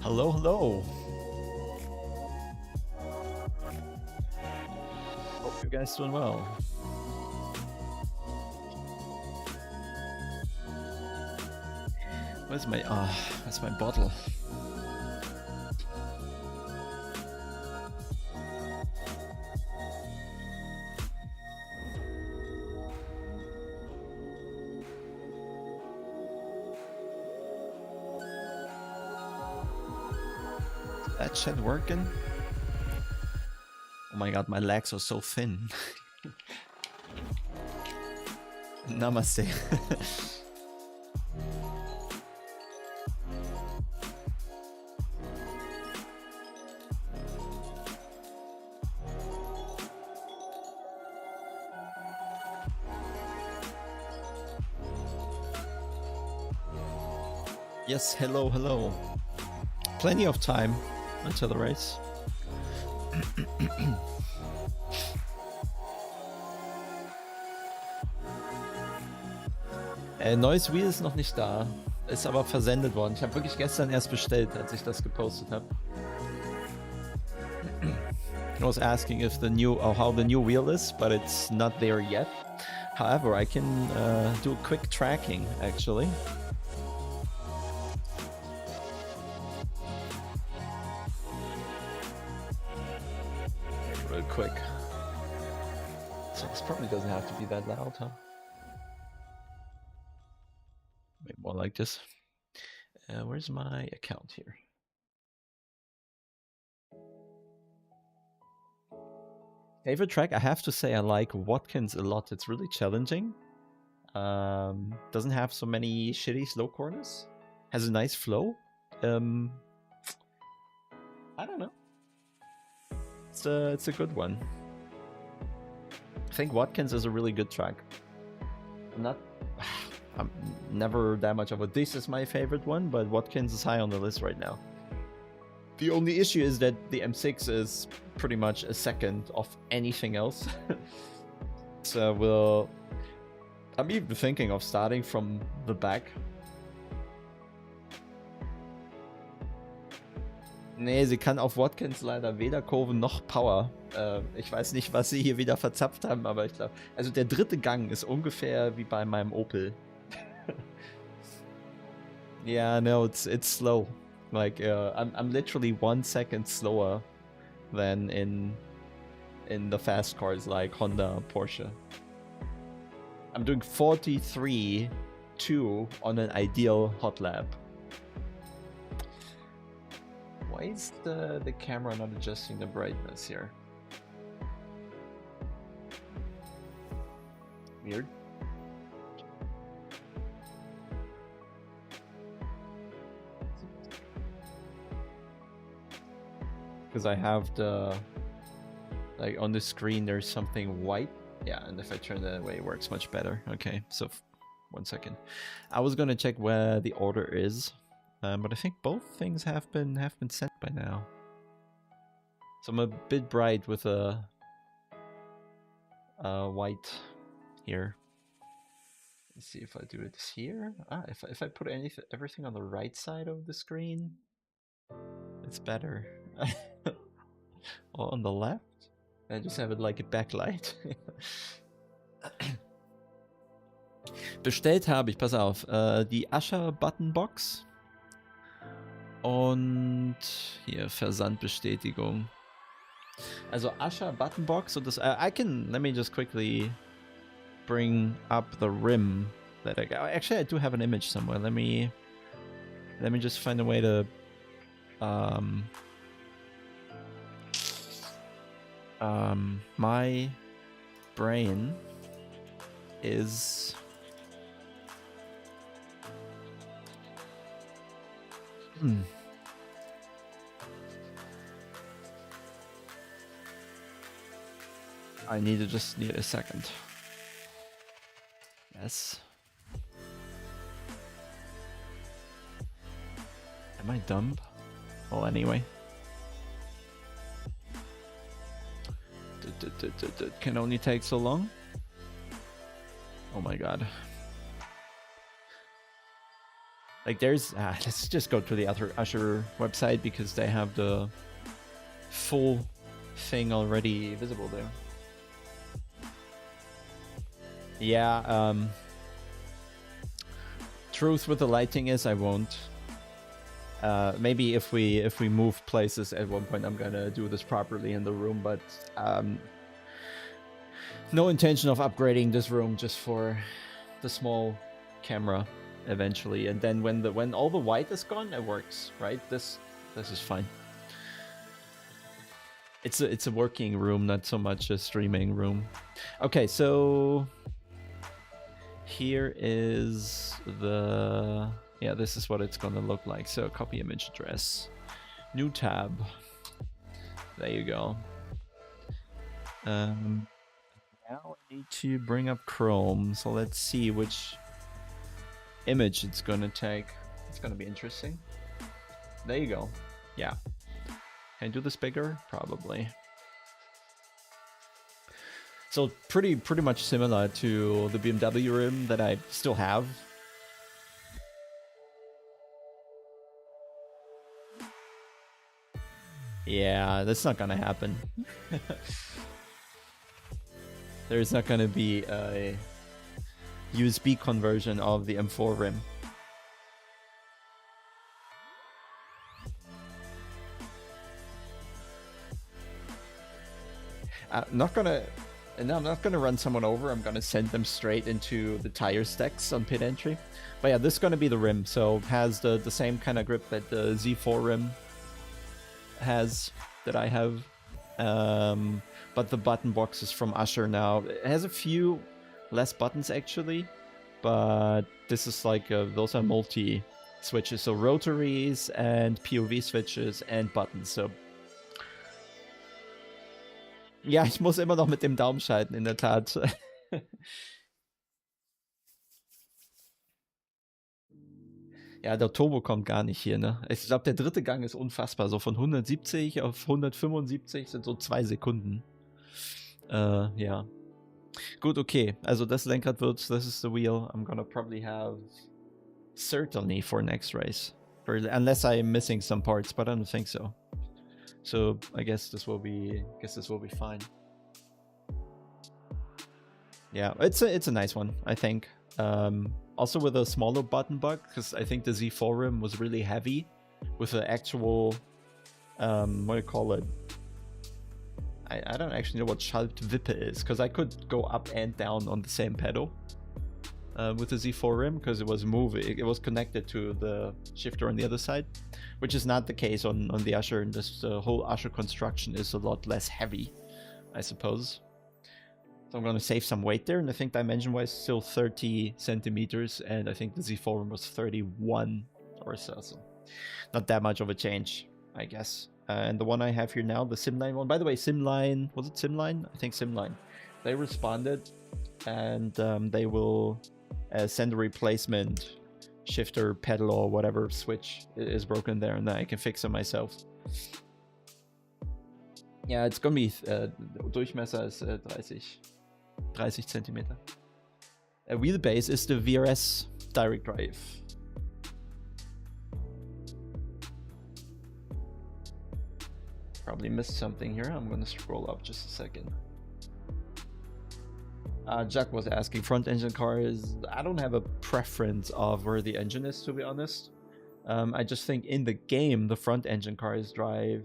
Hello, hello. Hope you guys doing well. Where's my bottle? That shit working? Oh my god, my legs are so thin. Namaste. Yes, hello, hello. Plenty of time until the race. Neues Wheel ist noch nicht da. Ist aber versendet worden. Ich habe wirklich gestern erst bestellt, als ich das gepostet habe. I was asking if the new, how the new wheel is, but it's not there yet. However, I can do quick tracking actually. Real quick. So this probably doesn't have to be that loud, huh? Maybe more like this. Where's my account here? Favorite track? I have to say I like Watkins a lot. It's really challenging. Doesn't have so many shitty slow corners. Has a nice flow. I don't know. It's a good one. I think Watkins is a really good track. I'm never that much of a this is my favorite one, but Watkins is high on the list right now. The only issue is that the M6 is pretty much a second of anything else. So I'm even thinking of starting from the back. Nee, sie kann auf Watkins leider weder Kurven noch Power. Ich weiß nicht, was sie hier wieder verzapft haben, aber ich glaube, also der dritte Gang ist ungefähr wie bei meinem Opel. Yeah, no, it's slow. Like I'm literally 1 second slower than in the fast cars like Honda, Porsche. I'm doing 43.2 on an ideal hot lap. Why is the camera not adjusting the brightness here? Weird. Because I have the, like on the screen there's something white. Yeah, and if I turn that away it works much better. Okay, so 1 second. I was gonna check where the order is, but I think both things have been set by now. So I'm a bit bright with a white here. Let's see if I do it here. If I put everything on the right side of the screen, it's better. Or on the left? I just have it like a backlight. Bestellt habe ich, pass auf, die Ascher Buttonbox und hier Versandbestätigung. Also Ascher Buttonbox und das let me just quickly bring up the rim that I got. Actually, I do have an image somewhere. Let me just find a way to my brain is I need a second. Yes. Am I dumb? Well, anyway. Can only take so long. Oh my god. Like there's, let's just go to the other Usher website because they have the full thing already visible there. Yeah, truth with the lighting is I won't. Maybe if we move places at one point, I'm gonna do this properly in the room, but no intention of upgrading this room just for the small camera eventually. And then when all the white is gone, it works, right? This is fine. It's a working room, not so much a streaming room. Okay, so here is the, yeah, this is what it's gonna look like. So copy image address, new tab. There you go. Now I need to bring up Chrome. So let's see which image it's gonna take. It's gonna be interesting. There you go. Yeah. Can I do this bigger? Probably. So pretty much similar to the BMW rim that I still have. Yeah, that's not gonna happen. There's not gonna be a USB conversion of the M4 rim. I'm not gonna run someone over. I'm gonna send them straight into the tire stacks on pit entry. But yeah, this is gonna be the rim. So it has the same kind of grip that the Z4 rim has, that I have. But the button box is from Usher now. It has a few less buttons actually, but this is like those are multi switches, so rotaries and POV switches and buttons. So ja, ich muss immer noch mit dem Daumen schalten, in der Tat. Ja, der Turbo kommt gar nicht hier, ne? Ich glaube, der dritte Gang ist unfassbar. So von 170 auf 175 sind so 2 Sekunden. Ja. Gut, okay. Also das Lenkrad wird, this is the wheel. I'm gonna probably have certainly for next race. Unless I'm missing some parts, but I don't think so. So I guess this will be fine. Yeah, it's a nice one, I think. Also with a smaller button box, because I think the Z4 rim was really heavy with the actual, what do you call it? I don't actually know what Schaltwippe is, because I could go up and down on the same pedal with the Z4 rim, because it was moving. It was connected to the shifter on the other side, which is not the case on the Usher. And this whole Usher construction is a lot less heavy, I suppose. So I'm going to save some weight there, and I think dimension-wise still 30 centimeters, and I think the Z4 rim was 31 or so, so not that much of a change, I guess. And the one I have here now, the Simline one. By the way, Simline, was it Simline? I think Simline. They responded, and they will send a replacement shifter, pedal, or whatever switch is broken there, and then I can fix it myself. Yeah, it's gonna be Durchmesser ist 30 centimeter. Wheelbase is the VRS direct drive. Probably missed something here. I'm gonna scroll up just a second. Jack was asking front engine cars. I don't have a preference of where the engine is, to be honest. I just think in the game the front engine cars drive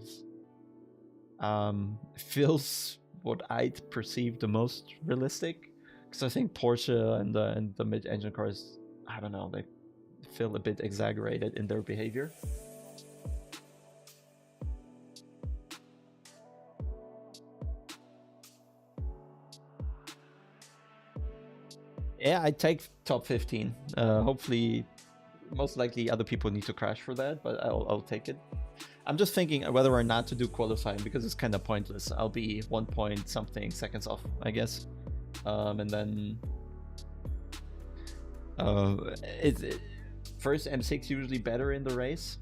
feels what I'd perceive the most realistic, because I think Porsche and the mid-engine cars, I don't know, they feel a bit exaggerated in their behavior. Yeah, I'd take top 15. Hopefully, most likely other people need to crash for that, but I'll take it. I'm just thinking whether or not to do qualifying, because it's kind of pointless. I'll be 1 point something seconds off, I guess. And then first M6 usually better in the race.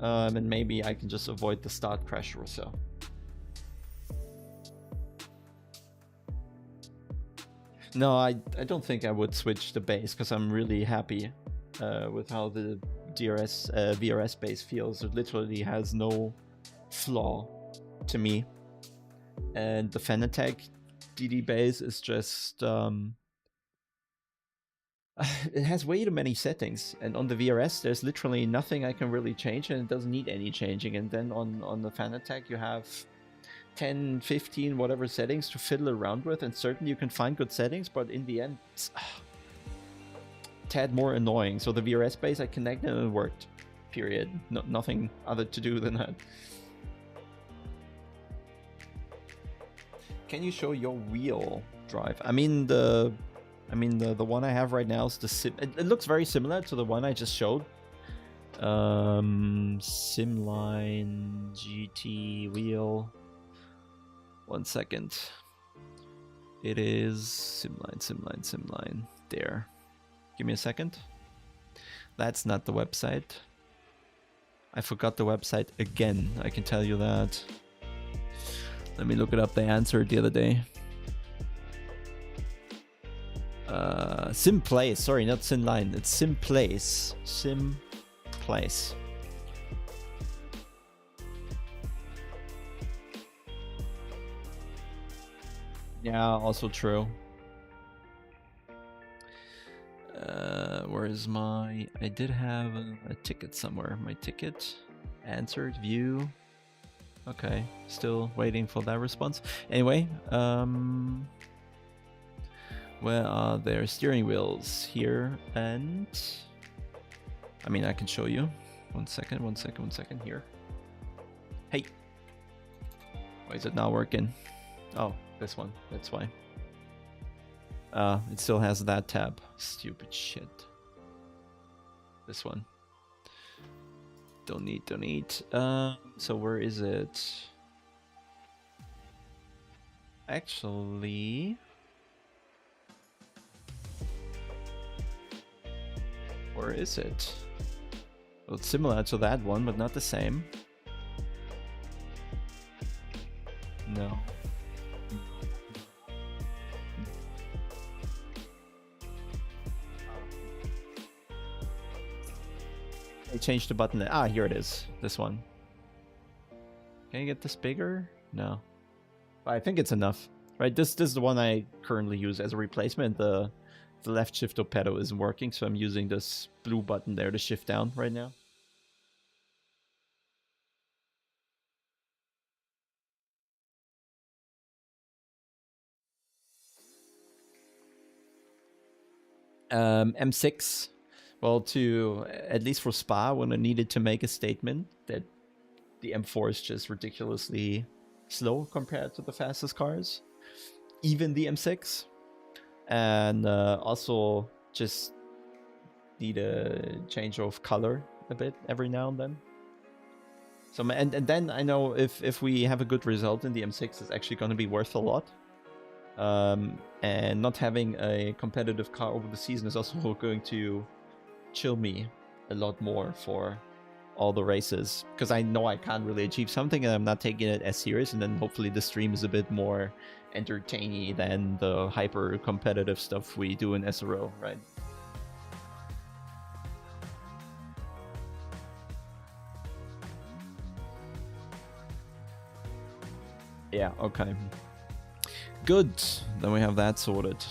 And maybe I can just avoid the start crash or so. No, I don't think I would switch the base, because I'm really happy with how the VRS base feels. It literally has no flaw to me. And the Fanatec DD base is just it has way too many settings, and on the VRS there's literally nothing I can really change, and it doesn't need any changing. And then on the Fanatec you have 10, 15, whatever settings to fiddle around with, and certainly you can find good settings, but in the end it's tad more annoying. So the VRS base I connected and it worked, period. Nothing other to do than that. Can you show your wheel drive? I mean the one I have right now is the it looks very similar to the one I just showed. Simline GT wheel. 1 second. It is Simline. There. Give me a second. That's not the website. I forgot the website again. I can tell you that. Let me look it up. They answered the other day. Simplace. Sorry, not Simline. It's Simplace. Simplace. Yeah, also true. Where is my... I did have a ticket somewhere. My ticket. Answered. View. Okay. Still waiting for that response. Anyway, where are their steering wheels? Here, and... I mean, I can show you. 1 second. Here. Hey! Why is it not working? Oh, this one. That's why. It still has that tab. Stupid shit. This one. Don't need. So where is it? Actually... Where is it? Well, it's similar to that one, but not the same. No. I changed the button. Ah, here it is. This one. Can you get this bigger? No. I think it's enough. Right, this is the one I currently use as a replacement. The left shift pedal isn't working, so I'm using this blue button there to shift down right now. M6. Well, at least for Spa, when I needed to make a statement that the M4 is just ridiculously slow compared to the fastest cars, even the M6, and also just need a change of color a bit every now and then. So and then I know if we have a good result in the M6, it's actually going to be worth a lot. And not having a competitive car over the season is also going to chill me a lot more for all the races, because I know I can't really achieve something and I'm not taking it as serious, and then hopefully the stream is a bit more entertaining than the hyper competitive stuff we do in SRO, right? Yeah, okay. Good, then we have that sorted.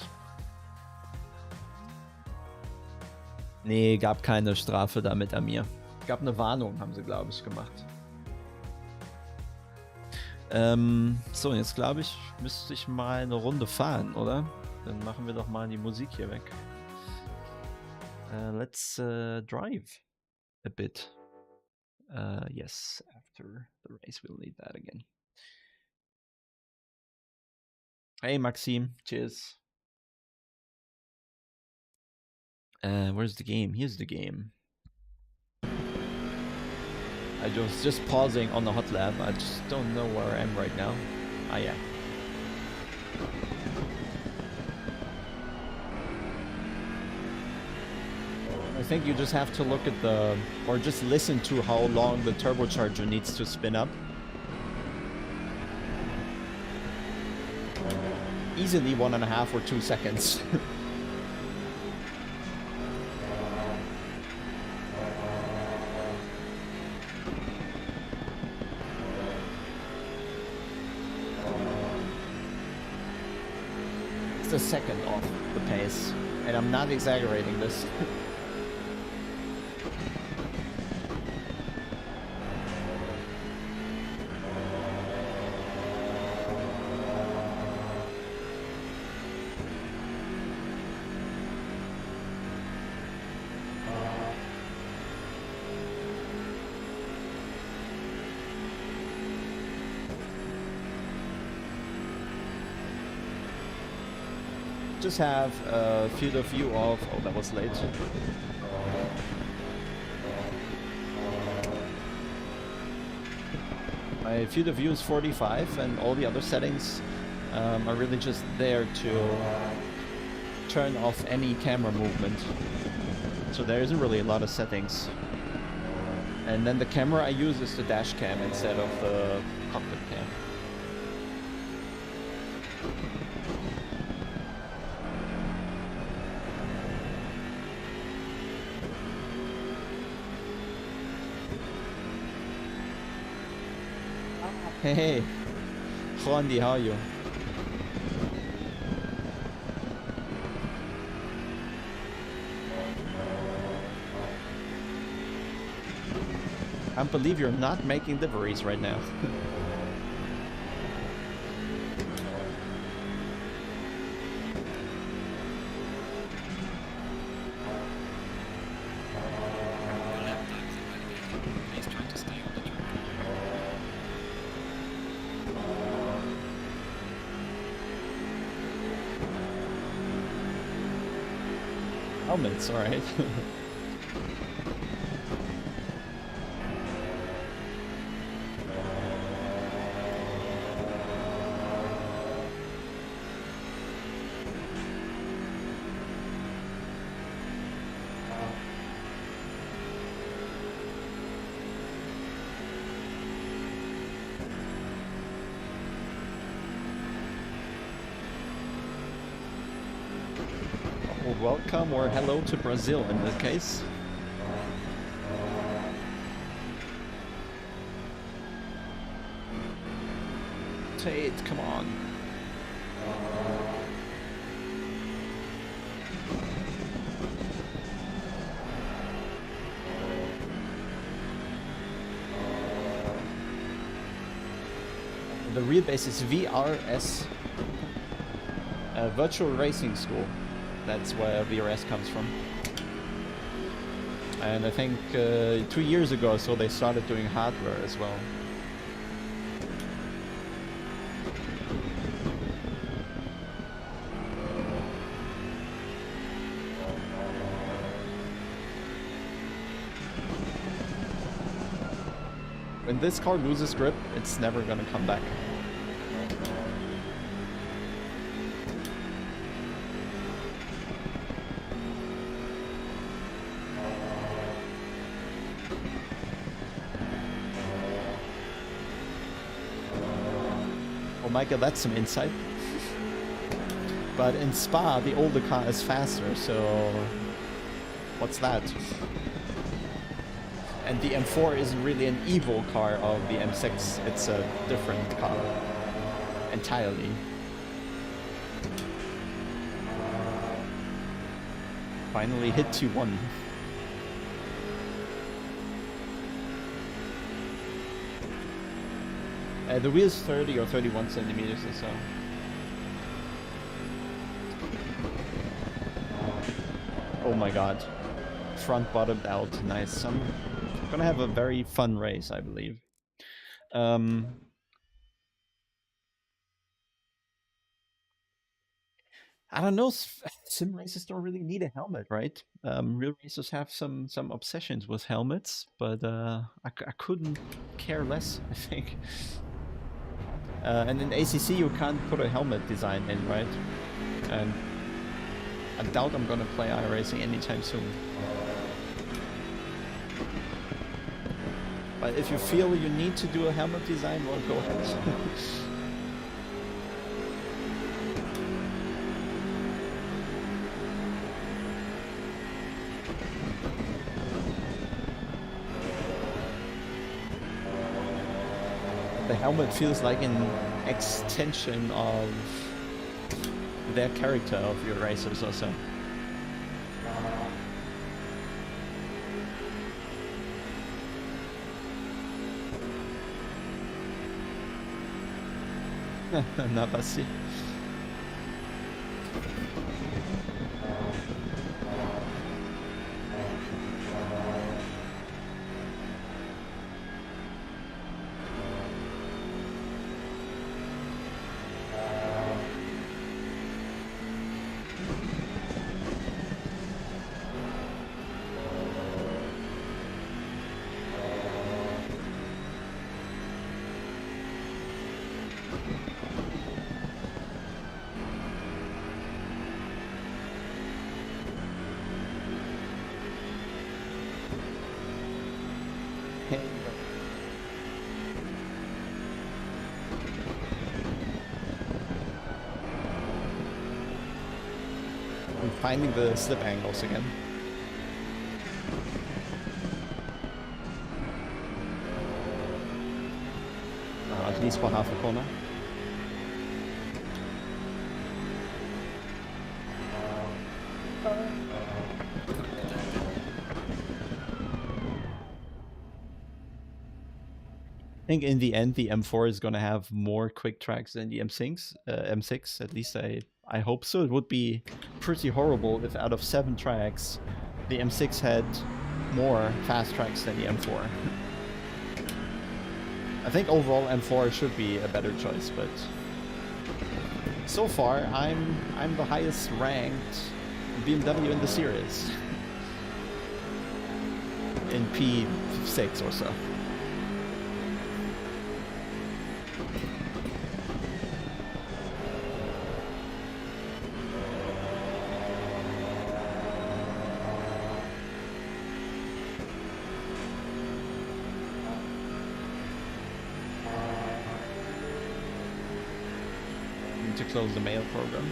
Nee, gab keine Strafe damit an mir. Gab eine Warnung, haben sie, glaube ich, gemacht. So, jetzt glaube ich, müsste ich mal eine Runde fahren, oder? Dann machen wir doch mal die Musik hier weg. Let's drive a bit. Yes, after the race we'll need that again. Hey, Maxim, cheers. Where's the game? Here's the game. I was just pausing on the hot lap. I just don't know where I am right now. Ah, yeah. I think you just have to look at or just listen to how long the turbocharger needs to spin up. Easily 1.5 or 2 seconds. least a second off the pace. And I'm not exaggerating this. Just have a field of view of... Oh, that was late. My field of view is 45, and all the other settings are really just there to turn off any camera movement. So there isn't really a lot of settings. And then the camera I use is the dash cam instead of the cockpit cam. Hey, Juandi, how are you? I can't believe you're not making liveries right now. Helmets, alright. Welcome or hello to Brazil in this case. Tate, come on. The real base is VRS, Virtual Racing School. That's where VRS comes from. And I think 2 years ago or so they started doing hardware as well. When this car loses grip, it's never gonna come back. Michael, that's some insight. But in Spa, the older car is faster, so what's that? And the M4 isn't really an evil car of the M6, it's a different car entirely. Finally hit 2-1. The wheel's 30 or 31 centimeters or so. Oh my god. Front bottomed out. Nice. I'm gonna have a very fun race, I believe. I don't know. Sim races don't really need a helmet, right? Real racers have some obsessions with helmets, but I couldn't care less, I think. And in ACC you can't put a helmet design in, right? And I doubt I'm gonna play iRacing anytime soon. But if you feel you need to do a helmet design, well, go ahead. The helmet feels like an extension of their character of your racers also. Na, Basti. I'm finding the slip angles again. At least for half a corner. I think in the end, the M4 is going to have more quick tracks than the M6. M6, at least I hope so. It would be pretty horrible if out of 7 tracks, the M6 had more fast tracks than the M4. I think overall M4 should be a better choice, but so far I'm the highest ranked BMW in the series in P6 or so. To close the mail program.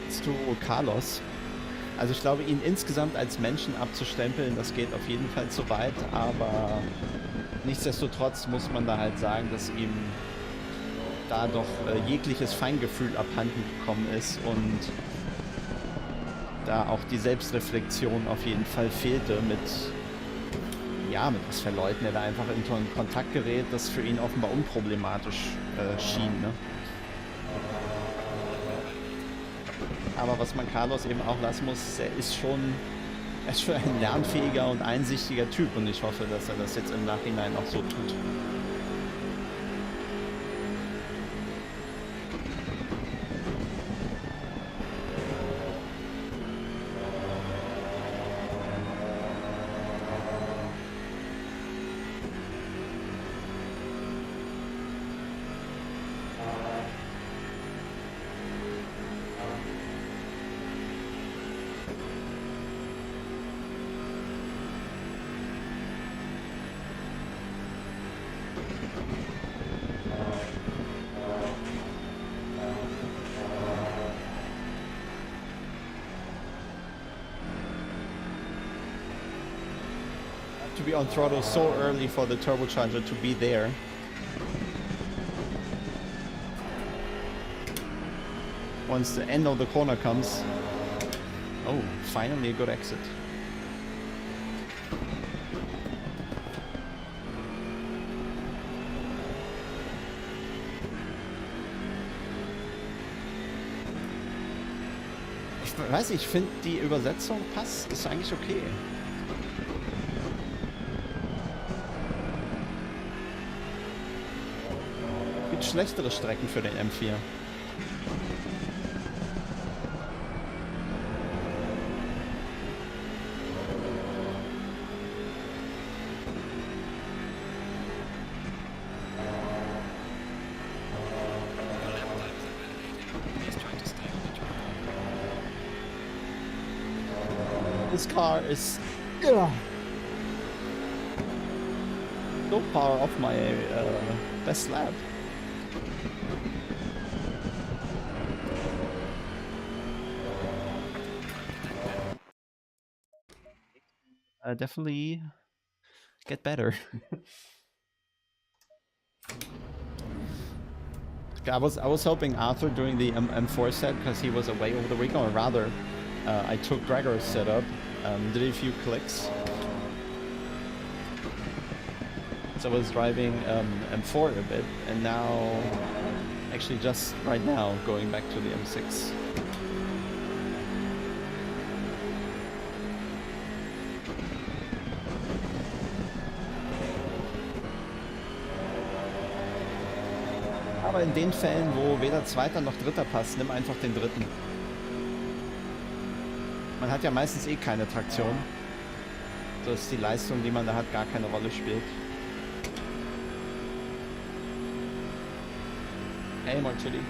Zu Carlos. Also ich glaube, ihn insgesamt als Menschen abzustempeln, das geht auf jeden Fall zu weit, aber nichtsdestotrotz muss man da halt sagen, dass ihm da doch jegliches Feingefühl abhanden gekommen ist und da auch die Selbstreflexion auf jeden Fall fehlte mit was für Leuten er da einfach in Kontakt gerät, das für ihn offenbar unproblematisch schien, ne? Aber was man Carlos eben auch lassen muss, er ist schon ein lernfähiger und einsichtiger Typ und ich hoffe, dass er das jetzt im Nachhinein auch so tut. To be on throttle so early for the turbocharger to be there. Once the end of the corner comes. Oh, finally a good exit. Ich weiß nicht, ich finde die Übersetzung passt, ist eigentlich okay. Gibt schlechtere Strecken für den M4. This car is so far off my best lap. Definitely get better. I was helping Arthur doing the M4 set because he was away over the weekend, or rather, I took Gregor's setup, did a few clicks. So I was driving M4 a bit, and now, actually just right now, going back to the M6. Aber in den Fällen, wo weder Zweiter noch Dritter passt, nimm einfach den Dritten. Man hat ja meistens eh keine Traktion, dass die Leistung, die man da hat, gar keine Rolle spielt. Hey, Marchilli.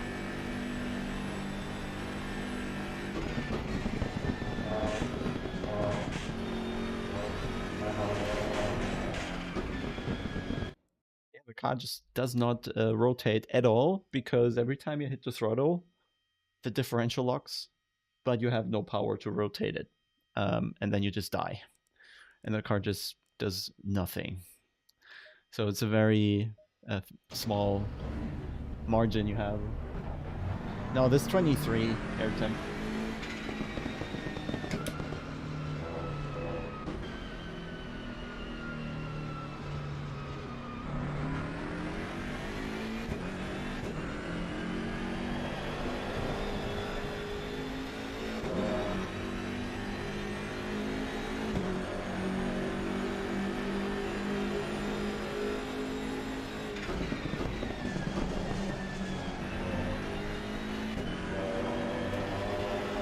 The car just does not rotate at all, because every time you hit the throttle, the differential locks, but you have no power to rotate it. And then you just die. And the car just does nothing. So it's a very small margin you have. No, this 23 air temp.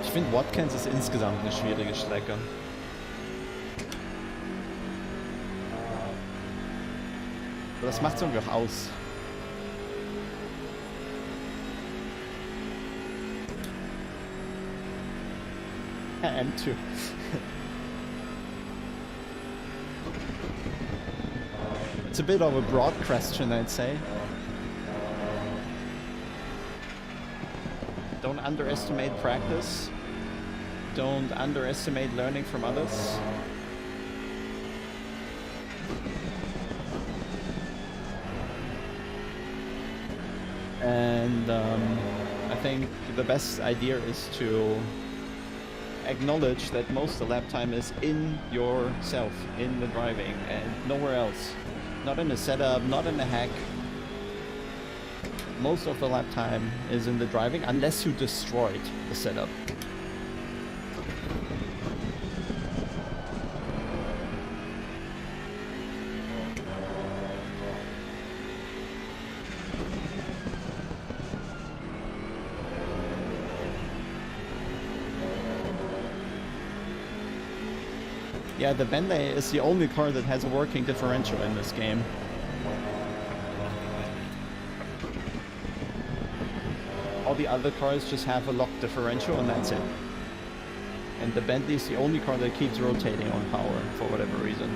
Ich finde, Watkins ist insgesamt eine schwierige Strecke. Aber das macht es irgendwie auch aus. M2. It's a bit of a broad question, I'd say. Don't underestimate practice. Don't underestimate learning from others. And I think the best idea is to acknowledge that most of the lap time is in yourself, in the driving, and nowhere else. Not in the setup, not in the hack. Most of the lap time is in the driving, unless you destroyed the setup. Yeah, the Bentley is the only car that has a working differential in this game. All the other cars just have a locked differential and that's it. And the Bentley is the only car that keeps rotating on power for whatever reason.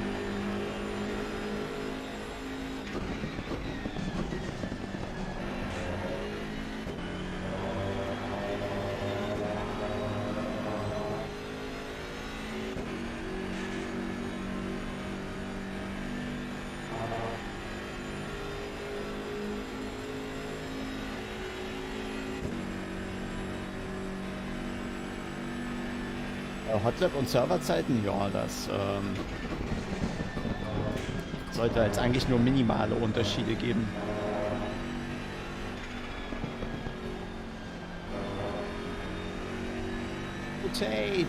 Hotlap und Serverzeiten, ja, das sollte jetzt eigentlich nur minimale Unterschiede geben. Rotate!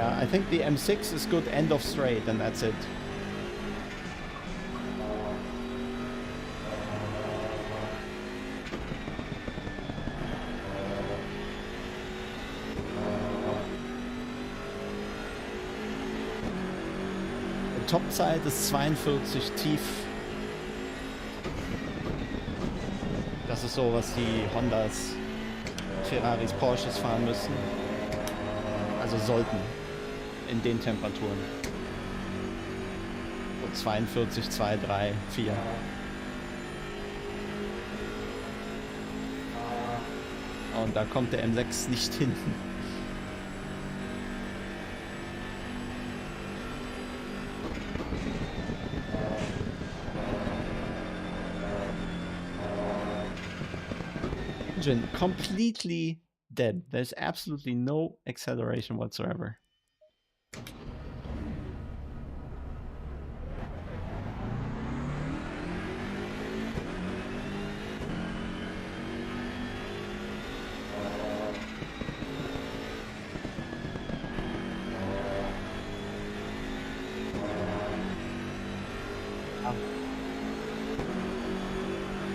Yeah, I think the M6 is good end of straight, and that's it. Topzeit ist 42 tief. Das ist so, was die Hondas, Ferraris, Porsches fahren müssen. Also sollten in den Temperaturen. So 42, 2, 3, 4. Und da kommt der M6 nicht hin. Engine completely dead. There's absolutely no acceleration whatsoever.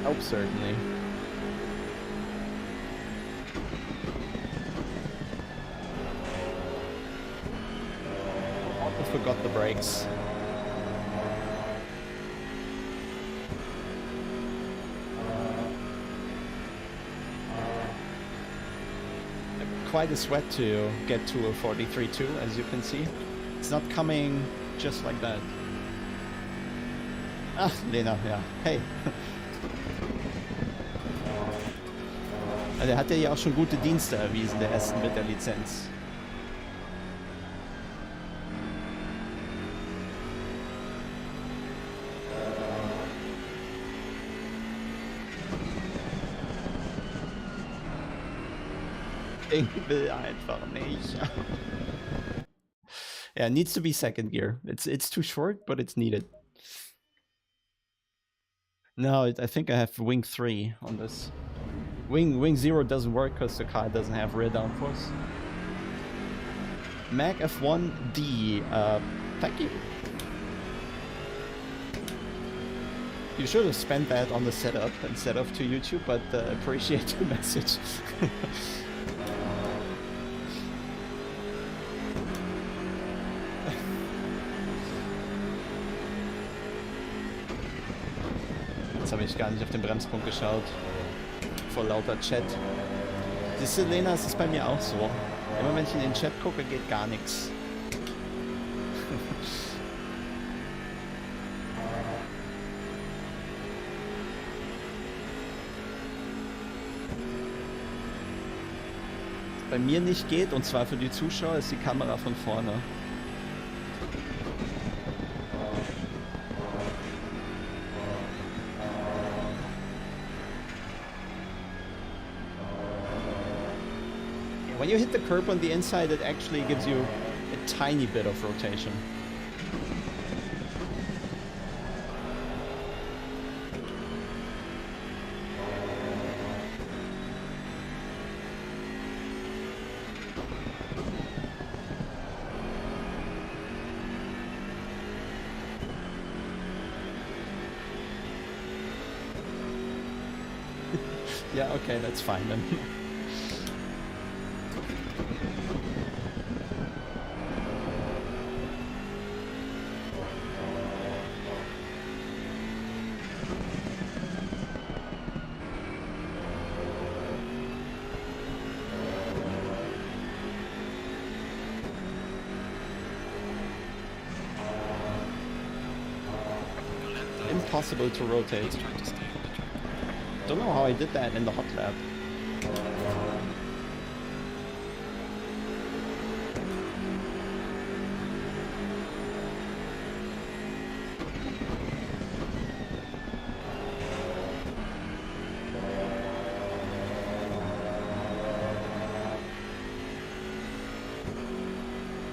Oh, certainly. I forgot the brakes. Quite a sweat to get to a 43.2, as you can see. It's not coming just like that. Ah, Lena, ja. Hey. Also er hat ja auch schon gute Dienste erwiesen, der Aston mit der Lizenz. Ich will einfach nicht. Yeah, it needs to be second gear. It's too short, but it's needed. No, I think I have wing 3 on this. Wing 0 doesn't work because the car doesn't have rear downforce. Mag F1D, thank you. You should have spent that on the setup instead of to YouTube, but appreciate the message. Jetzt habe ich gar nicht auf den Bremspunkt geschaut. Vor lauter Chat. Siehst du, Lena, es ist bei mir auch so. Immer wenn ich in den Chat gucke, geht gar nichts. Was bei mir nicht geht, und zwar für die Zuschauer, ist die Kamera von vorne. When you hit the curb on the inside, it actually gives you a tiny bit of rotation. Yeah, okay, that's fine then. Impossible to rotate. Don't know how I did that in the hot lap.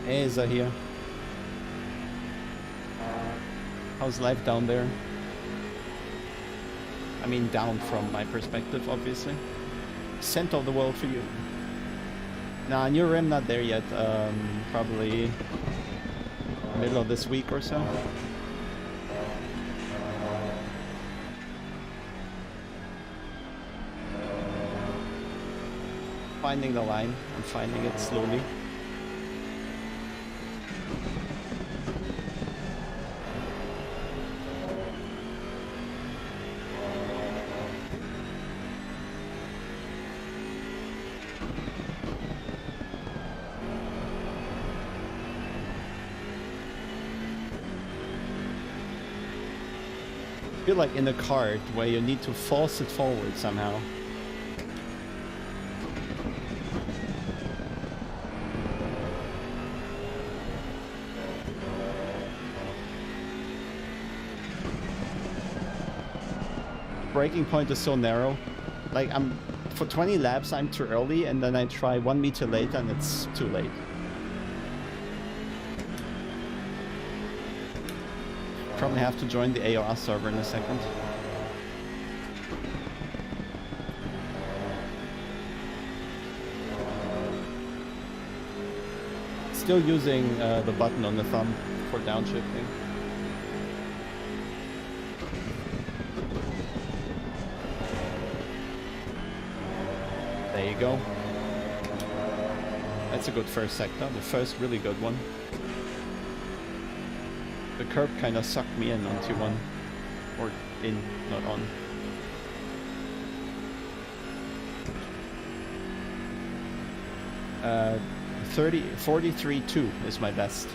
Hey, is that here? How's life down there? I mean, down from my perspective, obviously. Center of the world for you. Nah, new rim not there yet. Probably middle of this week or so. Finding the line. I'm finding it slowly. I feel like in a cart where you need to force it forward somehow. Braking point is so narrow. Like for 20 laps I'm too early, and then I try 1 meter later and it's too late. Probably have to join the AOR server in a second. Still using the button on the thumb for downshifting. There you go. That's a good first sector, the first really good one. The curb kind of sucked me in onto one. Or in, not on. Uh, 43.2 is my best.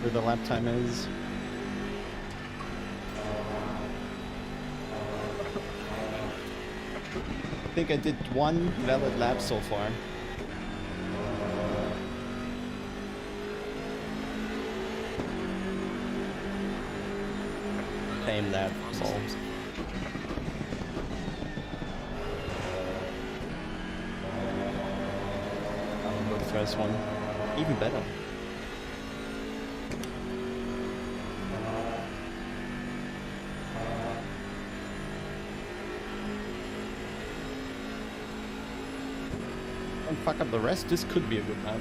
Where the lap time is. I think I did 1 valid lap so far. Same lap, so. The first one, even better. Don't fuck up the rest. This could be a good lap.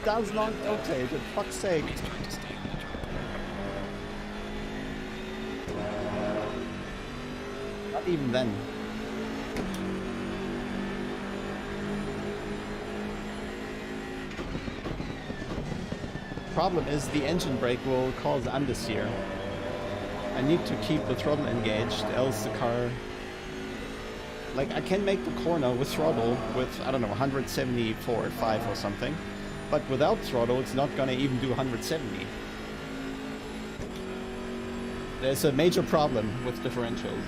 Does not rotate, for fuck's sake. Not even then. Problem is the engine brake will cause understeer. I need to keep the throttle engaged, else the car Like, I can make the corner with throttle with, I don't know, 174 or 5 or something. But without throttle, it's not gonna even do 170. There's a major problem with differentials.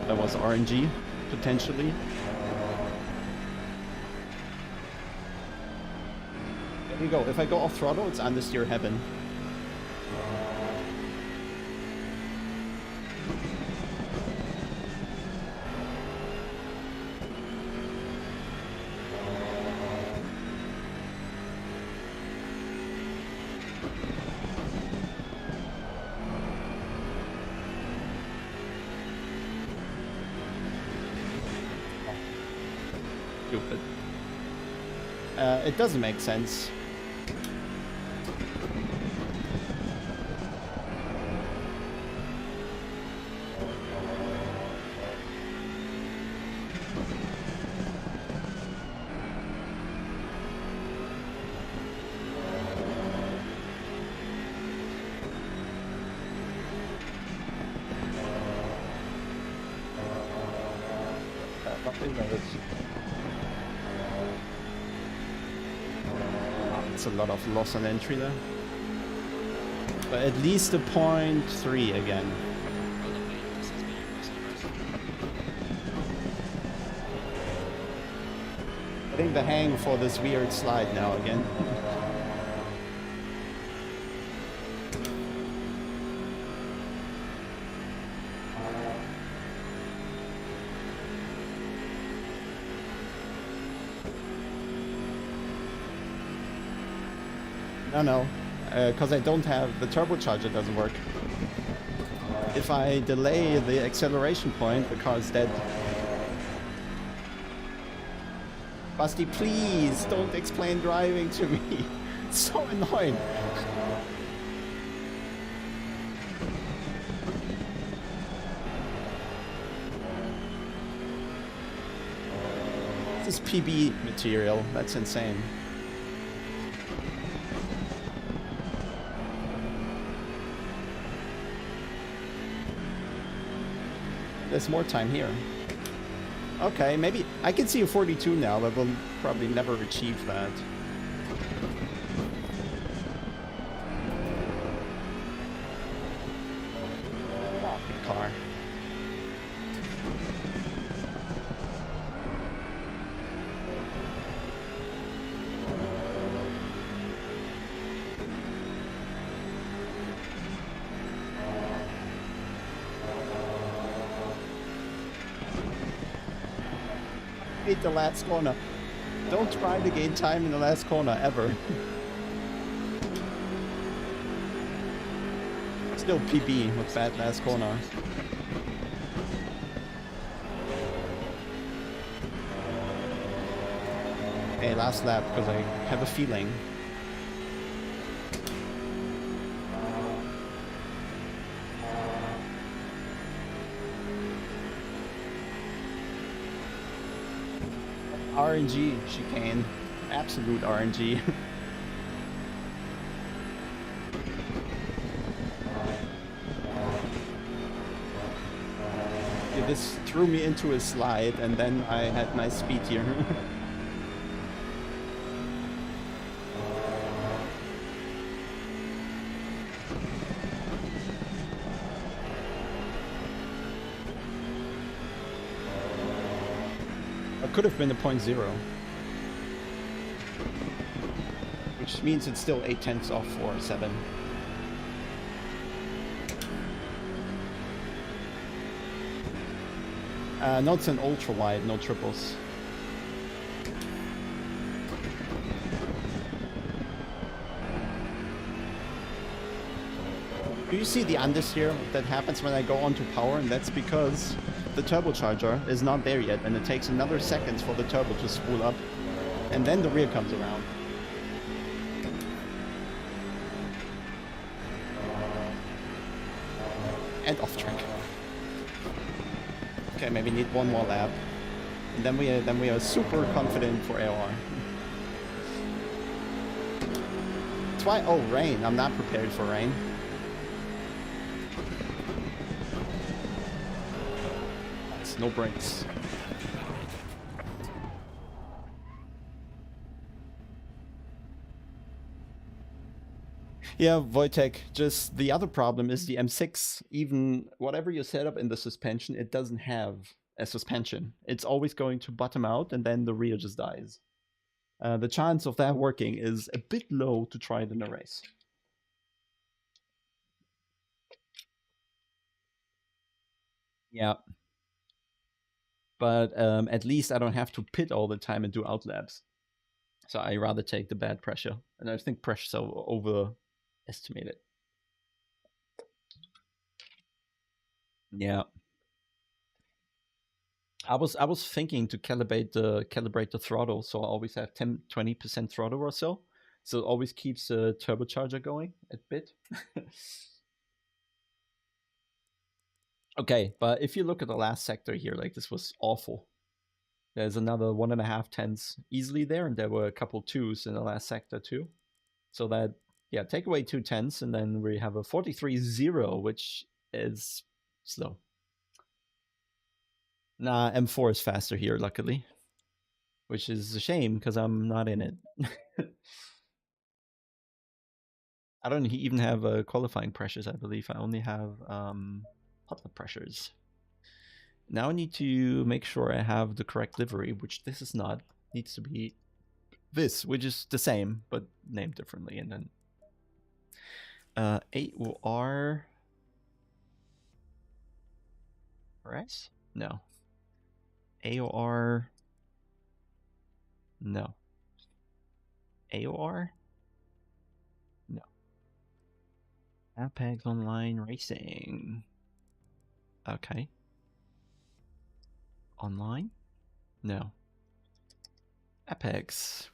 That was RNG, potentially. There you go. If I go off throttle, it's understeer heaven. Stupid. It doesn't make sense. It's a lot of loss on entry there. But at least a 0.3 again. Getting the hang for this weird slide now again. No, because I don't have the turbocharger, doesn't work. If I delay the acceleration point, the car's dead. Basti, please don't explain driving to me. It's so annoying. This is PB material. That's insane. There's more time here. Okay, maybe I can see a 42 now, but we'll probably never achieve that. Good car. Hate the last corner. Don't try to gain time in the last corner ever. Still PB with that last corner. Okay, last lap because I have a feeling. RNG chicane. Absolute RNG. Yeah, this threw me into a slide and then I had nice speed here. Could have been a 0.0, which means it's still 0.8 off for 7. No, it's an ultra wide, no triples. Do you see the understeer that happens when I go onto power? And that's because the turbocharger is not there yet, and it takes another seconds for the turbo to spool up, and then the rear comes around. And off track. Okay, maybe need one more lap, and then we are super confident for AOR. That's why, oh, rain. I'm not prepared for rain. brakes, no brakes. Yeah, Wojtek, just the other problem is the M6, even whatever you set up in the suspension, it doesn't have a suspension. It's always going to bottom out and then the rear just dies. The chance of that working is a bit low to try it in a race. Yeah. But at least I don't have to pit all the time and do outlaps. So I rather take the bad pressure. And I think pressure's overestimated. Yeah. I was thinking to calibrate the throttle, so I always have 10-20% throttle or so. So it always keeps the turbocharger going a bit. Okay, but if you look at the last sector here, like this was awful. There's another 1.5 tenths easily there, and there were a couple twos in the last sector too. So that, yeah, take away 2 tenths, and then we have a 43.0, which is slow. Nah, M4 is faster here, luckily. Which is a shame, because I'm not in it. I don't even have qualifying pressures, I believe. I only have hot lap pressures. Now I need to make sure I have the correct livery, which this is not. Needs to be this, which is the same, but named differently. And then AOR... RS? No. AOR... No. AOR? No. Apex Online Racing. Okay. Online? No. Apex.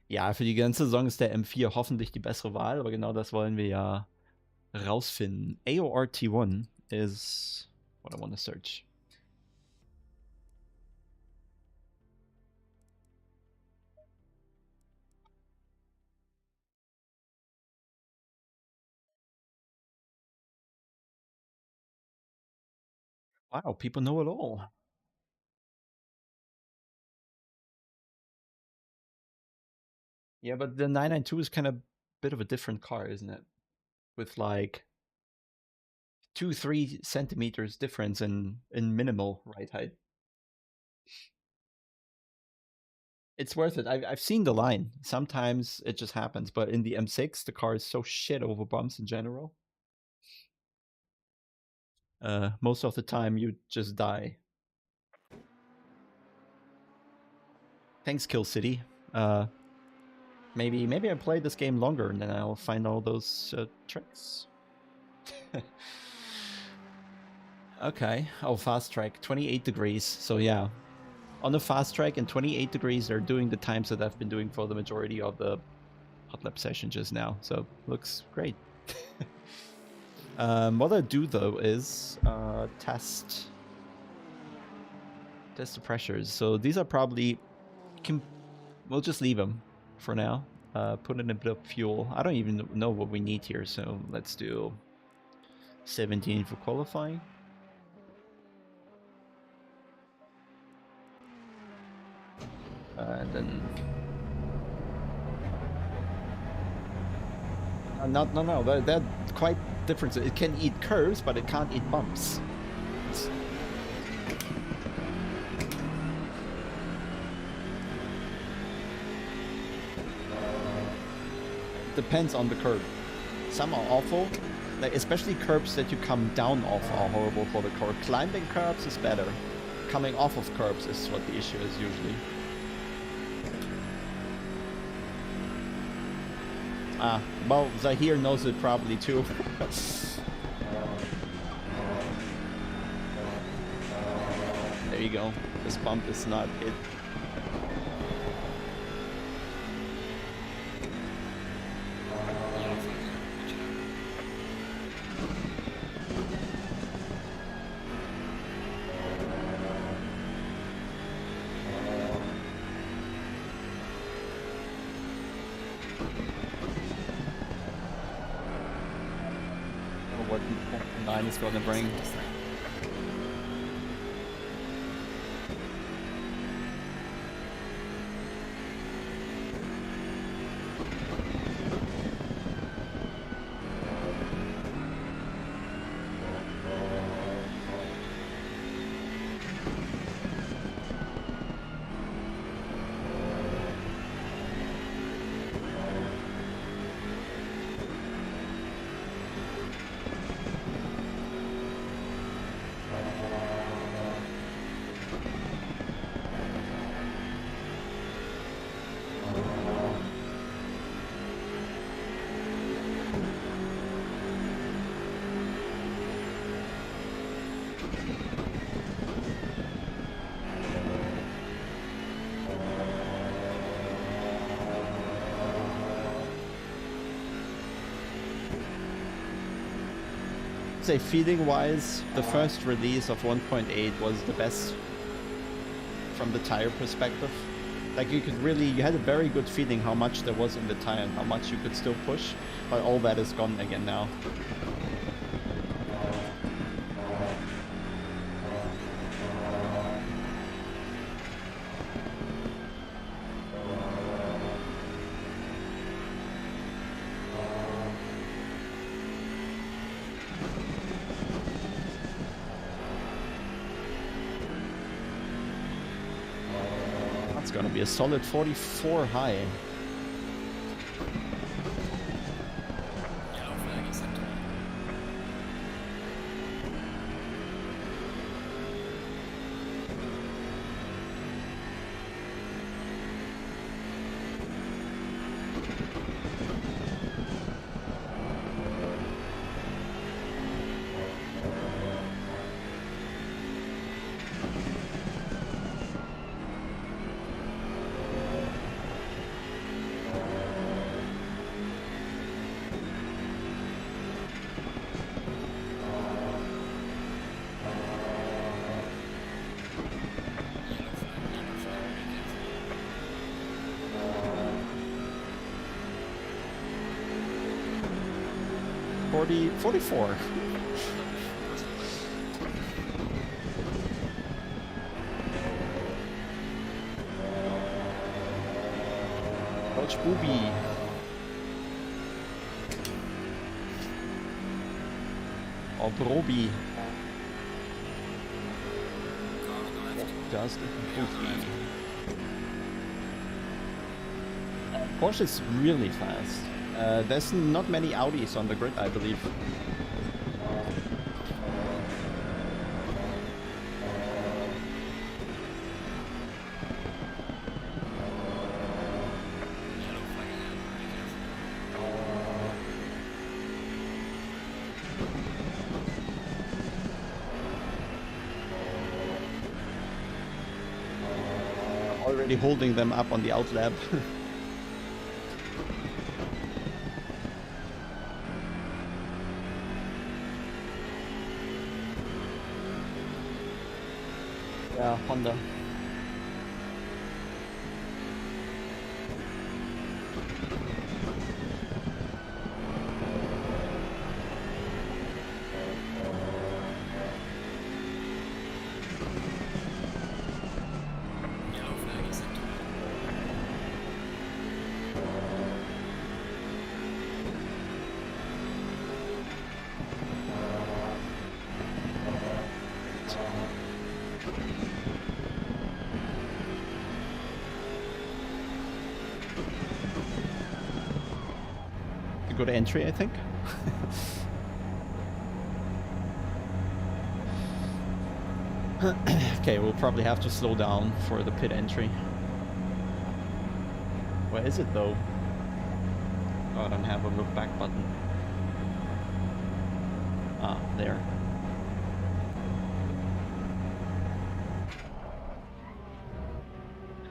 Ja, für die ganze Saison ist der M4 hoffentlich die bessere Wahl, aber genau das wollen wir ja rausfinden. AOR T1 is what I want to search. Wow, people know it all. Yeah, but the 992 is kind of a bit of a different car, isn't it? With like 2-3 centimeters difference in minimal ride height. It's worth it. I've seen the line. Sometimes it just happens, but in the M6, the car is so shit over bumps in general. Most of the time, you just die. Thanks, Kill City. Maybe I play this game longer and then I'll find all those tricks. Okay. Oh, fast track, 28 degrees. So yeah, on the fast track in 28 degrees, they're doing the times that I've been doing for the majority of the hot lap session just now. So looks great. What I do though is test the pressures. So these are probably we'll just leave them for now. Put in a bit of fuel. I don't even know what we need here, so let's do 17 for qualifying. And then no, they're quite different. It can eat curves, but it can't eat bumps. Depends on the curb. Some are awful, like especially curbs that you come down off are horrible for the car. Climbing curbs is better. Coming off of curbs is what the issue is usually. Ah, well, Zahir knows it probably too. There you go. This bump is not it. What 9 is going to bring. would say feeling-wise, the first release of 1.8 was the best from the tire perspective. Like you had a very good feeling how much there was in the tire and how much you could still push, but all that is gone again now. Gonna be a solid 44 high. Forty 44. Coach Booby. Or Broby. Just Booby. Porsche is really fast. There's not many Audis on the grid, I believe. Already holding them up on the outlap. Yeah, Honda. Good entry, I think. Okay, we'll probably have to slow down for the pit entry. Where is it though? Oh, I don't have a look back button. Ah, there.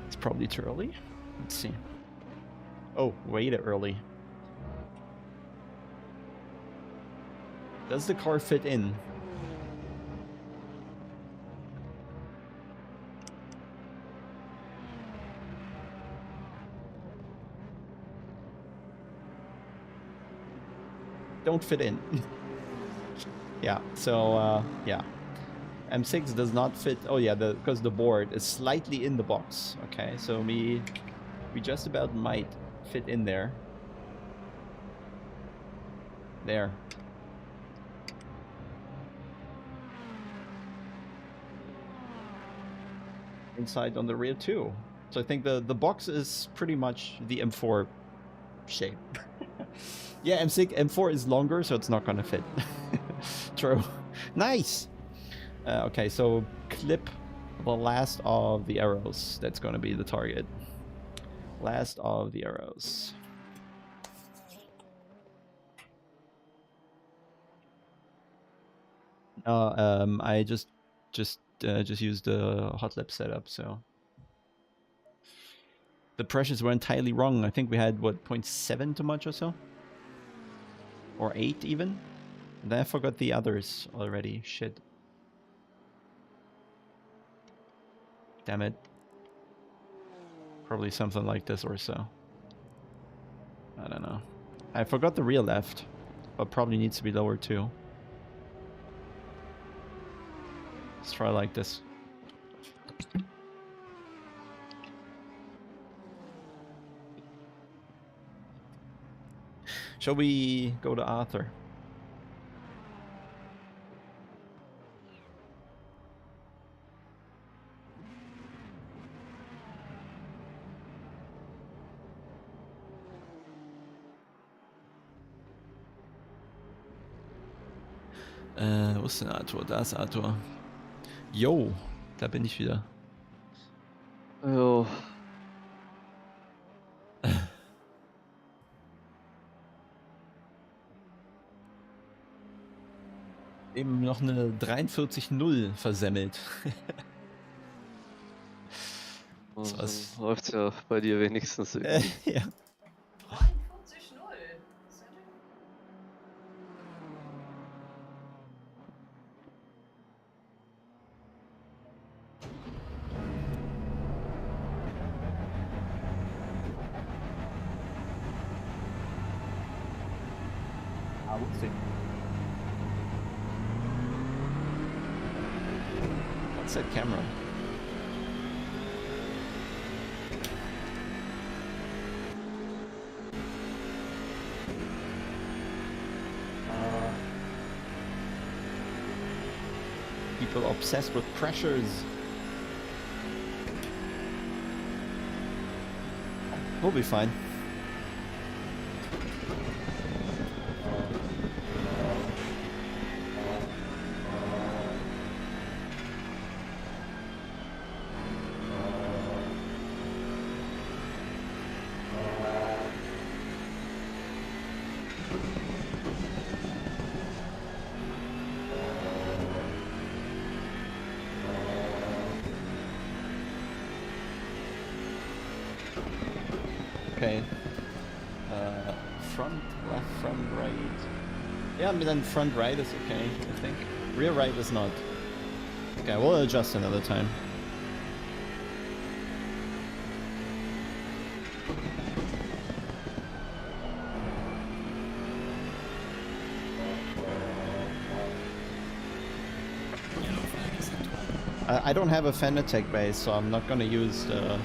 It's probably too early. Let's see. Oh, way too early. Does the car fit in? Don't fit in. Yeah, so yeah. M6 does not fit. Oh yeah, because the board is slightly in the box. Okay, so we just about might fit in there. There. Inside on the rear too. So I think the box is pretty much the M4 shape. Yeah, M4 is longer, so it's not gonna fit. True. Nice. Okay, so clip the last of the arrows. That's gonna be the target. Last of the arrows. I just used the hot lap setup, so the pressures were entirely wrong. I think we had what 0.7 too much or so, or 8 even. And then I forgot the others already. Shit. Damn it. Probably something like this or so. I don't know. I forgot the rear left, but probably needs to be lower too. Let's try like this. Shall we go to Arthur? Wo ist denn Arthur? Da ist Arthur. Yo, da bin ich wieder. Jo. Eben noch eine 43-0 versemmelt. Also, läuft's ja bei dir wenigstens irgendwie. Ja. 43-0. Ah, whoopsie. What's that camera? People obsessed with pressures. We'll be fine. Okay. Front, left, front, right. Yeah, but then front right is okay, I think. Rear right is not. Okay, we'll adjust another time. I don't have a Motec base, so I'm not gonna use the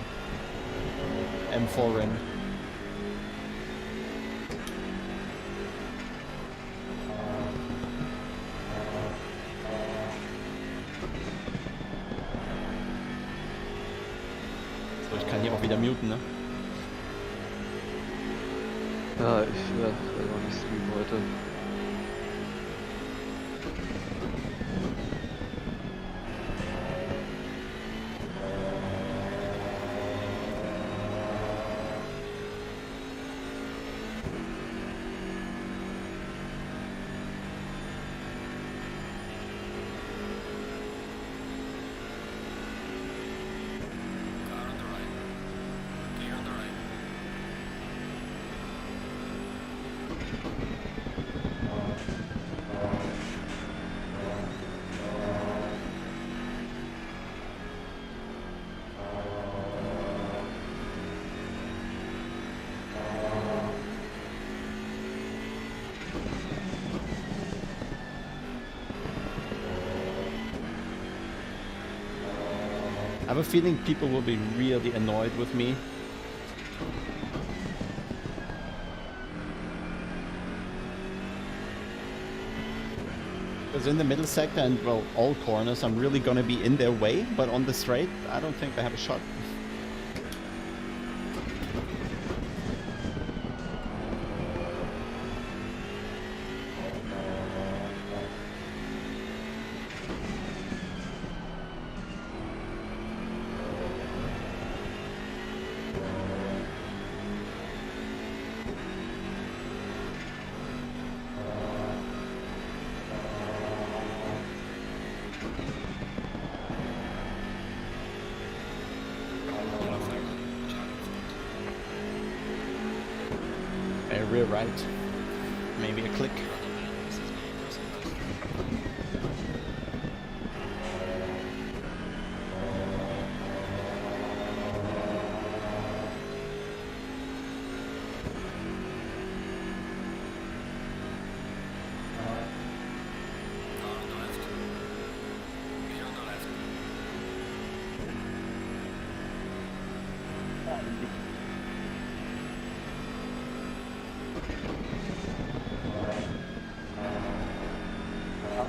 M4 rim. So, ich kann hier auch wieder muten, ne? Ja, ich werde noch nicht streamen heute. I have a feeling people will be really annoyed with me. Because in the middle sector and, well, all corners, I'm really gonna be in their way, but on the straight, I don't think they have a shot. Rear right. Maybe a click.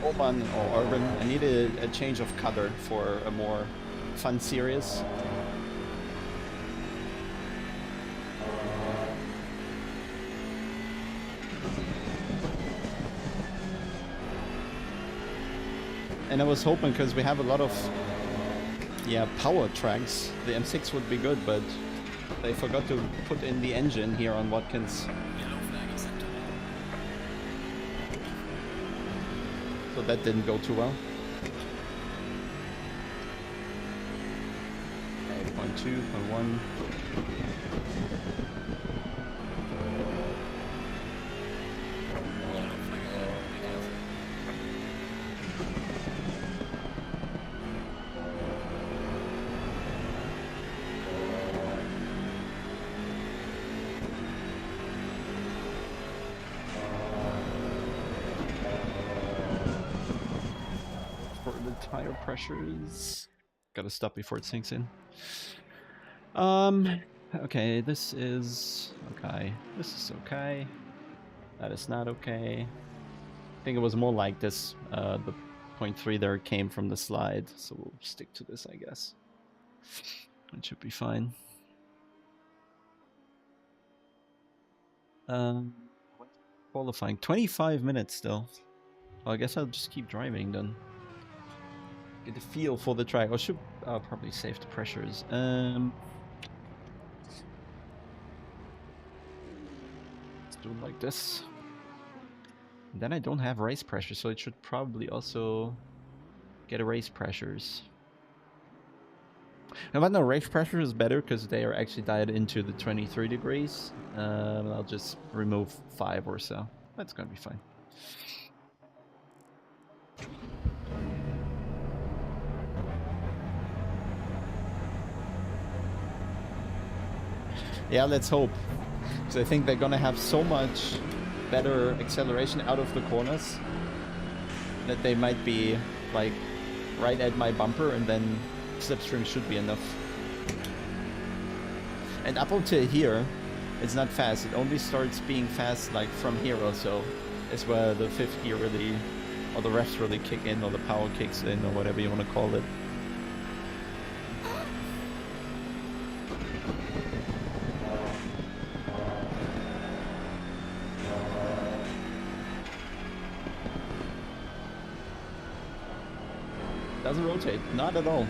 Urban or urban. I need a change of color for a more fun series. And I was hoping, because we have a lot of power tracks, the M6 would be good, but they forgot to put in the engine here on Watkins. So that didn't go too well. Okay, 0.2, 0.1. Tire pressures. Gotta stop before it sinks in. Okay, this is okay. This is okay. That is not okay. I think it was more like this. The 0.3 there came from the slide, so we'll stick to this, I guess. It should be fine. Qualifying 25 minutes still. Well, I guess I'll just keep driving then. Get the feel for the track. I should probably save the pressures. Let's do it like this. And then I don't have race pressure, so it should probably also get a race pressures. Now, but no, race pressure is better because they are actually dialed into the 23 degrees. I'll just remove 5 or so. That's gonna be fine. Yeah, let's hope. Because I think they're gonna have so much better acceleration out of the corners that they might be like right at my bumper, and then slipstream should be enough. And up until here, it's not fast. It only starts being fast like from here or so. Is where the fifth gear really, or the revs really kick in, or the power kicks in, or whatever you want to call it. Doesn't rotate, not at all.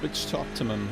switch to optimum.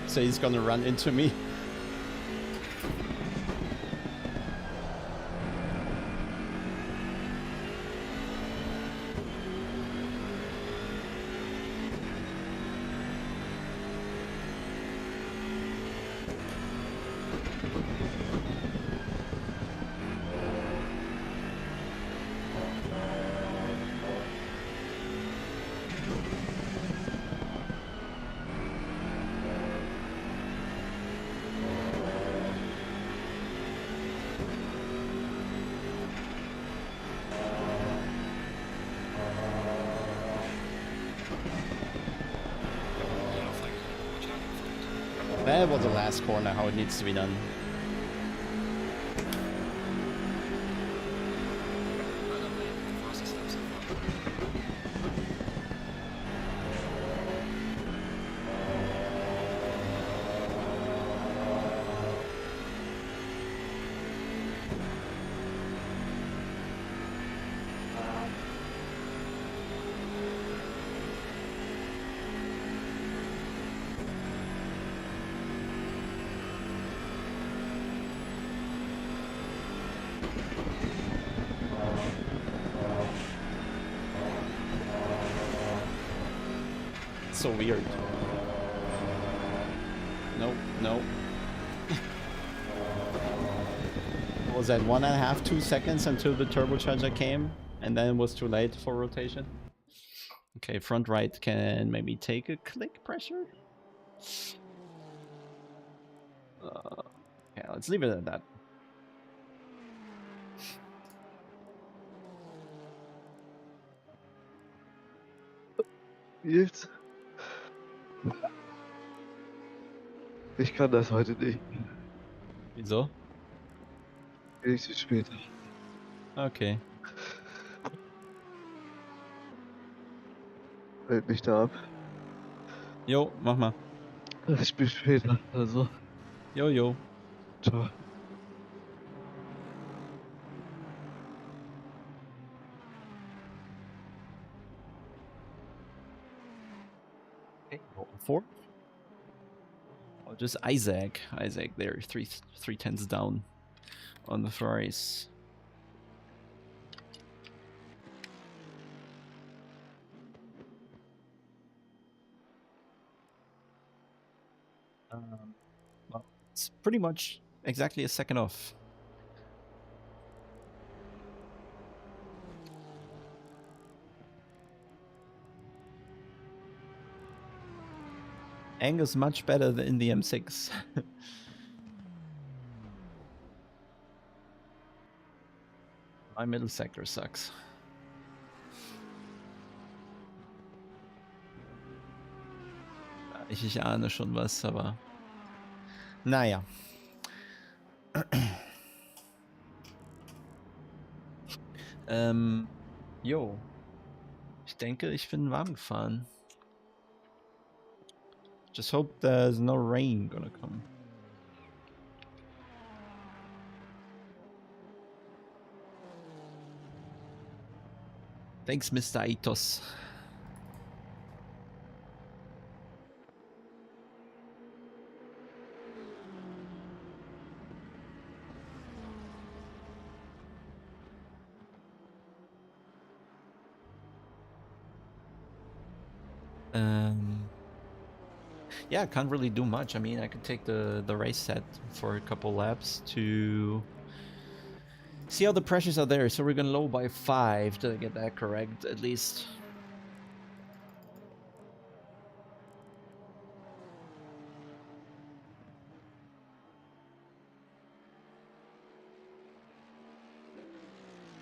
So he's gonna run into me. That was the last corner, how it needs to be done. So weird. Nope, nope. Was that 1.5, 2 seconds until the turbocharger came, and then it was too late for rotation? Okay, front right can maybe take a click pressure. Yeah, let's leave it at that. Jetzt? Ich kann das heute nicht. Wieso? Wenigstens später. Okay. Hält mich da ab. Jo, mach mal. Ich bis später. Also, Jo, jo. ciao. Okay, four. Oh, just Isaac. Isaac there, three tenths down on the Ferraris. Well, it's pretty much exactly a second off. Angus much better than in the M6. My middle sector sucks. Ich ahne schon was, aber naja. Jo. Ich denke, ich bin warm gefahren. Just hope there's no rain gonna come. Thanks, Mr. Aitos. Yeah, I can't really do much. I mean, I could take the race set for a couple laps to see how the pressures are there. So we're gonna low by 5. Did I get that correct? At least.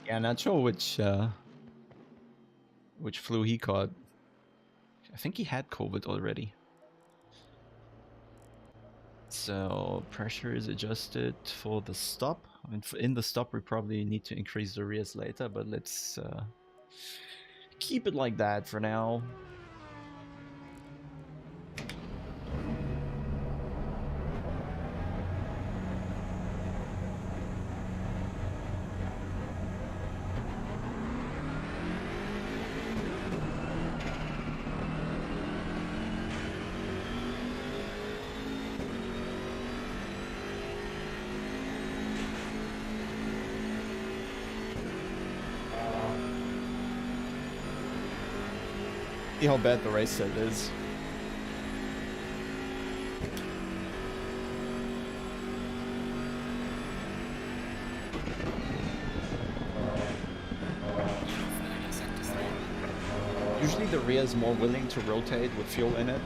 Yeah, not sure which flu he caught. I think he had COVID already. So pressure is adjusted for the stop. I mean, in the stop, we probably need to increase the rears later, but let's keep it like that for now. See how bad the race set is. Usually the rear is more willing to rotate with fuel in it.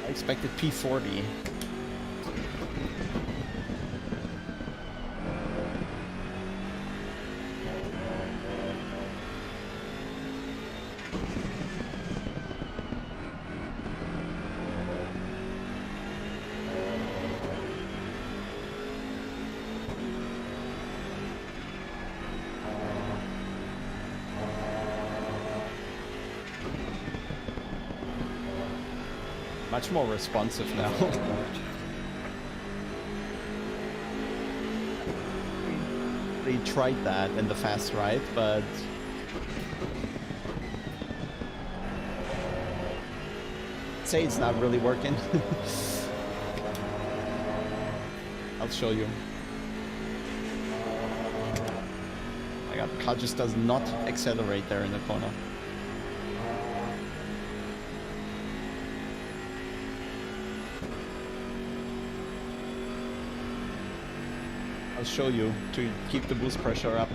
Expected P40. Much more responsive now. They tried that in the fast ride, but say it's not really working. I'll show you. My god, the car just does not accelerate there in the corner. I'll show you to keep the boost pressure up.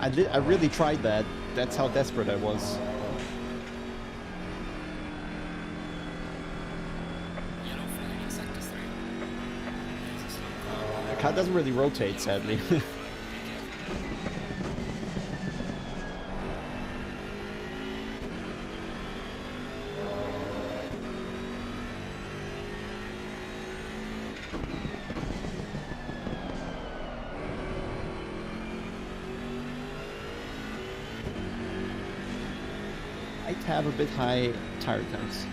I really tried that. That's how desperate I was. The car doesn't really rotate, sadly. Have a bit high tire temps.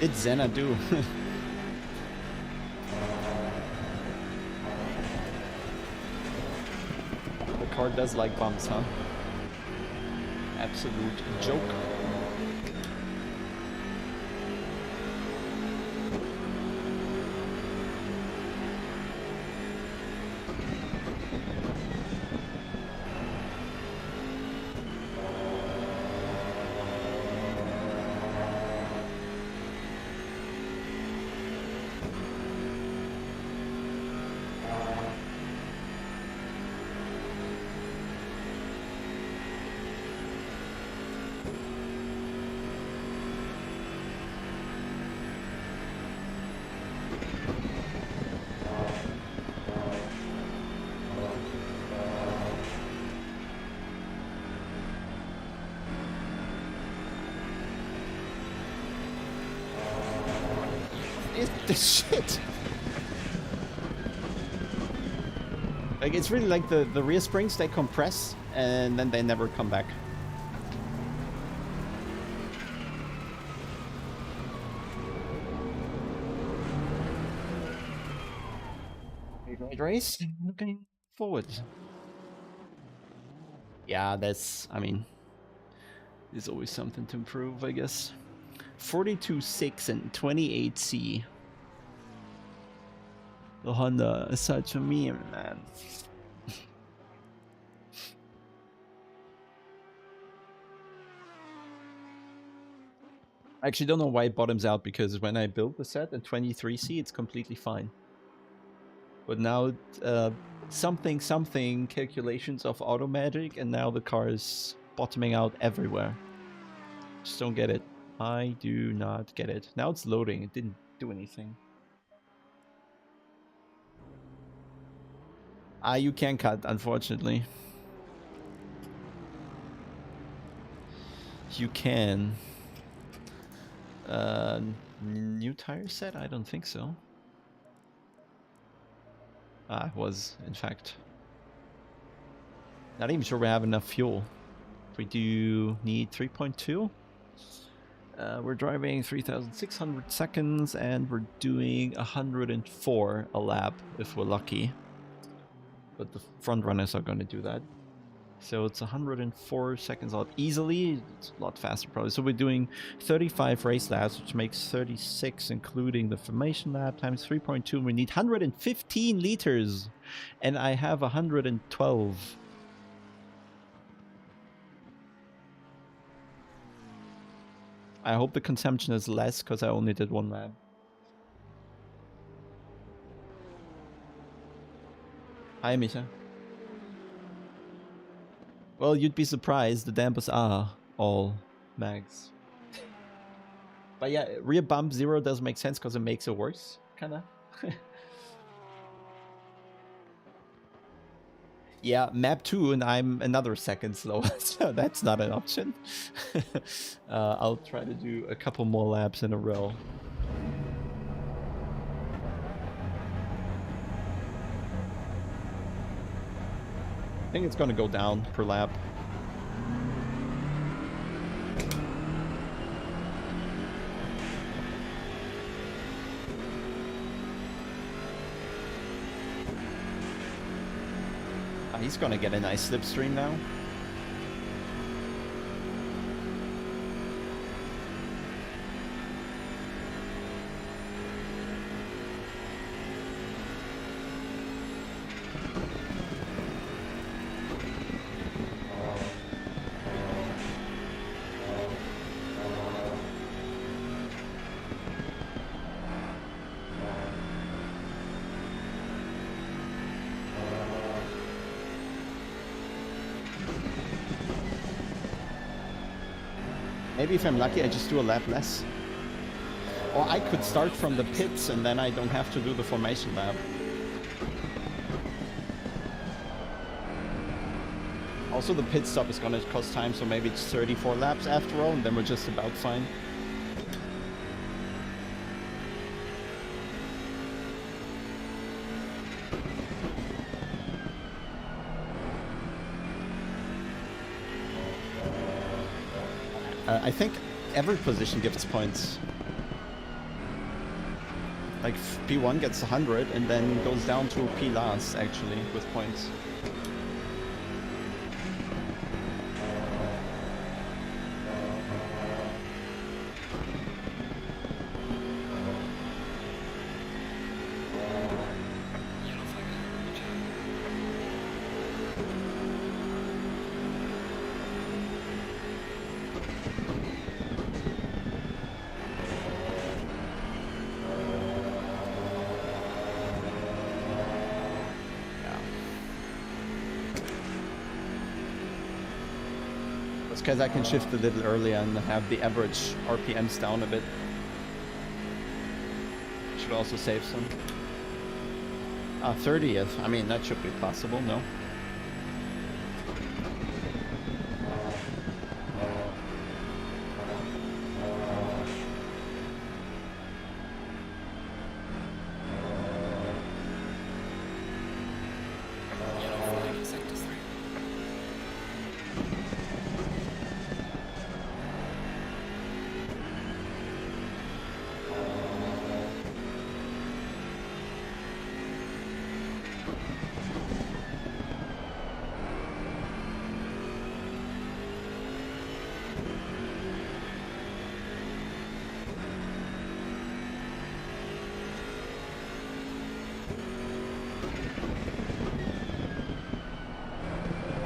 Did Zena do? Car does like bumps, huh? Absolute joke. is this shit? Like, it's really like the rear springs, they compress, and then they never come back. Right race, looking forward. Yeah, that's, I mean, there's always something to improve, I guess. 42.6 and 28C. The Honda is such a meme, man. I actually don't know why it bottoms out, because when I built the set at 23C, it's completely fine. But now, something calculations of automatic, and now the car is bottoming out everywhere. Just don't get it. I do not get it. Now it's loading. It didn't do anything. You can cut, unfortunately. You can. New tire set? I don't think so. It was, in fact. Not even sure we have enough fuel. We do need 3.2. We're driving 3,600 seconds, and we're doing 104 a lap if we're lucky. But the front runners are going to do that. So it's 104 seconds out easily. It's a lot faster probably. So we're doing 35 race laps, which makes 36, including the formation lap, times 3.2. We need 115 liters, and I have 112. I hope the consumption is less, because I only did one lap. Hi, Misha. Well, you'd be surprised, the dampers are all mags. But yeah, rear bump 0 does make sense, because it makes it worse, kinda. Yeah, map 2, and I'm another second slower, so that's not an option. I'll try to do a couple more laps in a row. I think it's gonna go down per lap. He's gonna get a nice slipstream now. Maybe if I'm lucky, I just do a lap less. Or I could start from the pits, and then I don't have to do the formation lap. Also, the pit stop is gonna cost time, so maybe it's 34 laps after all, and then we're just about fine. I think every position gives points. Like P1 gets 100 and then goes down to P last, actually, with points. Because I can shift a little earlier and have the average RPMs down a bit. Should also save some. 30th. I mean, that should be possible, no?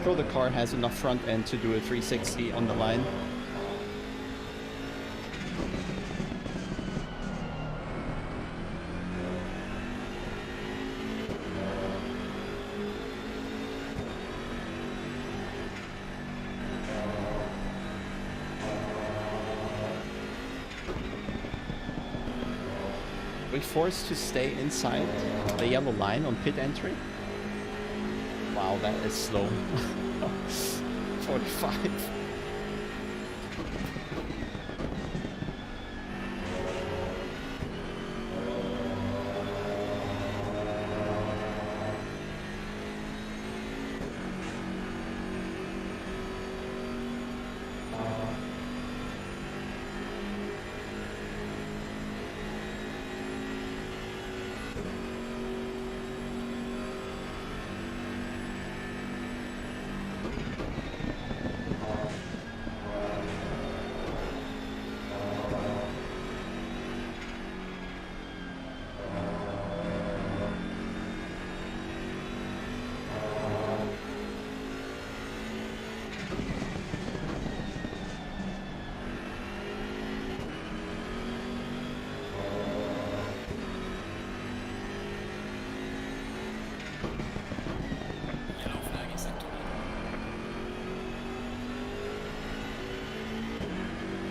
sure the car has enough front end to do a 360 on the line. We're forced to stay inside the yellow line on pit entry. Wow, that is slow. 45.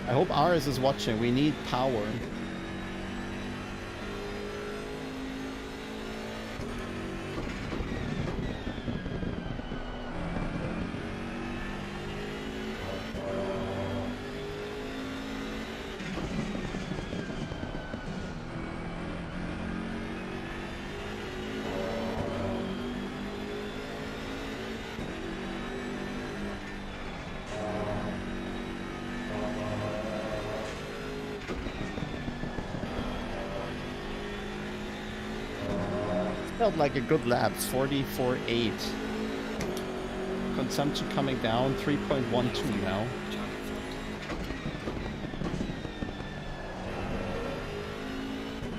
I hope ours is watching. We need power. Felt like a good lap, 44.8. Consumption coming down, 3.12 now.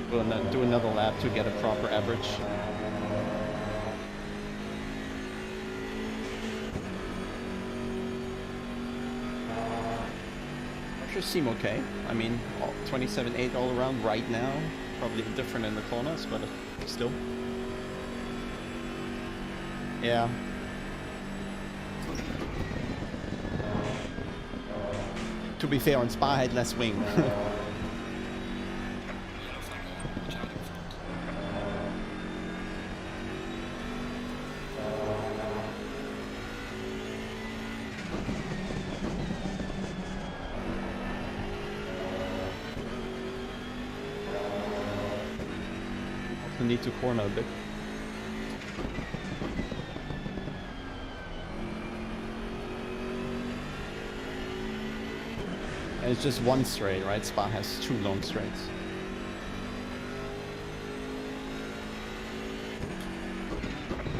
We'll do another lap to get a proper average. Pressures seem okay. I mean, 27.8 all around right now. Probably different in the corners, but still. Yeah. To be fair, on Spa I had less wing. Also need to corner a bit. And it's just one straight, right? Spa has two long straights.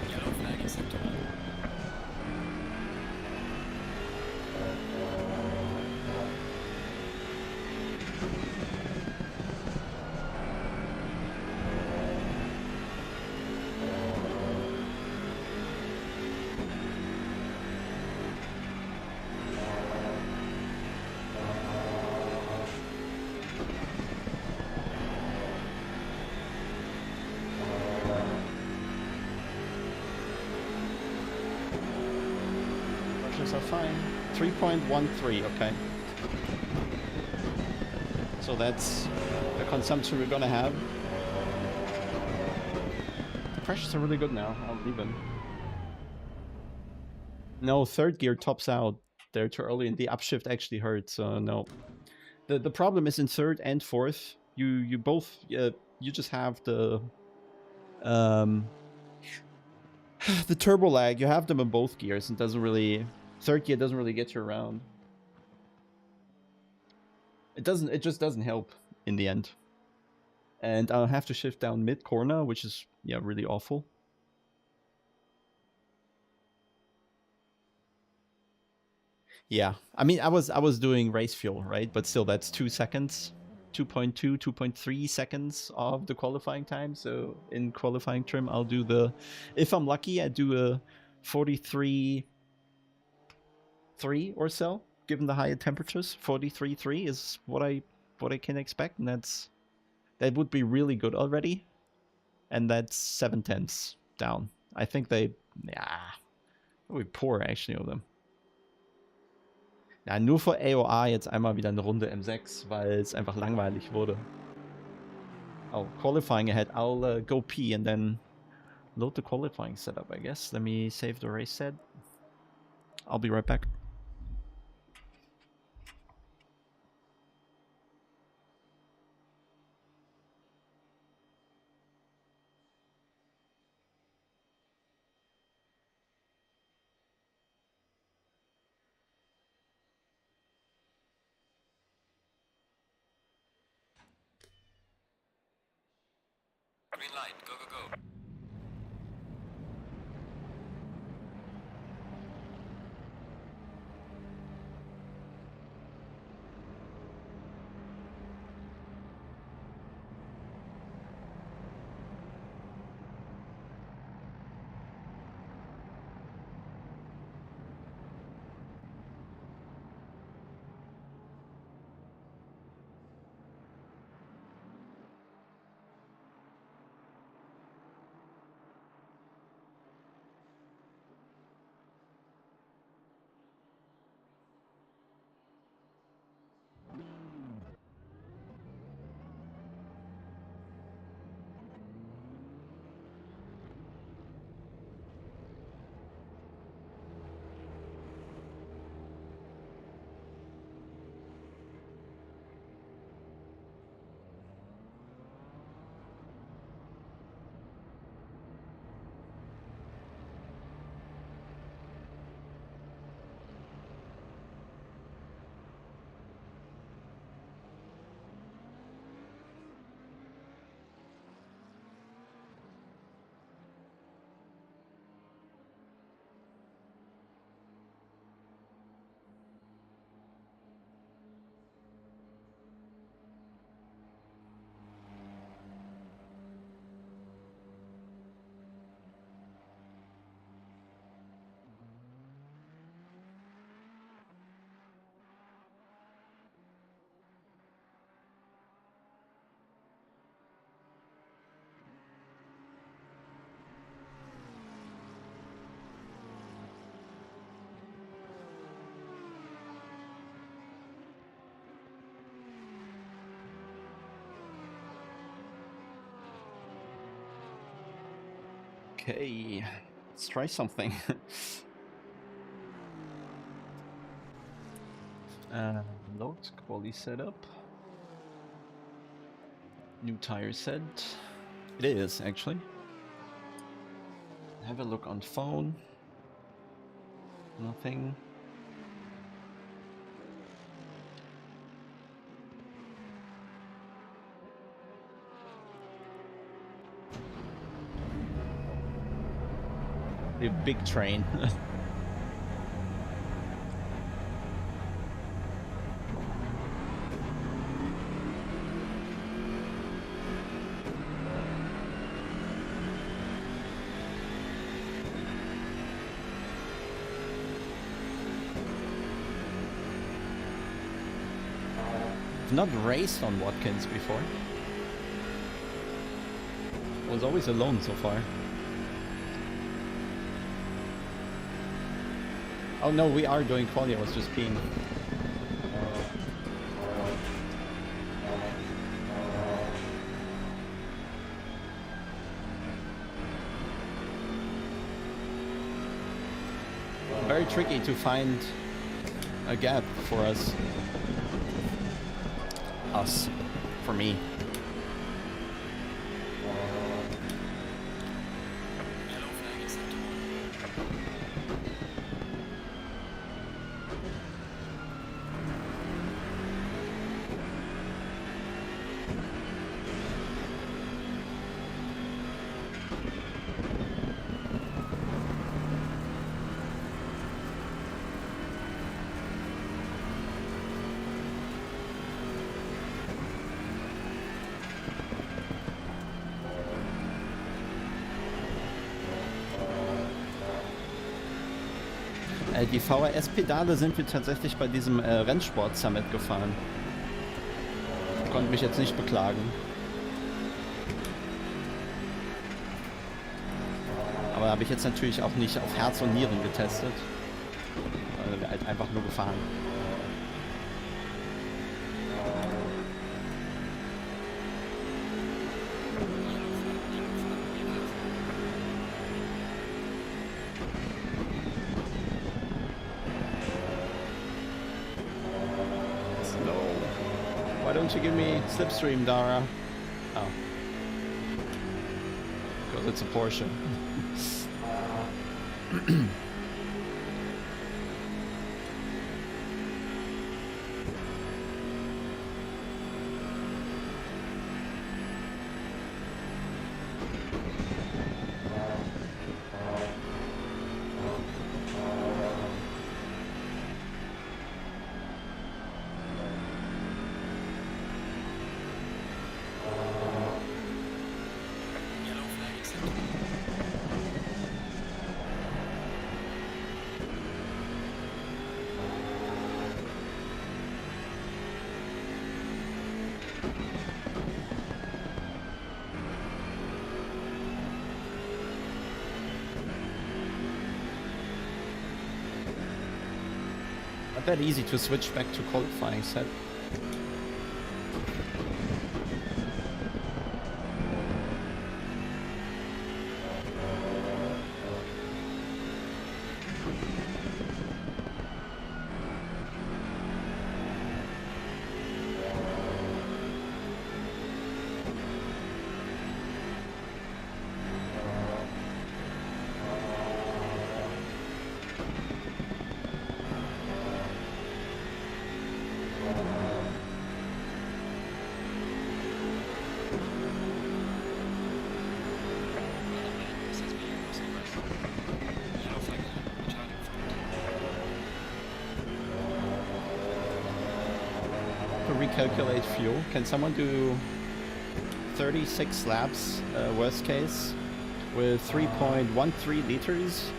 Yellow flag acceptable. Are fine. 3.13, okay. So that's the consumption we're gonna have. The pressures are really good now, I'll leave them. No, third gear tops out. They're too early and the upshift actually hurts, so no. The problem is in third and fourth, you both, you just have the turbo lag, you have them in both gears and doesn't really, third gear doesn't really get you around. It just doesn't help in the end. And I'll have to shift down mid corner, which is, yeah, really awful. Yeah, I mean, I was doing race fuel, right? But still, that's 2 seconds, 2.2, 2.3 seconds of the qualifying time. So in qualifying trim, I'll do the, if I'm lucky, I do a 43 43 or so, given the higher temperatures. 43.3 is what I can expect, and that would be really good already. And that's 7/10 down. I think that would be poor actually of them. Ja, nur für AOR jetzt einmal wieder eine Runde M6, weil es einfach langweilig wurde. Oh, qualifying ahead. I'll go pee and then load the qualifying setup, I guess. Let me save the race set. I'll be right back. Green light, go, go, go. Okay, let's try something. Load quality setup. New tire set. It is actually. Have a look on phone. Nothing. A big train. I've not raced on Watkins before. I was always alone so far. Oh no, we are doing quality. I was just peeing. Very tricky to find a gap for us. For me. Yellow flag is active. Die VHS-Pedale sind wir tatsächlich bei diesem Rennsport-Summit gefahren. Konnte mich jetzt nicht beklagen. Aber habe ich jetzt natürlich auch nicht auf Herz und Nieren getestet. Halt einfach nur gefahren. Why don't you give me slipstream, Dara? Oh. Because it's a Porsche. Yellow flag accepted. Not that easy to switch back to qualifying set. Yellow flag returning front. To recalculate fuel, can someone do 36 laps, worst case, with 3.13 liters?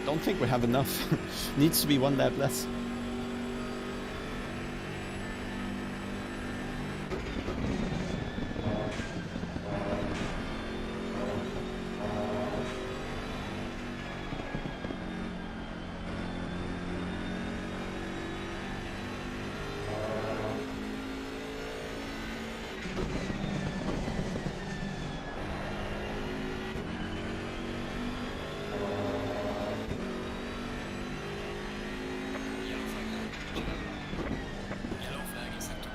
Don't think we have enough. Needs to be one lap less. Yellow flag returning. Yellow flag accepted.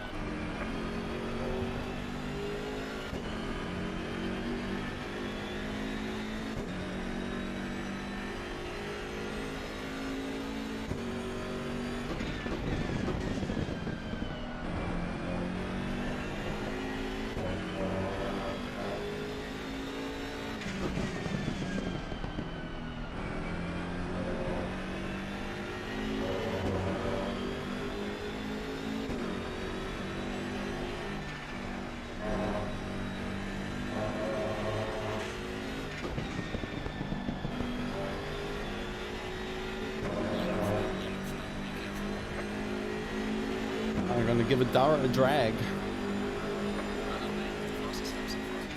I'm gonna give Dara a drag. Fastest laps in front.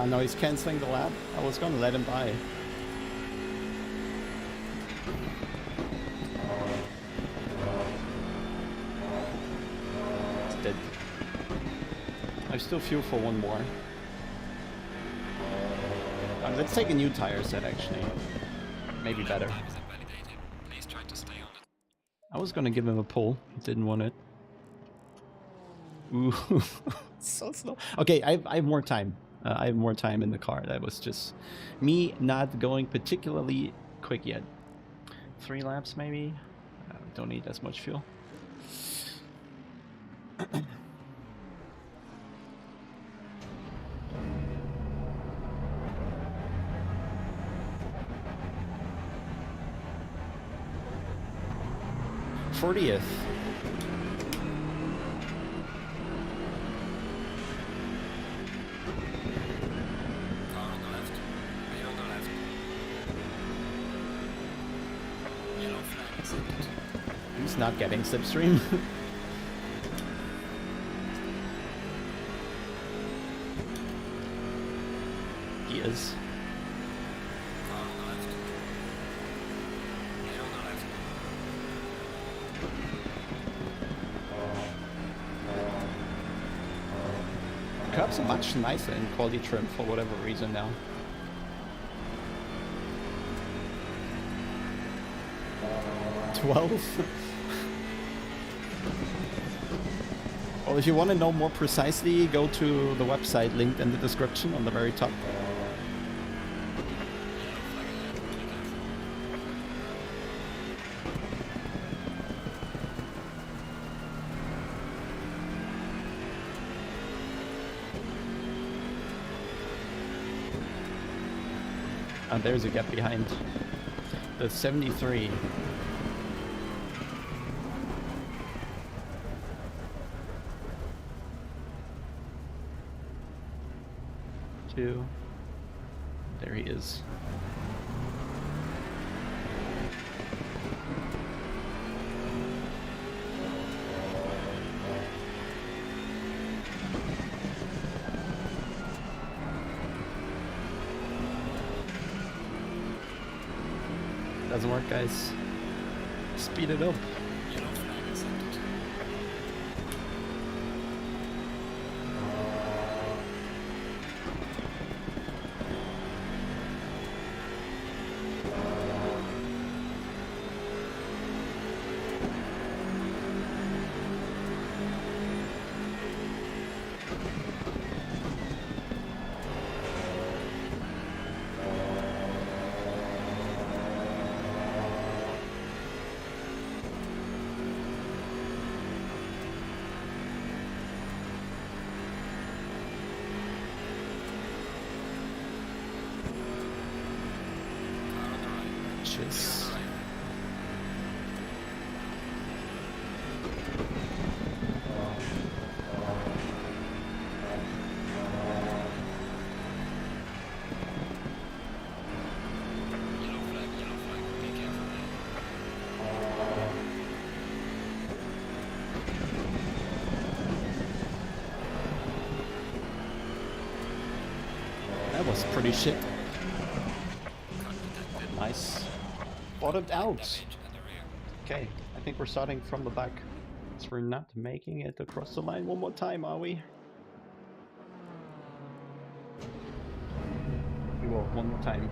No, he's canceling the lap. I was gonna let him by. It's dead. I still fuel for one more. Let's take a new tire set, actually. Maybe better. Time is invalidated. Please try to stay on it. I was gonna give him a pull. Didn't want it. Ooh, so slow. Okay, I have more time. I have more time in the car. That was just me not going particularly quick yet. 3 laps maybe? Don't need as much fuel. 40th. Car on the left. Wheel on the left. Yellow flag accepted. He's not getting slipstream. He is. Car on the left. Wheel on the left. Curbs are much nicer in quality trim for whatever reason now. Well, if you want to know more precisely, go to the website linked in the description on the very top. And there's a gap behind. The 73. Two. There he is. Doesn't work, guys. Speed it up. Yellow flag accepted. Car on the right. Jeez. Right. Yellow flag, be careful there. That was pretty shit. Cut detected. Nice. Bottomed out. Damage at the rear. Okay, I think we're starting from the back. So we're not making it across the line one more time, are we? We will, one more time.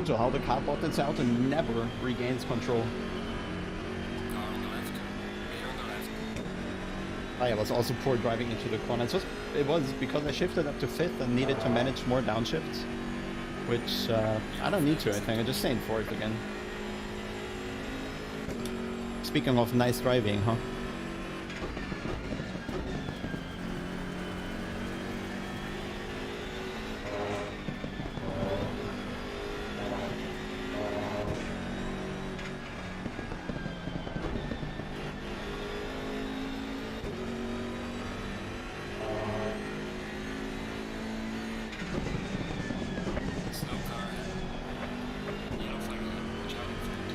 So how the car bottoms out and never regains control. Car on the left. Wheel on the left. I was also poor driving into the corner. It was because I shifted up to 5th and needed to manage more downshifts. Which, I don't need to, I think. I just stay in 4th again. Speaking of nice driving, huh? Slow car ahead. Yellow flag ahead. Watch out in front.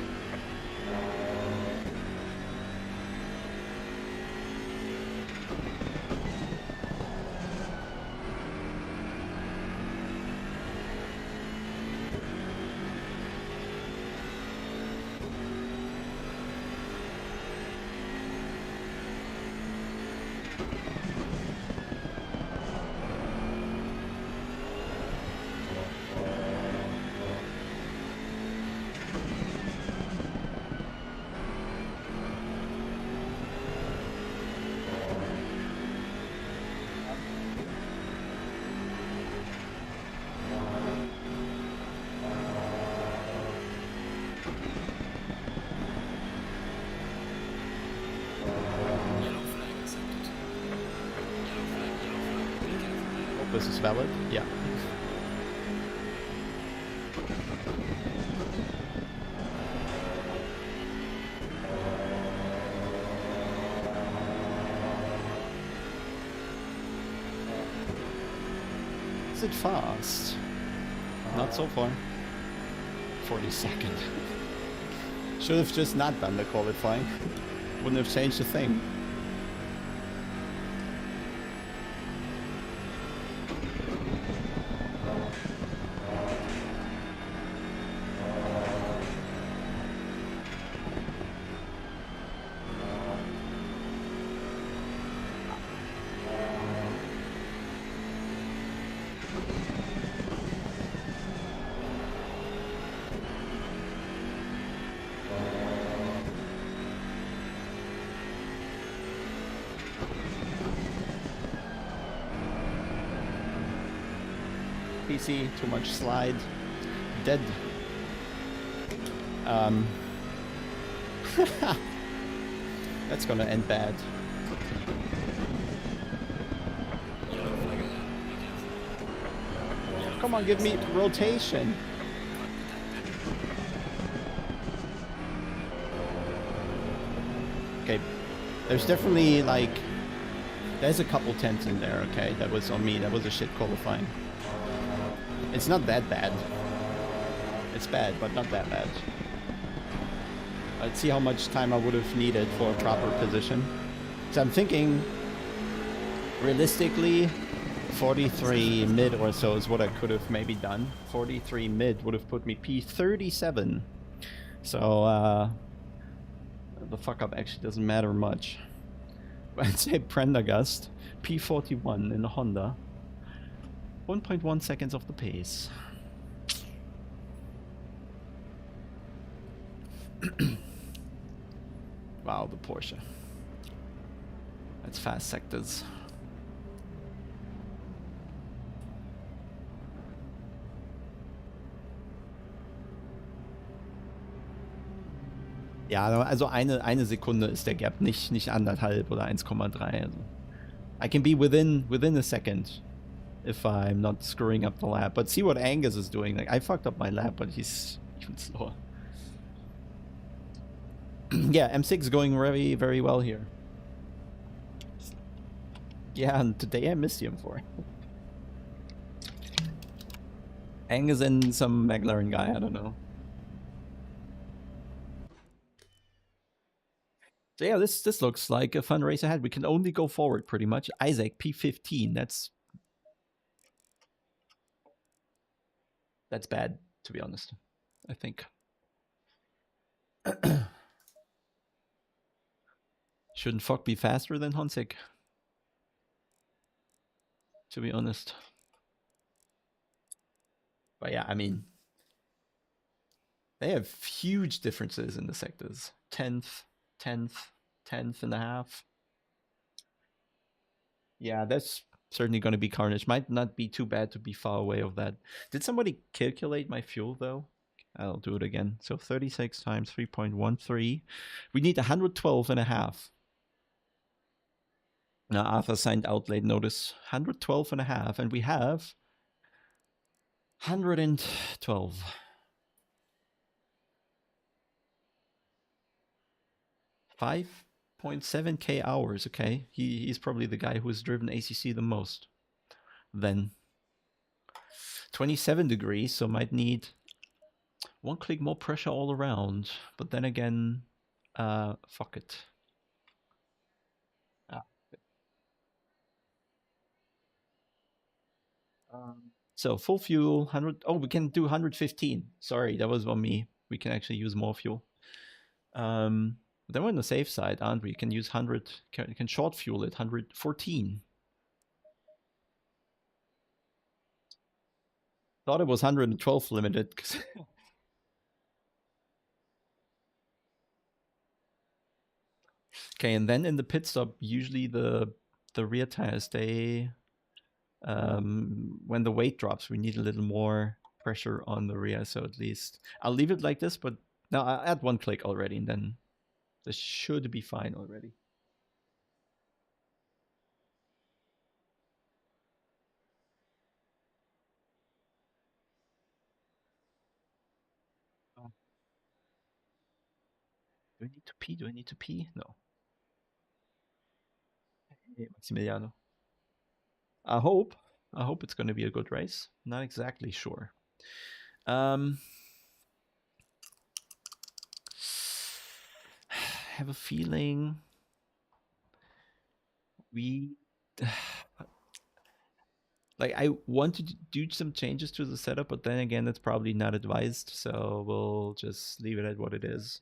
Yellow flag accepted. This is valid? Yeah. Is it fast? Not so far. 42nd. Should have just not done the qualifying. Wouldn't have changed a thing. PC, too much slide. Dead. That's gonna end bad. Yellow flag ahead. Be careful. Yellow Come on, flag give me is- rotation. Okay, there's definitely like, there's a couple tenths in there, okay? That was on me, that was a shit qualifying. It's not that bad. It's bad, but not that bad. Let's see how much time I would have needed for a proper position. So I'm thinking, realistically, 43 mid or so is what I could have maybe done. 43 mid would have put me P37. So, the fuck up actually doesn't matter much. I'd say Prendergast, P41 in the Honda. 1.1 seconds off the pace. Wow, the Porsche. That's fast sectors. Ja, also eine Sekunde ist der Gap, nicht 1,5 oder 1,3. Also I can be within a second if I'm not screwing up the lap. But see what Angus is doing. Like, I fucked up my lap, but he's even slower. Yeah, M6 going very, very well here. Yeah, and today I missed him for it. Angus and some McLaren guy, I don't know. So yeah, this looks like a fun race ahead. We can only go forward pretty much. Isaac P15. That's bad, to be honest. I think. Shouldn't Fock be faster than Honsick? To be honest. But yeah, I mean, they have huge differences in the sectors. 10th, 10th, 10th and a half. Yeah, that's certainly going to be carnage. Might not be too bad to be far away of that. Did somebody calculate my fuel though? I'll do it again. So 36 times 3.13. We need 112 and a half. Now Arthur signed out late notice. 112 and a half, and we have 112. 5.7k hours. Okay, he's probably the guy who has driven ACC the most. Then 27 degrees, so might need one click more pressure all around. But then again, fuck it. So full fuel, 100. Oh, we can do 115. Sorry, that was on me. We can actually use more fuel. Then we're on the safe side, aren't we? Can use 100. Can short fuel it 114. Thought it was 112 limited. Okay, and then in the pit stop, usually the rear tires, they when the weight drops, we need a little more pressure on the rear. So at least I'll leave it like this, but now I'll add one click already, and then this should be fine already. I need to pee? Do I need to pee? No. Hey, Maximiliano. I hope it's going to be a good race. Not exactly sure. I have a feeling we like I want to do some changes to the setup, but then again, that's probably not advised. So we'll just leave it at what it is.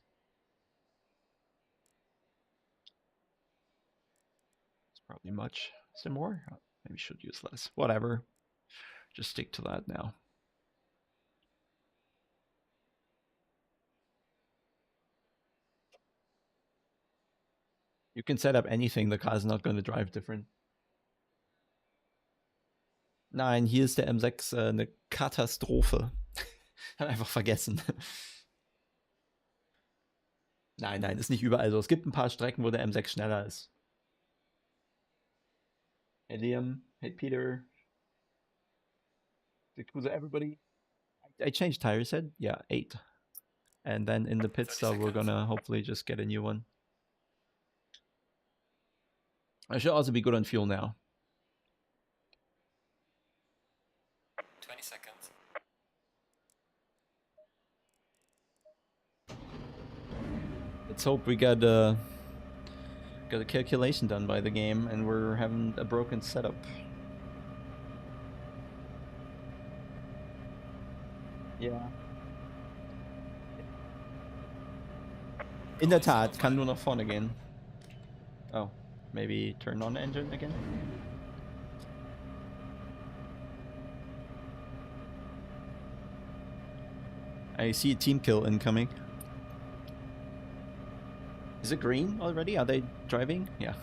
It's probably much. Is there more? Maybe should use less. Whatever. Just stick to that now. You can set up anything. The car's not going to drive different. Nein, hier ist der M6 eine Katastrophe. Hab einfach vergessen. Nein, ist nicht überall so. Es gibt ein paar Strecken, wo der M6 schneller ist. Hey Liam, hey Peter. Everybody. I changed tires head. Yeah, 8. And then in the pit stop, we're gonna hopefully just get a new one. I should also be good on fuel now. 20 seconds. Let's hope we got a calculation done by the game and we're having a broken setup. Ja. In der Tat, kann nur nach vorne gehen. Oh, maybe turn on engine again? I see a team kill incoming. Is it green already? Are they driving? Yeah.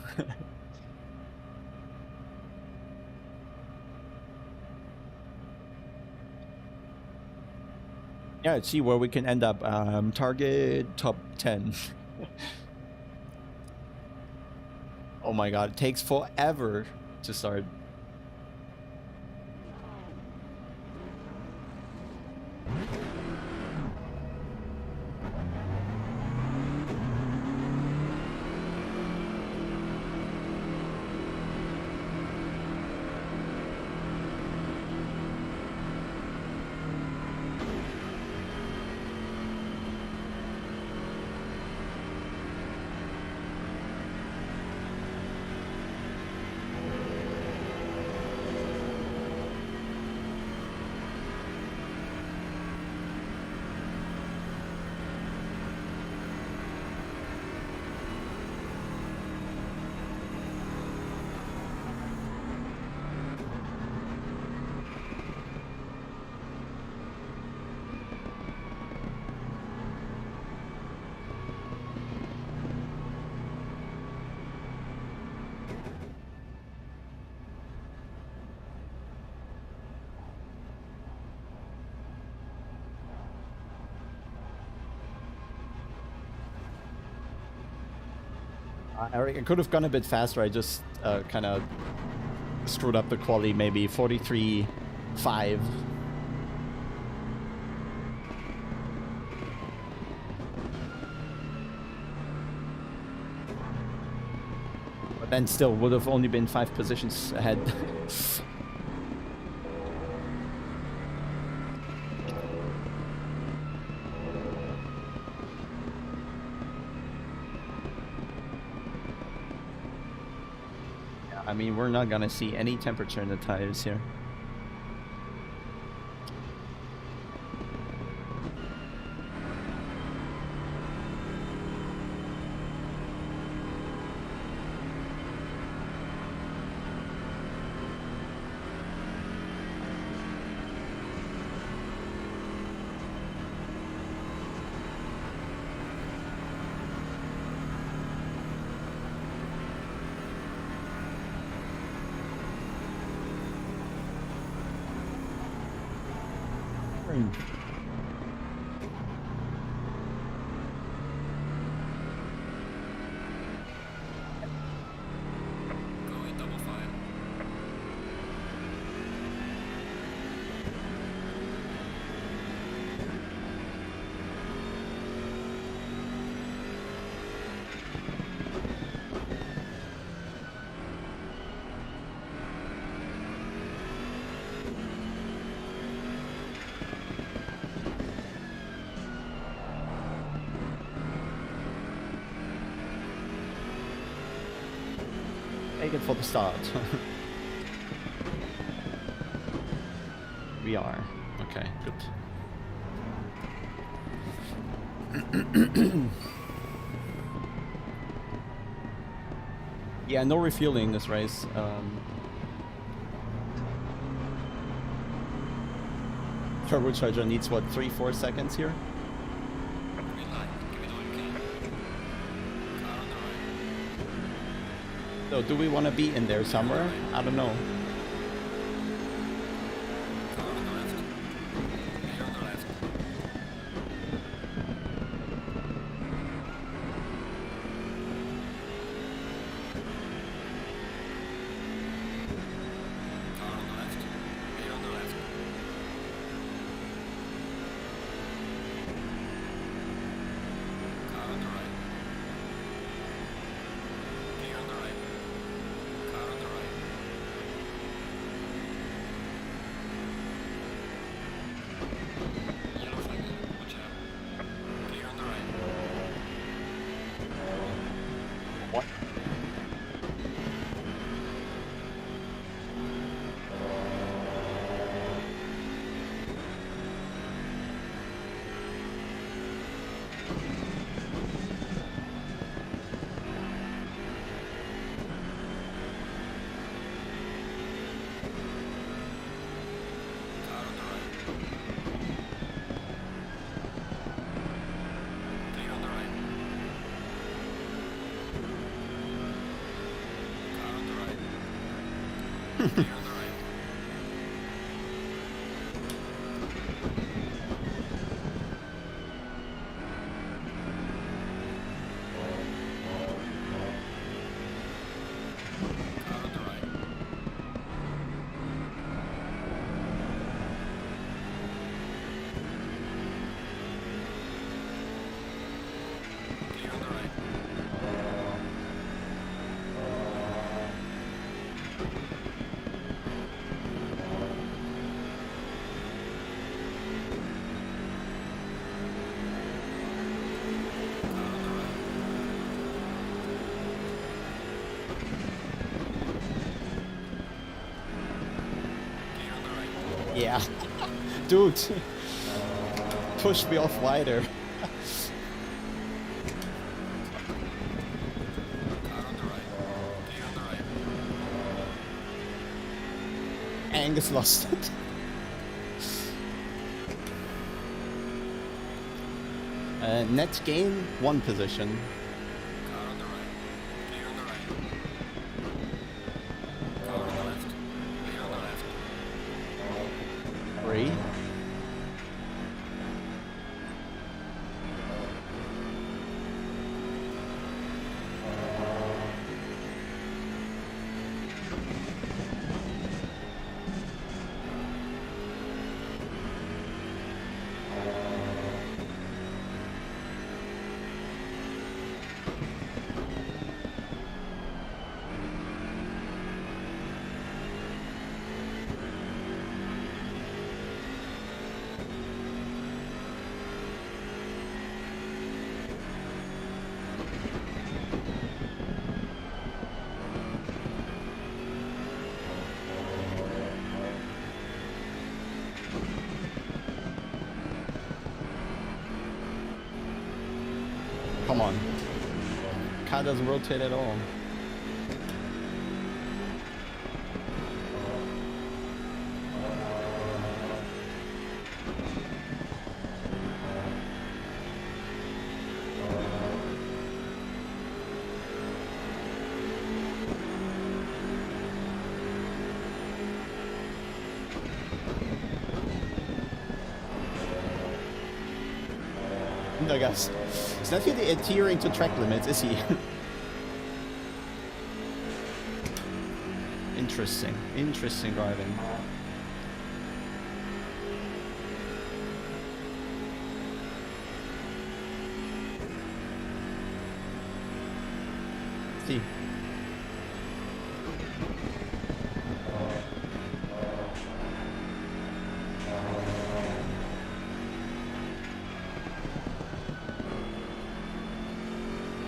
Yeah, let's see where we can end up. Target top 10. Oh my god, it takes forever to start. Eric, I could have gone a bit faster. I just kind of screwed up the quali, maybe 43.5. But then still would have only been 5 positions ahead. I mean, we're not gonna see any temperature in the tires here. Go in double file. Make it for the start. We are. Okay, good. Yeah, no refueling this race. Turbocharger needs what, 3-4 seconds here? Green light. Give it all you can. Car on the right. So do we want to be in there somewhere? I don't know. Car on the left. Clear on the left. Car on the left. Clear on the left. Car on the right. Clear on the right. Car on the right. Yellow flag. Watch out. Clear on the right. What? Car on the right. Clear on the right. Car on the right. Clear on the right. Car on the right. Clear on the right. Car on the right. Clear on the right. Yeah. Dude. Push me off wider. Car on the right. Clear on the right. Angus lost it. Net gain 1 position. Car on the right. Clear on the right. Car on the left. Clear on the left. 3. Come on. Car doesn't rotate at all. No, guys. He's not really adhering to track limits, is he? Interesting. Interesting driving. See.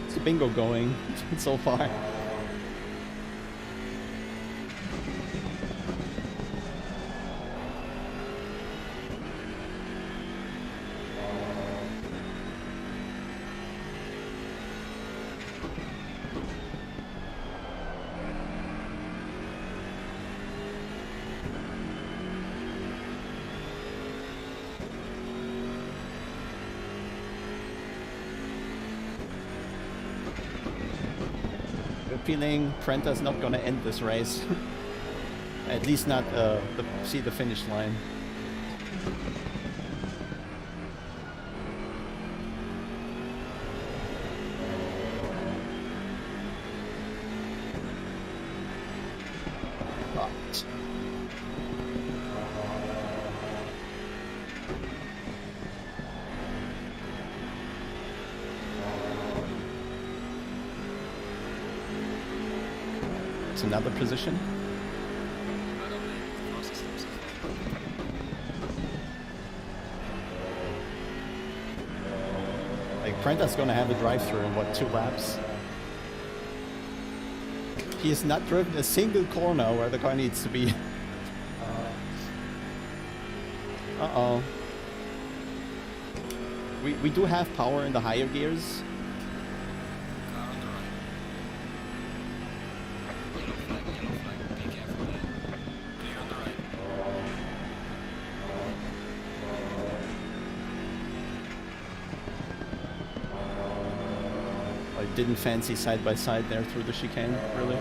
It's a bingo going so far. feeling Prenta's not gonna end this race. At least not see the finish line. But it's another position. I don't know. The process steps. Like, Prenta's gonna have a drive-through in, what, 2 laps? He has not driven a single corner where the car needs to be. Uh-oh. We do have power in the higher gears. Car on the right. Yellow flag, yellow flag. Be careful there. Clear on the right. I didn't fancy side-by-side there through the chicane, really.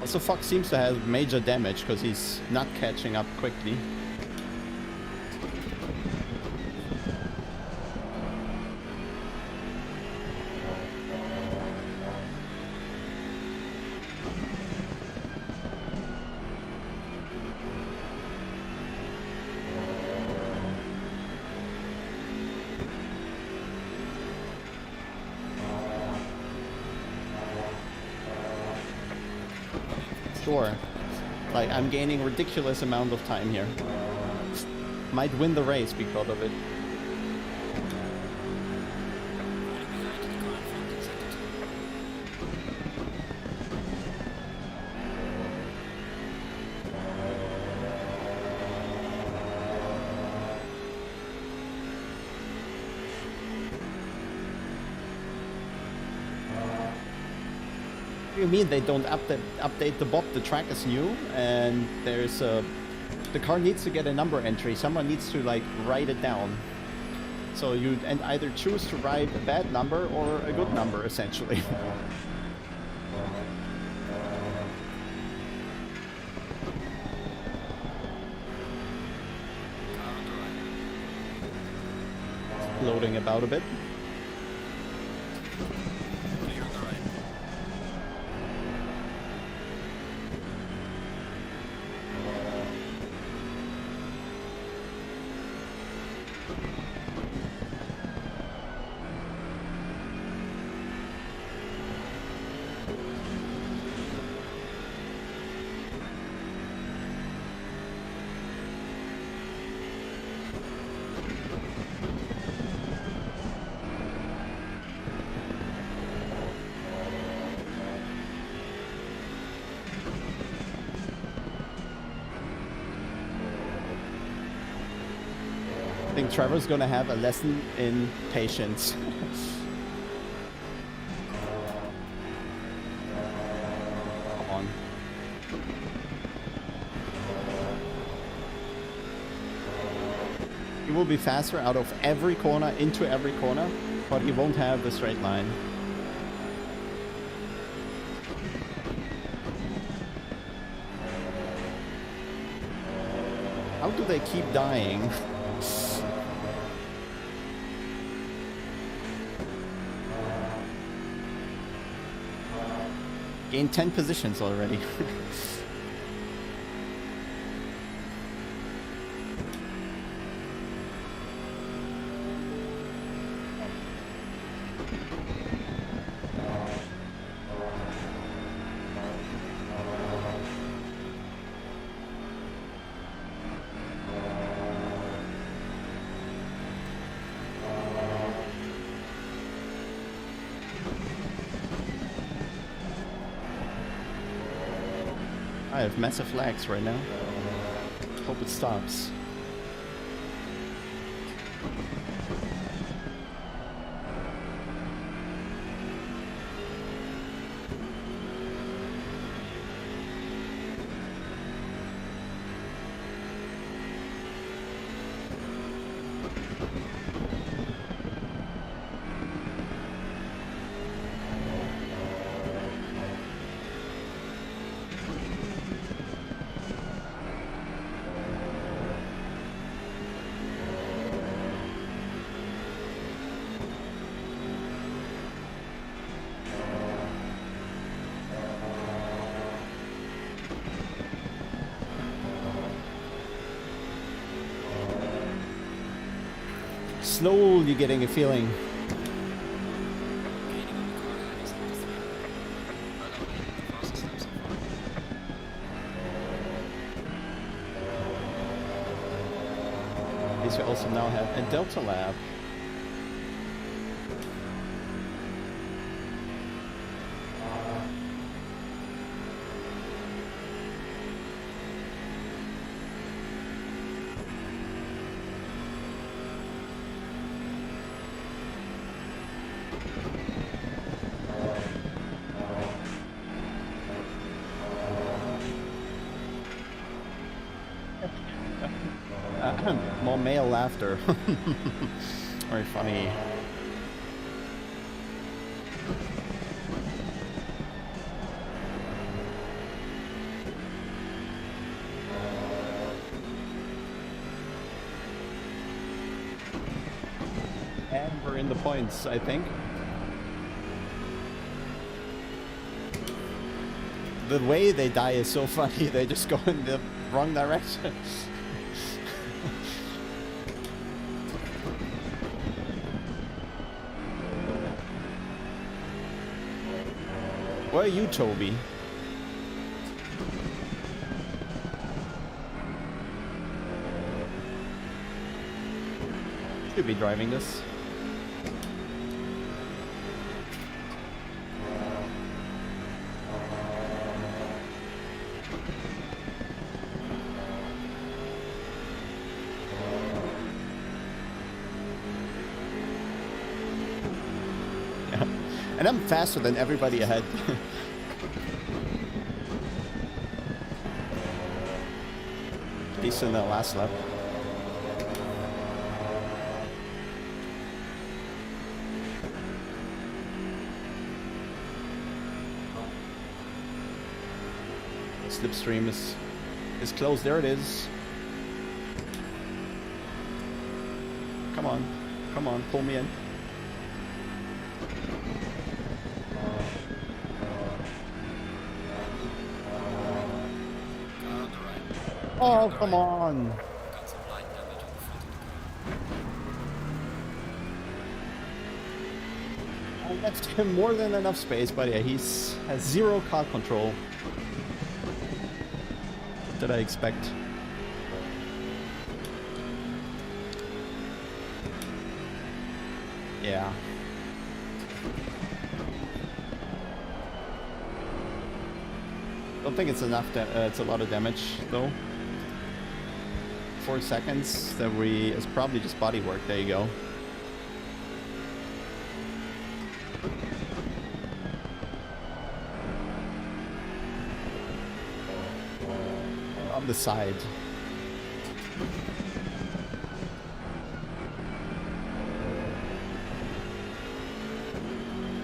Also, Fox seems to have major damage because he's not catching up quickly. Sure. Like, I'm gaining ridiculous amount of time here. Might win the race because of it. Falling behind the car in front in second. What do you mean they don't update the Bob? The track is new, and there's a... The car needs to get a number entry. Someone needs to, like, write it down. So you and either choose to write a bad number or a good number, essentially. Car on the right. Loading about a bit. Clear on the right. I think Trevor's gonna have a lesson in patience. Come on. He will be faster out of every corner, into every corner, but he won't have the straight line. How do they keep dying? Gained 10 positions already. I have massive lags right now. Hope it stops. Slowly getting a feeling. Gaining on the car ahead is number 3. Oh no, wait, the fastest lap so far. At least we also now have a Delta lap. More male laughter. Very funny. And we're in the points, I think. The way they die is so funny. They just go in the wrong direction. Where are you, Toby? Should be driving this. Yeah. And I'm faster than everybody ahead. At least in the last lap. Slipstream is close. There it is. Come on, pull me in. Car on the right. Oh, come on. Got some light damage on the front of the car. I left him more than enough space, but yeah, he's has zero car control. What did I expect? Yeah. Don't think it's enough. It's a lot of damage, though. 4 seconds. It's probably just body work. There you go. On the side.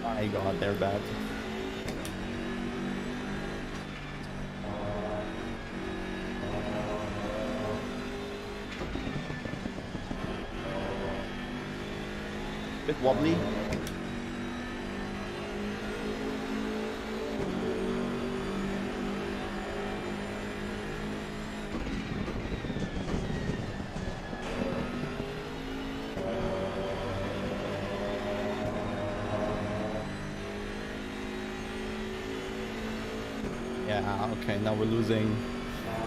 My God, they're bad. Bit wobbly. Yeah, okay, now we're losing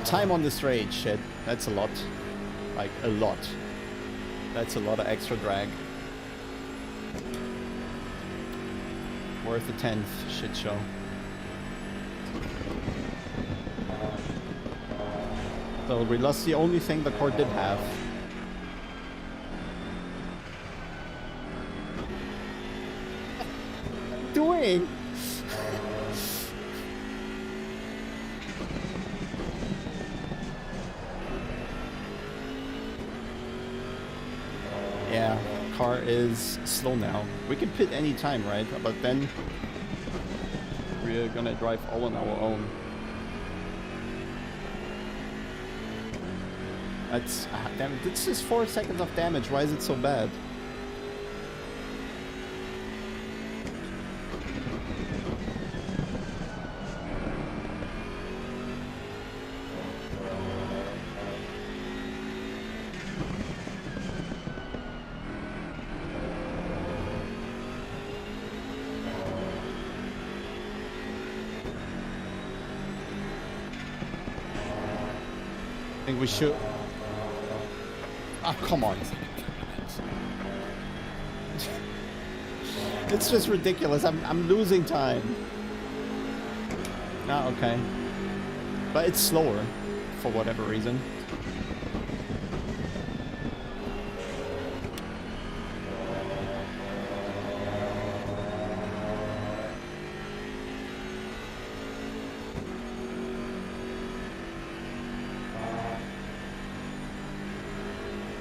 time on the straight. Shit, that's a lot. Like, a lot. That's a lot of extra drag. Worth a 10th shit show. So we lost the only thing the car did have. doing? Yeah, car is slow now. We can pit any time, right? But then we're gonna drive all on our own. That's damn it. This is 4 seconds of damage. Why is it so bad? I think we should. Ah, come on. It's just ridiculous. I'm losing time. Ah, okay. But it's slower for whatever reason.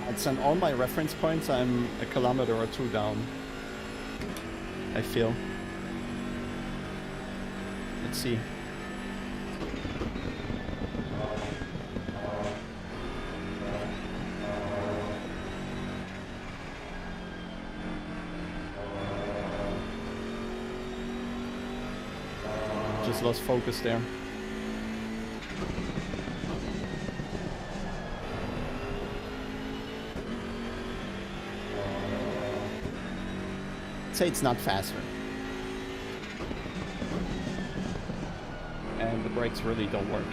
It's on all my reference points, I'm a kilometer or two down. I feel. Let's see. Just lost focus there. Say it's not faster. And the brakes really don't work.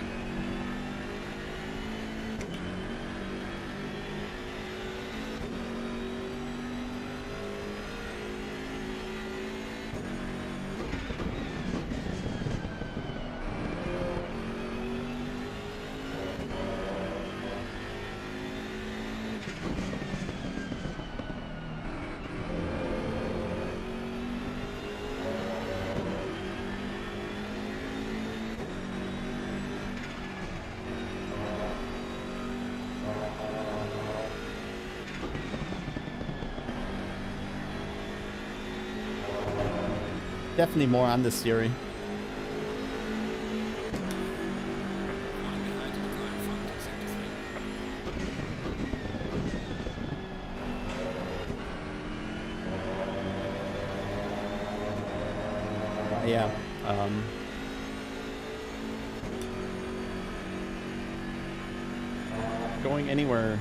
Definitely more on this theory. Yeah. Going anywhere.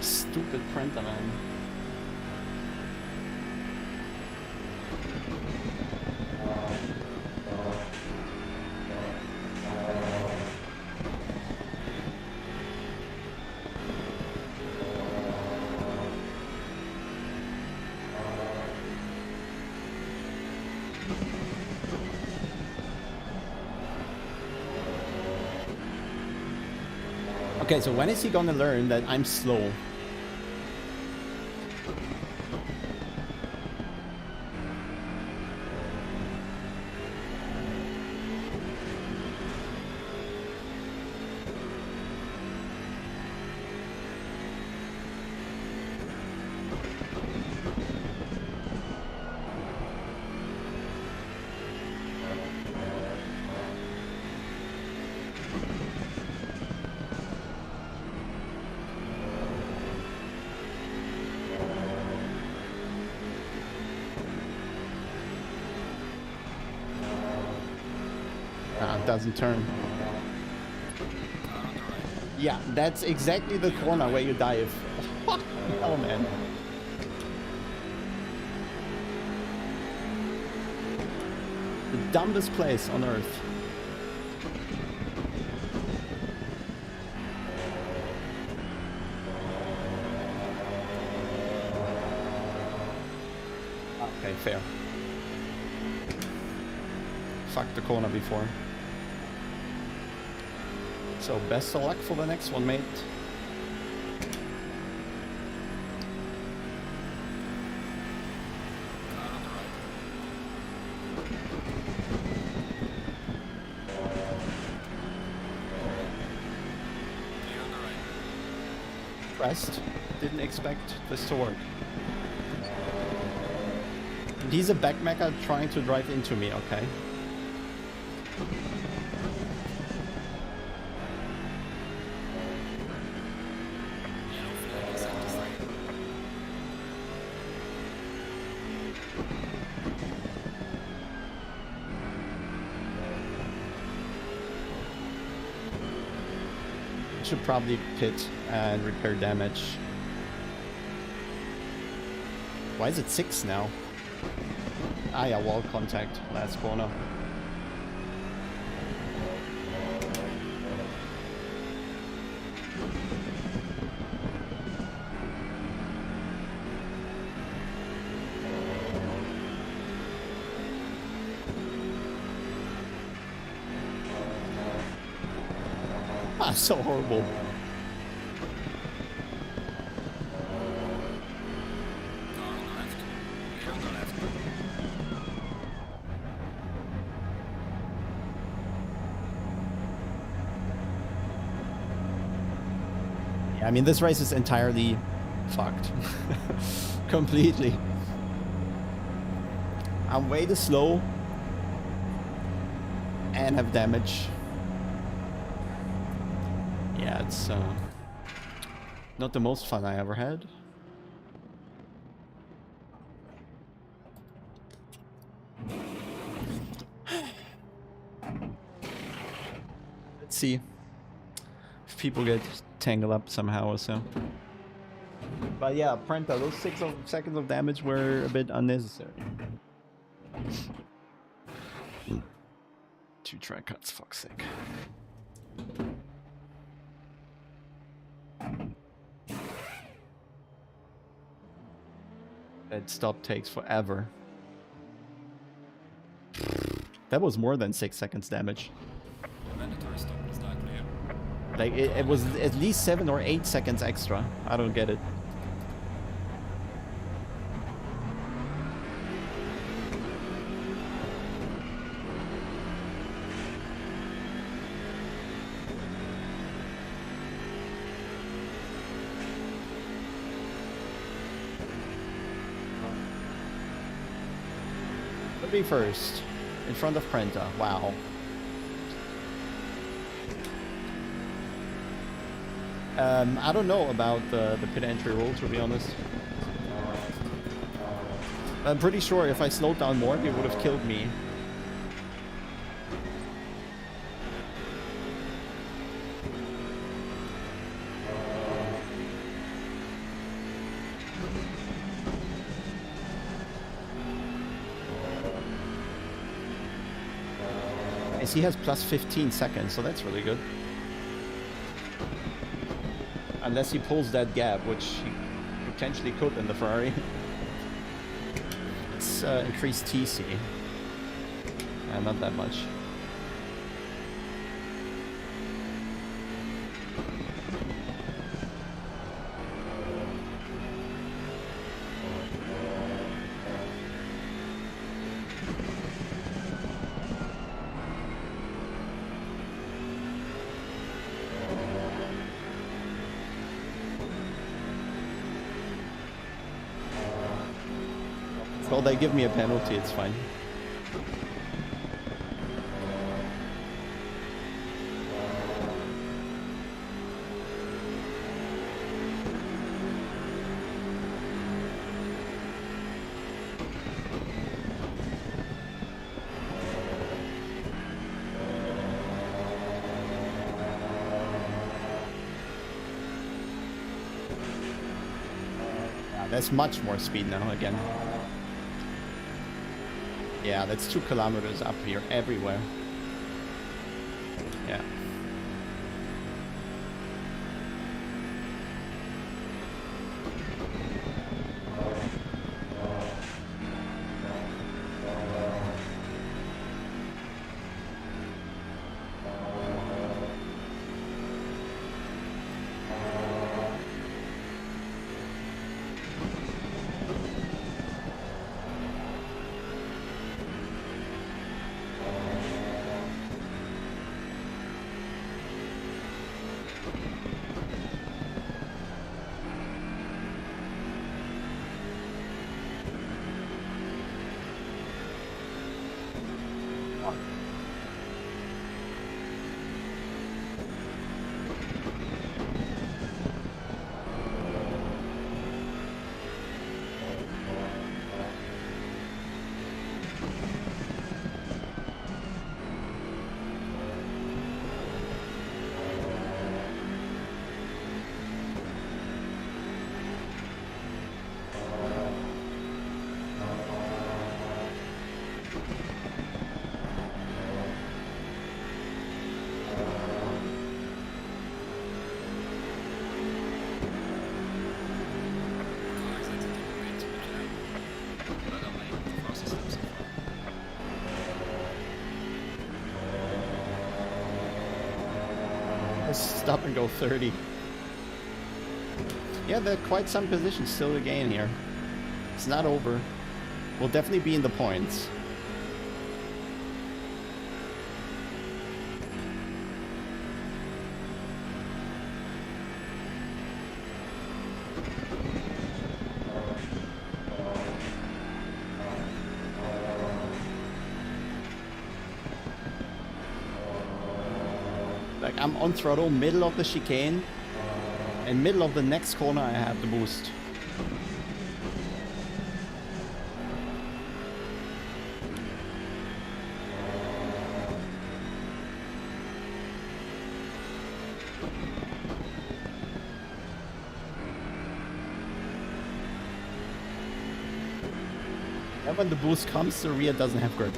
Stupid printer, man. Okay, so when is he gonna learn that I'm slow? Doesn't turn. Yeah, that's exactly the corner where you dive. Oh man. The dumbest place on earth. Okay, fair. Fuck the corner before. So best of luck for the next one, mate. impressed. Didn't expect this to work. And he's a backmacker trying to drive into me, okay? Yellow flag is activated. Should probably pit and repair damage. Why is it 6 now? Ah yeah, wall contact, last corner. Ah, so horrible. Car on the left. Clear on the left. Yeah, I mean, this race is entirely fucked. Completely. I'm way too slow and have damage. Yeah, it's not the most fun I ever had. Let's see if people get tangled up somehow or so. But yeah, Prenta, those 6 seconds of damage were a bit unnecessary. 2 track cuts, fuck's sake. That stop takes forever. That was more than 6 seconds damage. Mandatory stop is not clear. Like, it was at least 7 or 8 seconds extra. I don't get it. Let me first. In front of Prenta. Wow. I don't know about the pit entry rule, to be honest. I'm pretty sure if I slowed down more, he would have killed me. As he has plus 15 seconds, so that's really good. Unless he pulls that gap, which he potentially could in the Ferrari. Let's increase TC. Not that much. Well, they give me a penalty, it's fine. Yeah, there's much more speed now again. Yeah, that's 2 kilometers up here, everywhere. Yeah. Just stop and go 30. Yeah, there are quite some positions still to gain here. It's not over. We'll definitely be in the points. Like, I'm on throttle, middle of the chicane, and middle of the next corner I have the boost. And when the boost comes, the rear doesn't have grip.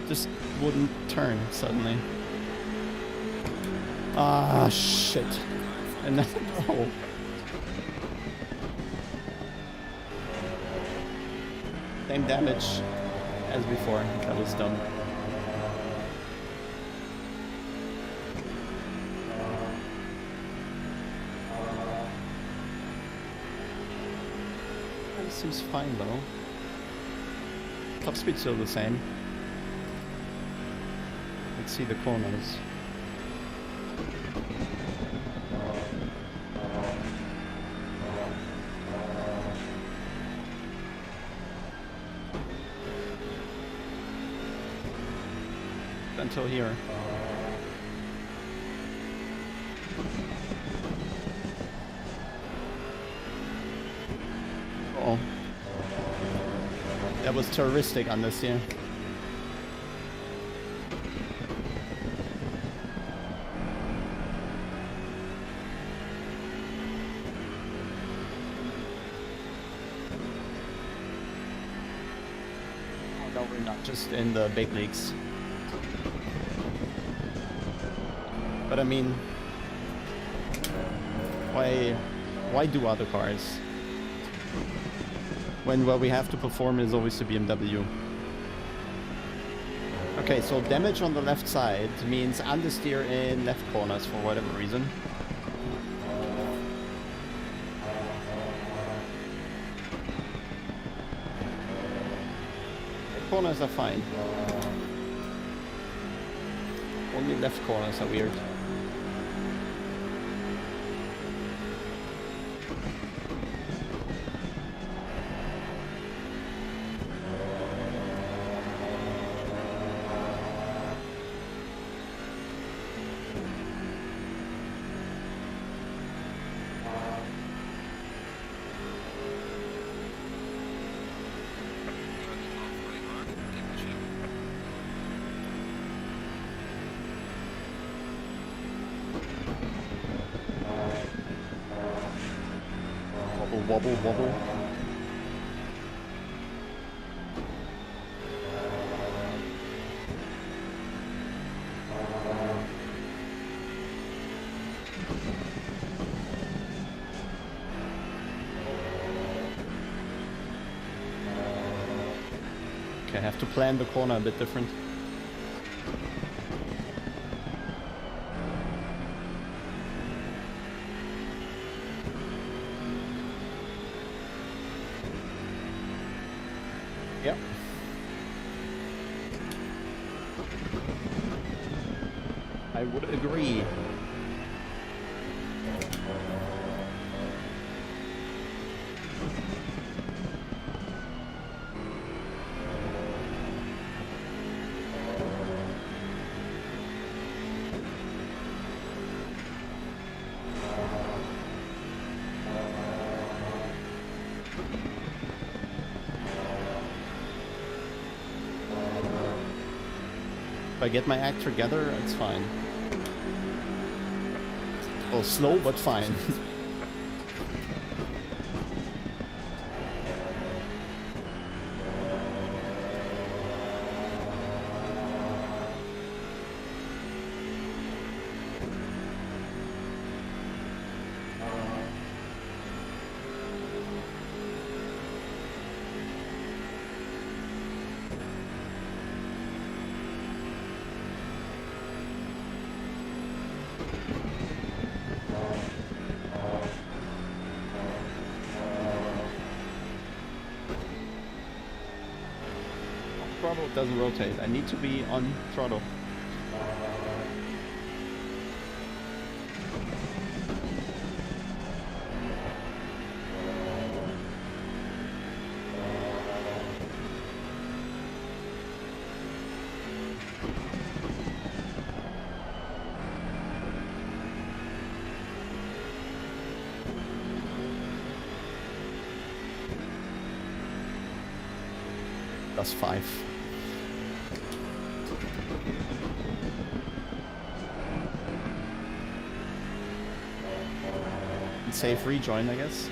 Just wouldn't turn suddenly. Ah, shit. And then, oh. Same damage as before. That was dumb. That seems fine though. Top speed's still the same. Let's see the corners. Until here. Oh. That was touristic on this here. No, we're not just in the big leagues. But I mean, why do other cars when what we have to perform is always the BMW? Okay, so damage on the left side means understeer in left corners for whatever reason. Corners are fine. Only left corners are weird. Wobble, wobble. Okay, I have to plan the corner a bit different. Yep. I would agree. If I get my act together, it's fine. Well, slow, but fine. Throttle doesn't rotate. I need to be on throttle. That's 5. Safe rejoin, I guess.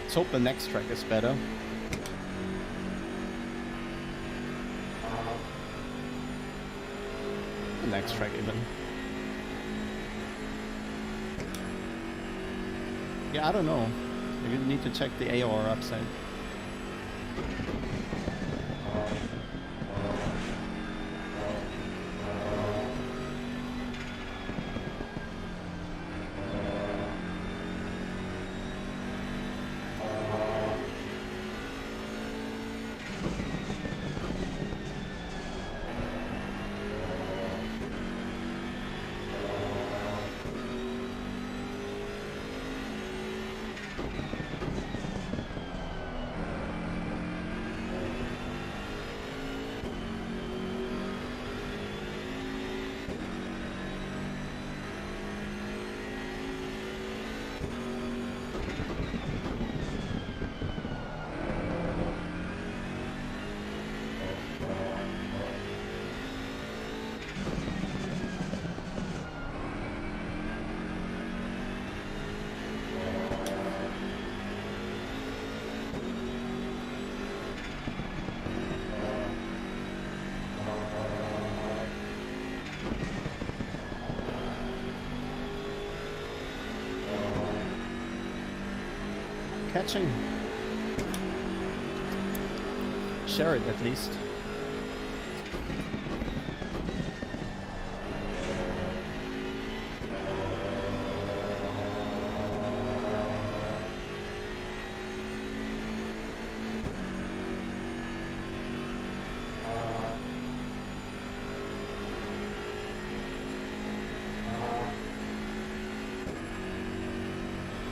Let's hope the next track is better. The next track even. Yeah, I don't know. Maybe we need to check the AOR upside. Catching. Share it at least.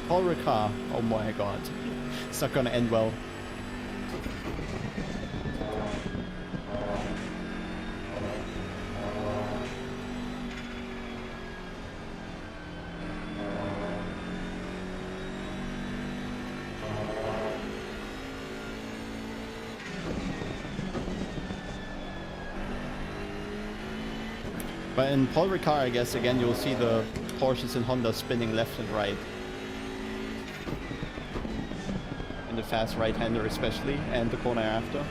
Paul Ricard. Oh my god. It's not gonna end well. But in Paul Ricard, I guess, again, you'll see the Porsches and Honda spinning left and right. In the fast right-hander especially, and the corner after.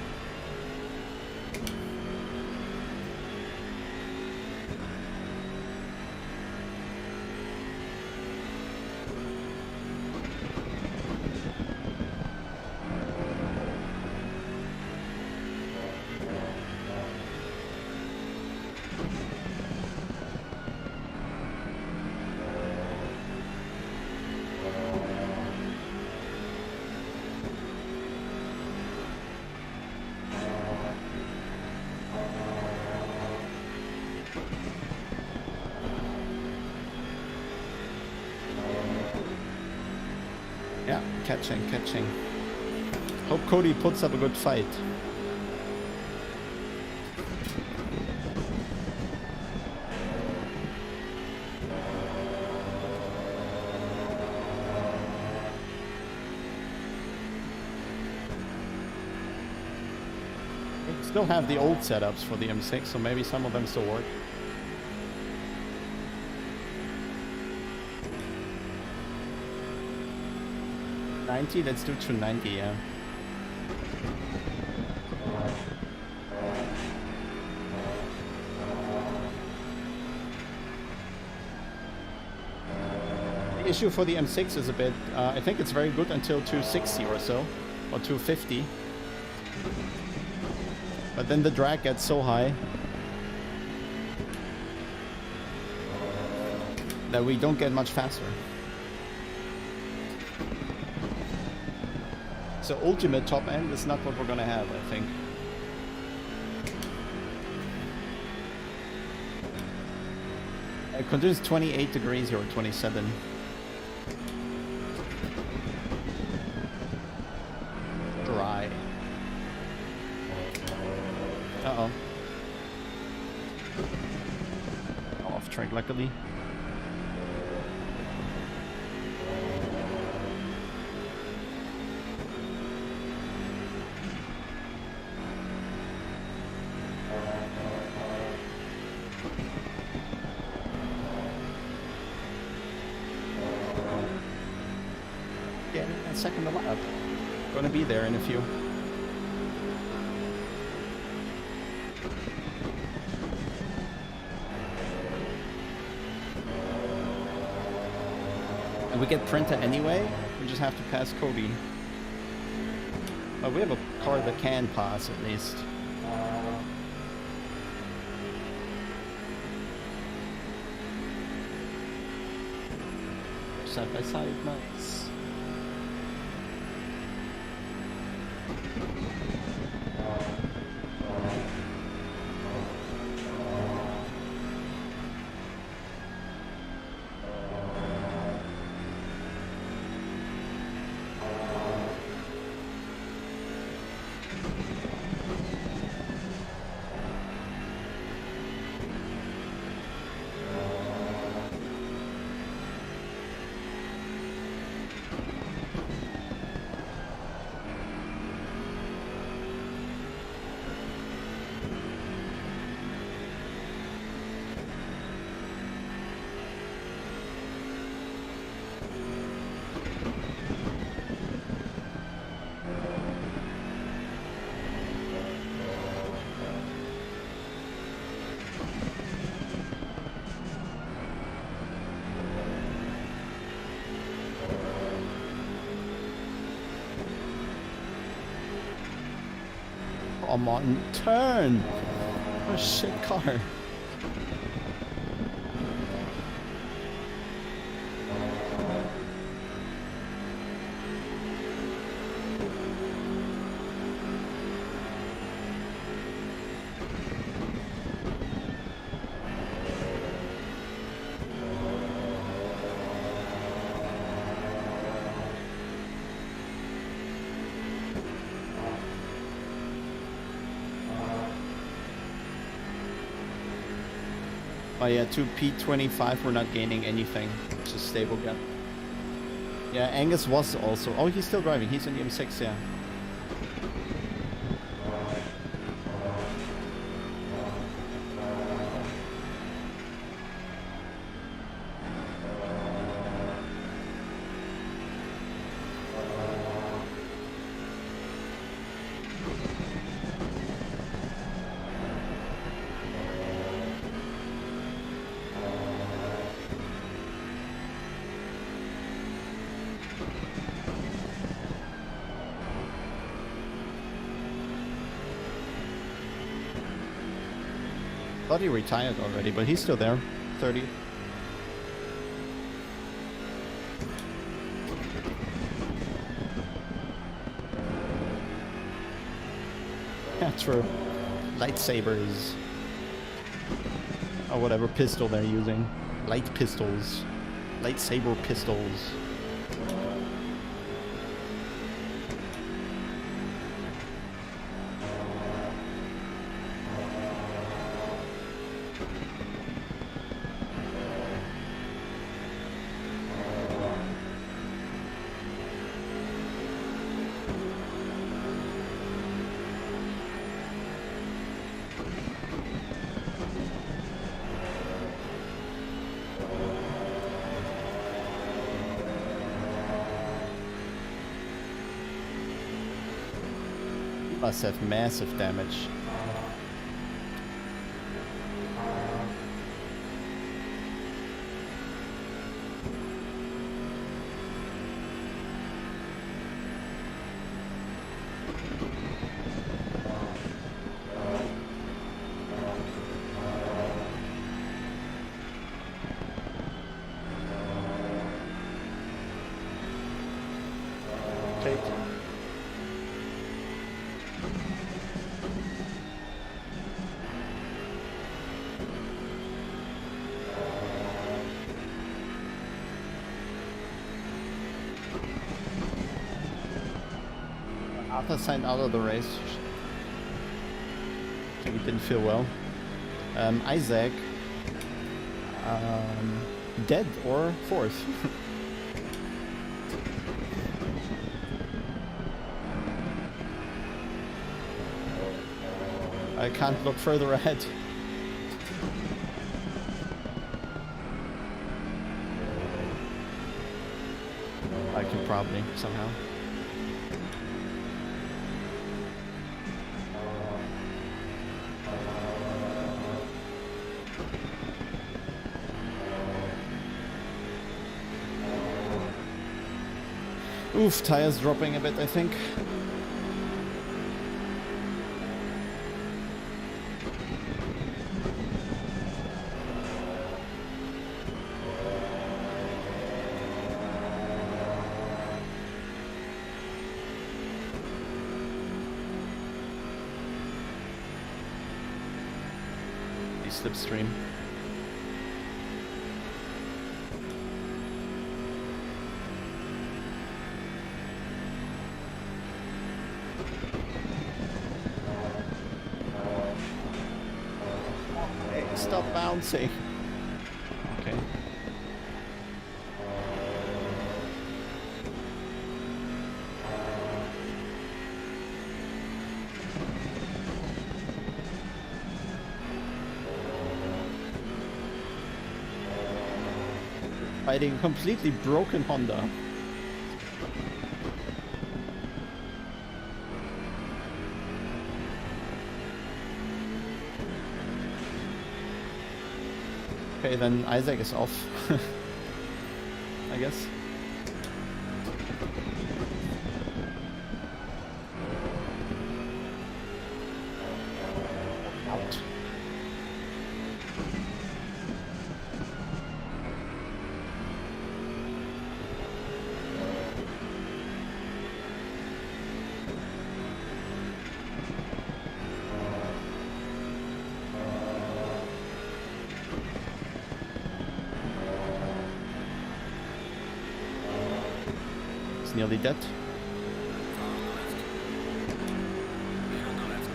catching. Hope Cody puts up a good fight. We still have the old setups for the M6, so maybe some of them still work. Let's do 290, yeah. The issue for the M6 is a bit, I think it's very good until 260 or so, or 250. But then the drag gets so high that we don't get much faster. So ultimate top end is not what we're gonna have, I think. It continues 28 degrees here, or 27. Dry. Uh-oh. Off track, luckily. Second lap. Gonna be there in a few. And we get Printer anyway. We just have to pass Cody. But we have a car that can pass at least. Side by side, nice. Come on, turn! What a shit car. Oh yeah, to P25 we're not gaining anything. It's just stable gap. Yeah, Angus was also... Oh, he's still driving. He's in the M6, yeah. Thought he retired already, but he's still there. 30. Yeah, true. Lightsabers. Or whatever pistol they're using. Light pistols. Lightsaber pistols. Must have massive damage. Arthur signed out of the race. I think he didn't feel well. Isaac, dead or fourth. I can't look further ahead. I can probably somehow. Oof, tires dropping a bit, I think. Slipstream. Hey, stop bouncing. Okay. Fighting completely broken Honda. Okay, then Isaac is off. I guess. Out. Nearly dead. Car on the left. Air on the left.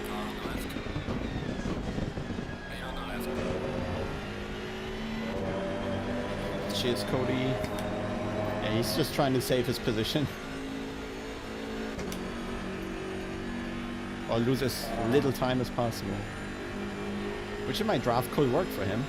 Car on the left. Air on the left. Cheers, Cody. Yeah, he's just trying to save his position. Or lose as little time as possible. Which in my draft could work for him.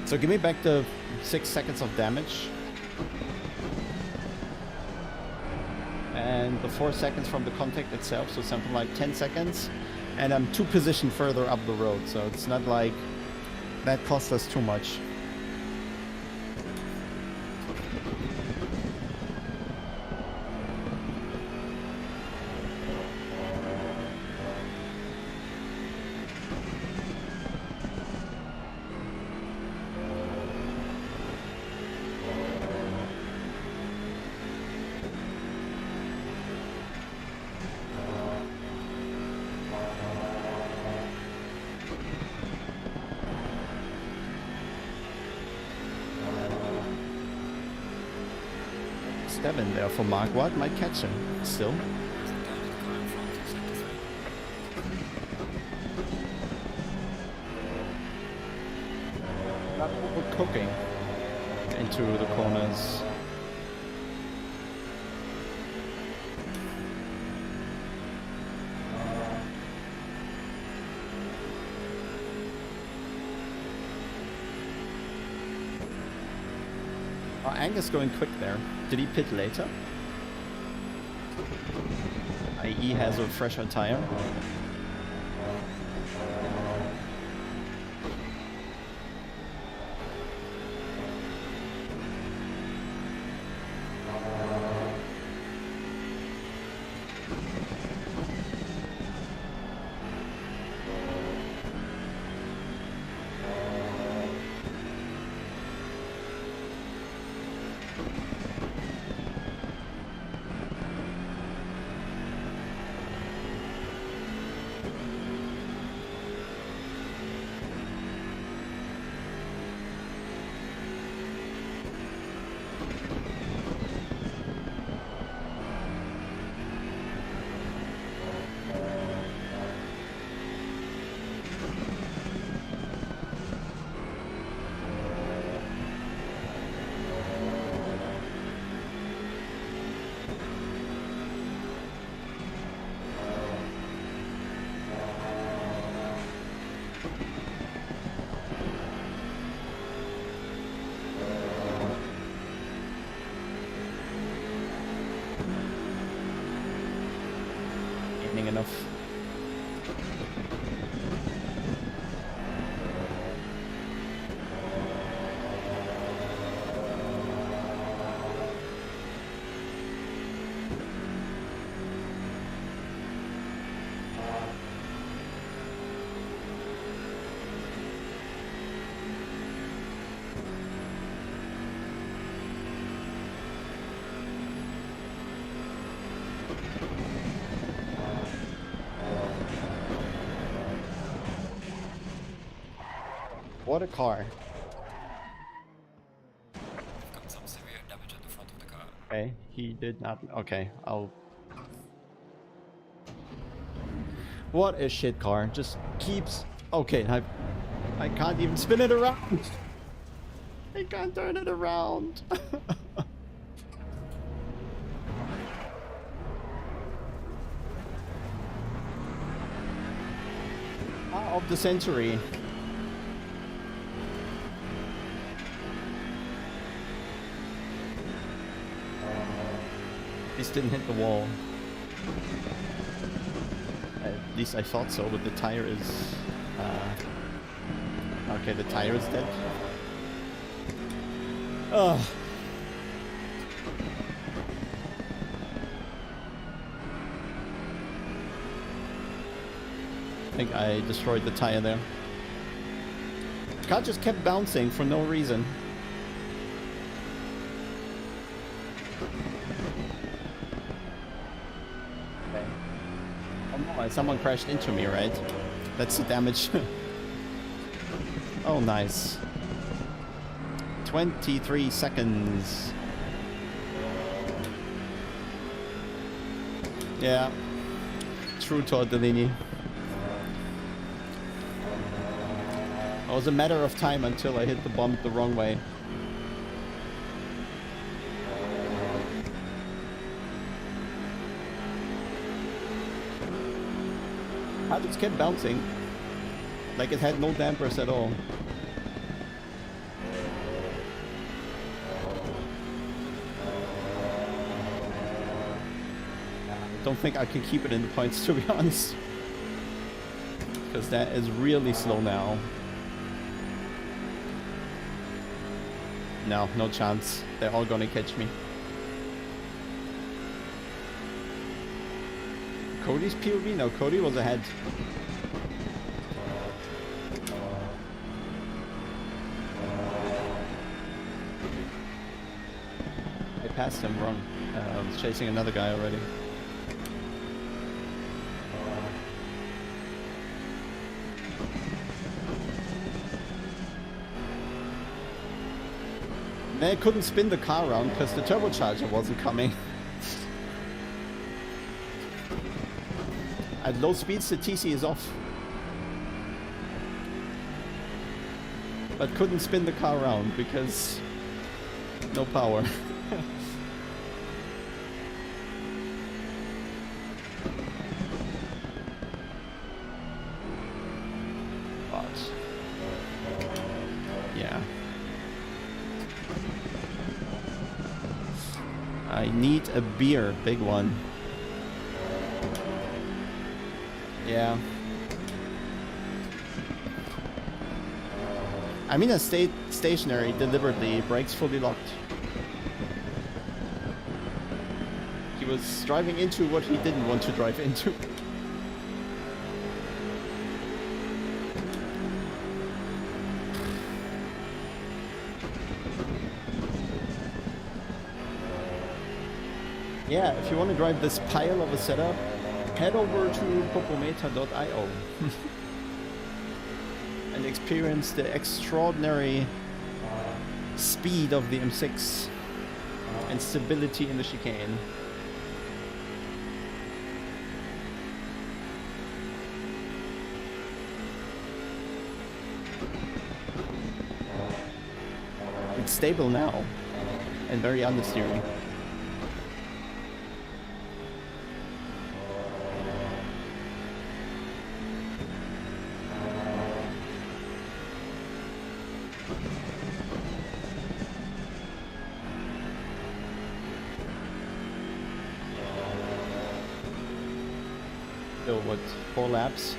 So give me back the 6 seconds of damage. And the 4 seconds from the contact itself, so something like 10 seconds. And I'm 2 positions further up the road, so it's not like that cost us too much. Steven there for Mark. What? Might catch him still. There's a guy in the car in front in sector 3. We're cooking into the corners. Oh, Angus going quick there. Did he pit later? IE has a fresher tire. Enough. What a car. I've got some severe damage at the front of the car. Okay, he did not. Okay, I'll. What a shit car. Just keeps. Okay, I can't even spin it around. I can't turn it around. Of the century. This didn't hit the wall. At least I thought so, but the tire is... okay, the tire is dead. Ugh. I think I destroyed the tire there. The car just kept bouncing for no reason. Okay. Oh no, someone crashed into me, right? That's the damage. Oh, nice. 23 seconds. Yeah. True Tortellini. It was a matter of time until I hit the bump the wrong way. I just kept bouncing. Like it had no dampers at all. Don't think I can keep it in the points, to be honest. Because that is really slow now. No, no chance. They're all gonna catch me. Cody's POV? No, Cody was ahead. I passed him wrong. I was chasing another guy already. Then I couldn't spin the car around because the turbocharger wasn't coming. At low speeds, the TC is off. But couldn't spin the car around because no power. But yeah. I need a beer, big one. Yeah. I mean, I stayed stationary deliberately, brakes fully locked. He was driving into what he didn't want to drive into. Yeah, if you want to drive this pile of a setup, head over to popometer.io and experience the extraordinary speed of the M6 and stability in the chicane. It's stable now and very understeering. So what, 4 laps?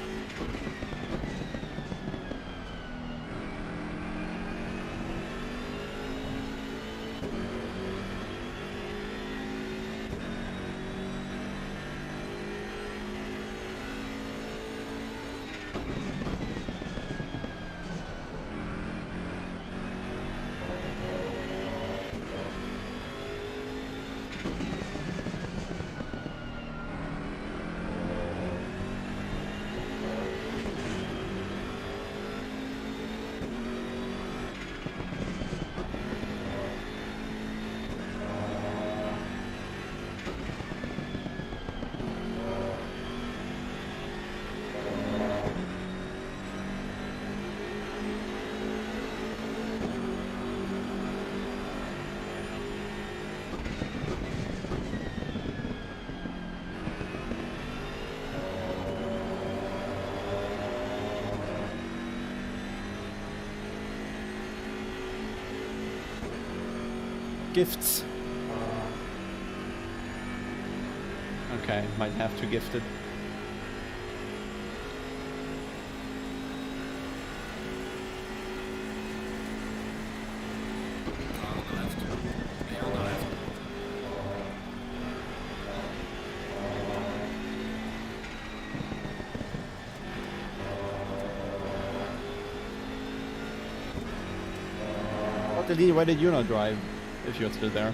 Gifts. Okay, might have to gift it. Car on the left. Beer on the left. What the lead, why did you not drive? If you're still there.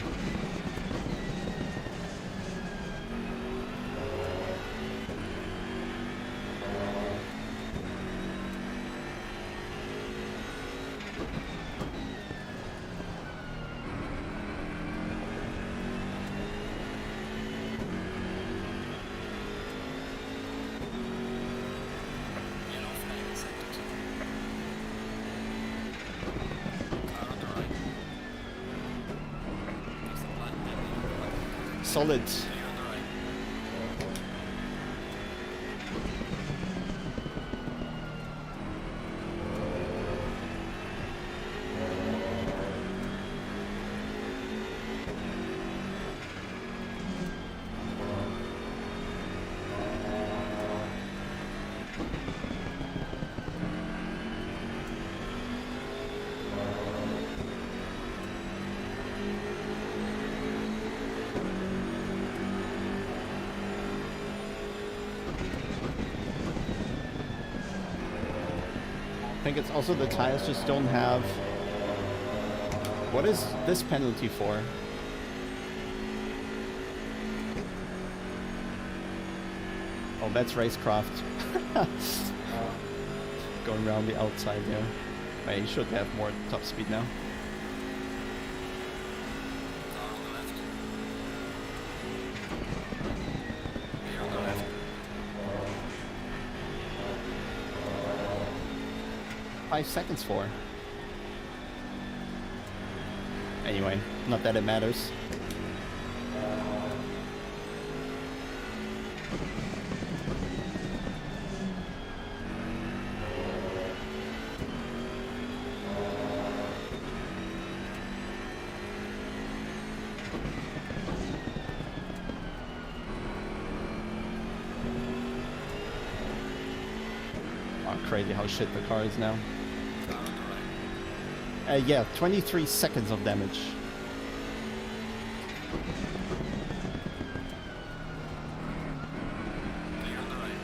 Yellow flag accepted. Car on the right. Next to black, then Solid. clear on the right. I think it's also the tires just don't have... What is this penalty for? Oh, that's racecraft. Going around the outside there. I should have more top speed now. 5 seconds for? Anyway, not that it matters. Crazy how shit the car is now. Car on the right. Yeah, 23 seconds of damage. Clear on the right.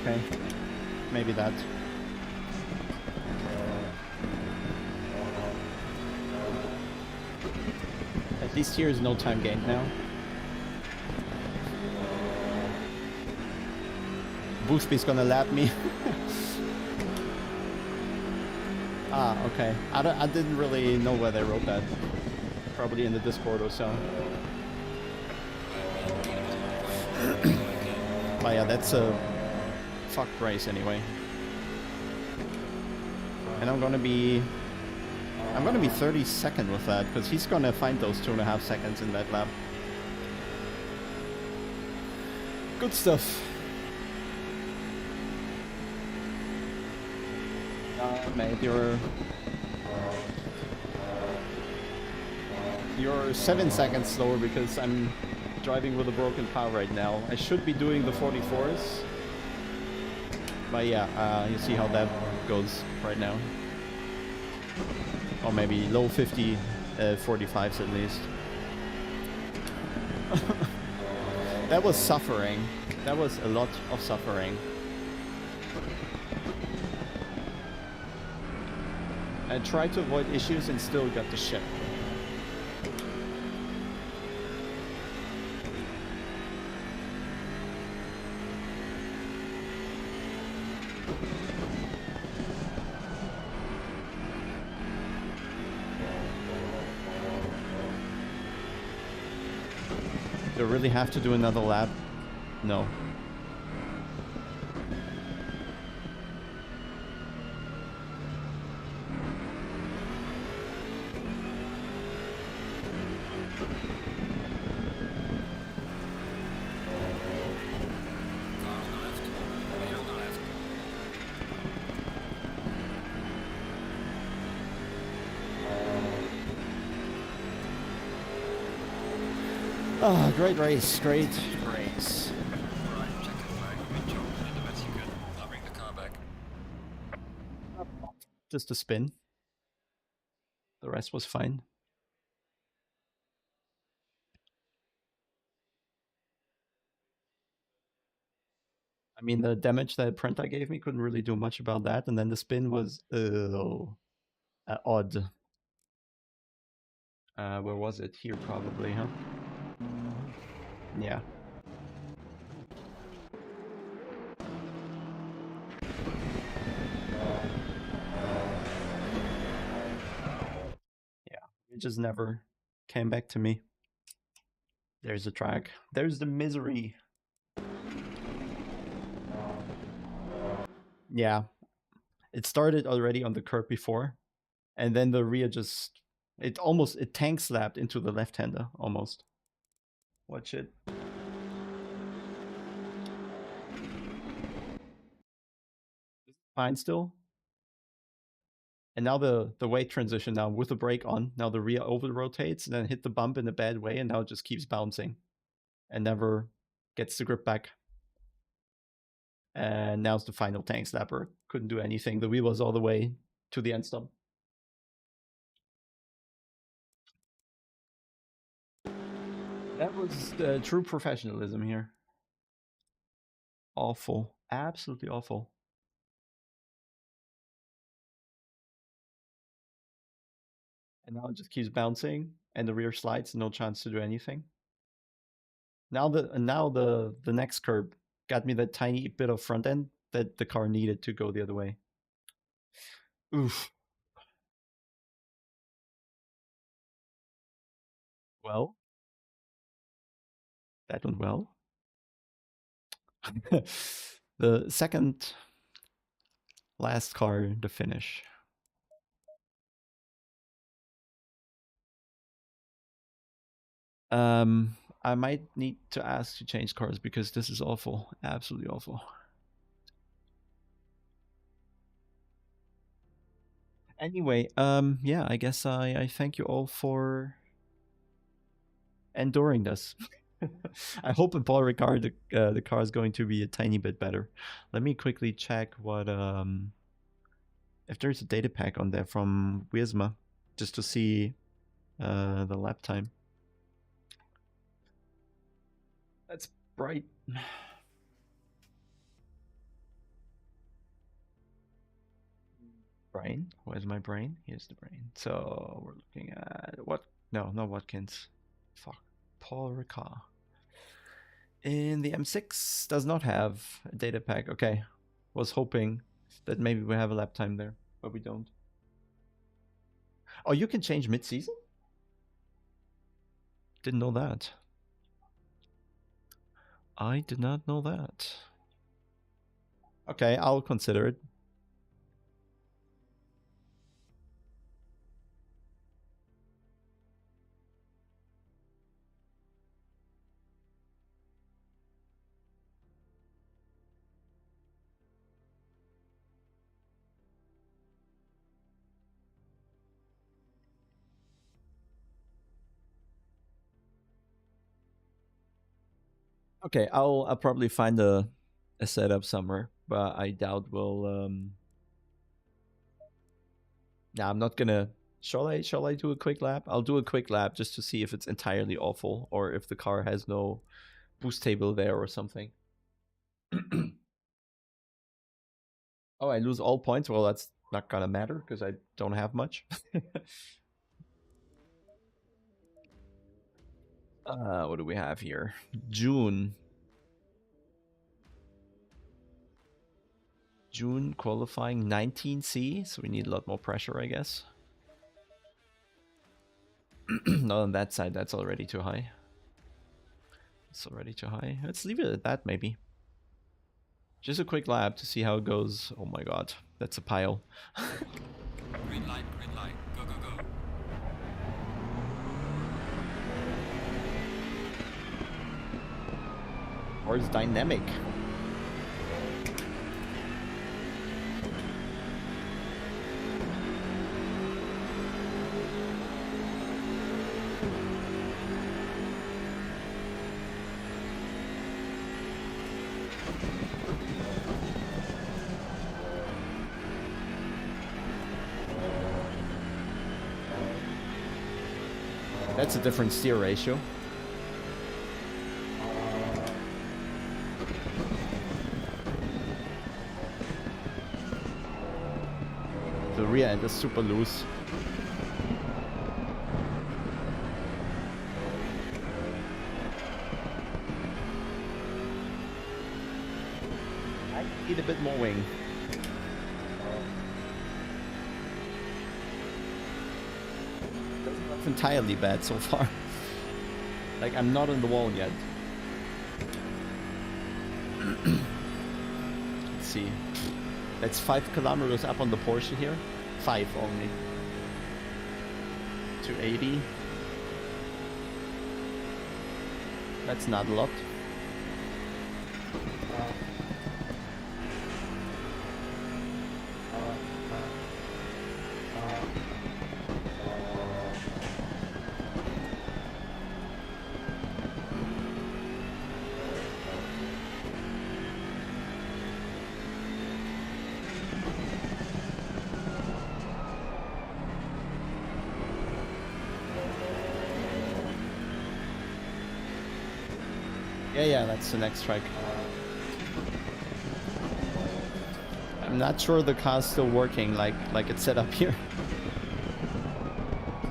Okay, maybe that. At least here is no time gained now. Boothby's gonna lap me. Ah, okay. I didn't really know where they wrote that. Probably in the Discord or so. But yeah, that's a fucked race anyway. And I'm gonna be 32nd with that, because he's gonna find those 2.5 seconds in that lap. Good stuff. Mate, you're 7 seconds slower because I'm driving with a broken car right now. I should be doing the 44s. But yeah, you see how that goes right now. Or maybe low 50, 45s at least. That was suffering. That was a lot of suffering. I tried to avoid issues and still got the shit. Do I really have to do another lap? No. Car on the left. Clear on the left. Ah, great race, great race. Alright, check it. Right, good job. You did the best you could. Now bring the car back. Just a spin. The rest was fine. I mean, the damage that Prenta gave me couldn't really do much about that, and then the spin was odd. Where was it? Here, probably, huh? Yeah. Yeah, it just never came back to me. There's the track. There's the misery. Yeah. It started already on the curb before, and then the rear just it tank slapped into the left-hander almost. Watch it. Fine still. And now the weight transition now with the brake on, now the rear over rotates and then hit the bump in a bad way, and now it just keeps bouncing and never gets the grip back. And now's the final tank slapper. Couldn't do anything. The wheel was all the way to the end stop. That was the true professionalism here. Awful. Absolutely awful. And now it just keeps bouncing, and the rear slides, no chance to do anything. Now the next curb got me that tiny bit of front end that the car needed to go the other way. Oof. Well, that went well. The second last car to finish. I might need to ask to change cars because this is awful. Absolutely awful. Anyway, yeah, I guess I thank you all for enduring this. I hope in Paul Ricard the car is going to be a tiny bit better. Let me quickly check what if there's a data pack on there from Wisma, just to see the lap time. That's bright. Brain? Where's my brain? Here's the brain. So we're looking at what? No, not Watkins. Fuck. Paul Ricard. In the M6 does not have a data pack. Okay. Was hoping that maybe we have a lap time there, but we don't. Oh, you can change mid-season? Didn't know that. I did not know that. Okay, I'll consider it. Okay, I'll probably find a setup somewhere, but I doubt we'll yeah, I'm not gonna shall I do a quick lap? I'll do a quick lap just to see if it's entirely awful or if the car has no boost table there or something. Oh, I lose all points? Well, that's not gonna matter because I don't have much. What do we have here? June qualifying 19C, so we need a lot more pressure, I guess. Not on that side, that's already too high. It's already too high. Let's leave it at that, maybe. Just a quick lap to see how it goes. Oh my god, that's a pile. Green light, go, go, go. Or it's dynamic. That's a different steer ratio. The rear end is super loose. I need a bit more wing. Doesn't look entirely bad so far. Like, I'm not on the wall yet. Let's see. That's 5 kilometers up on the Porsche here. 5 only. 280. That's not a lot. Yeah, that's the next track. I'm not sure the car's still working like it's set up here.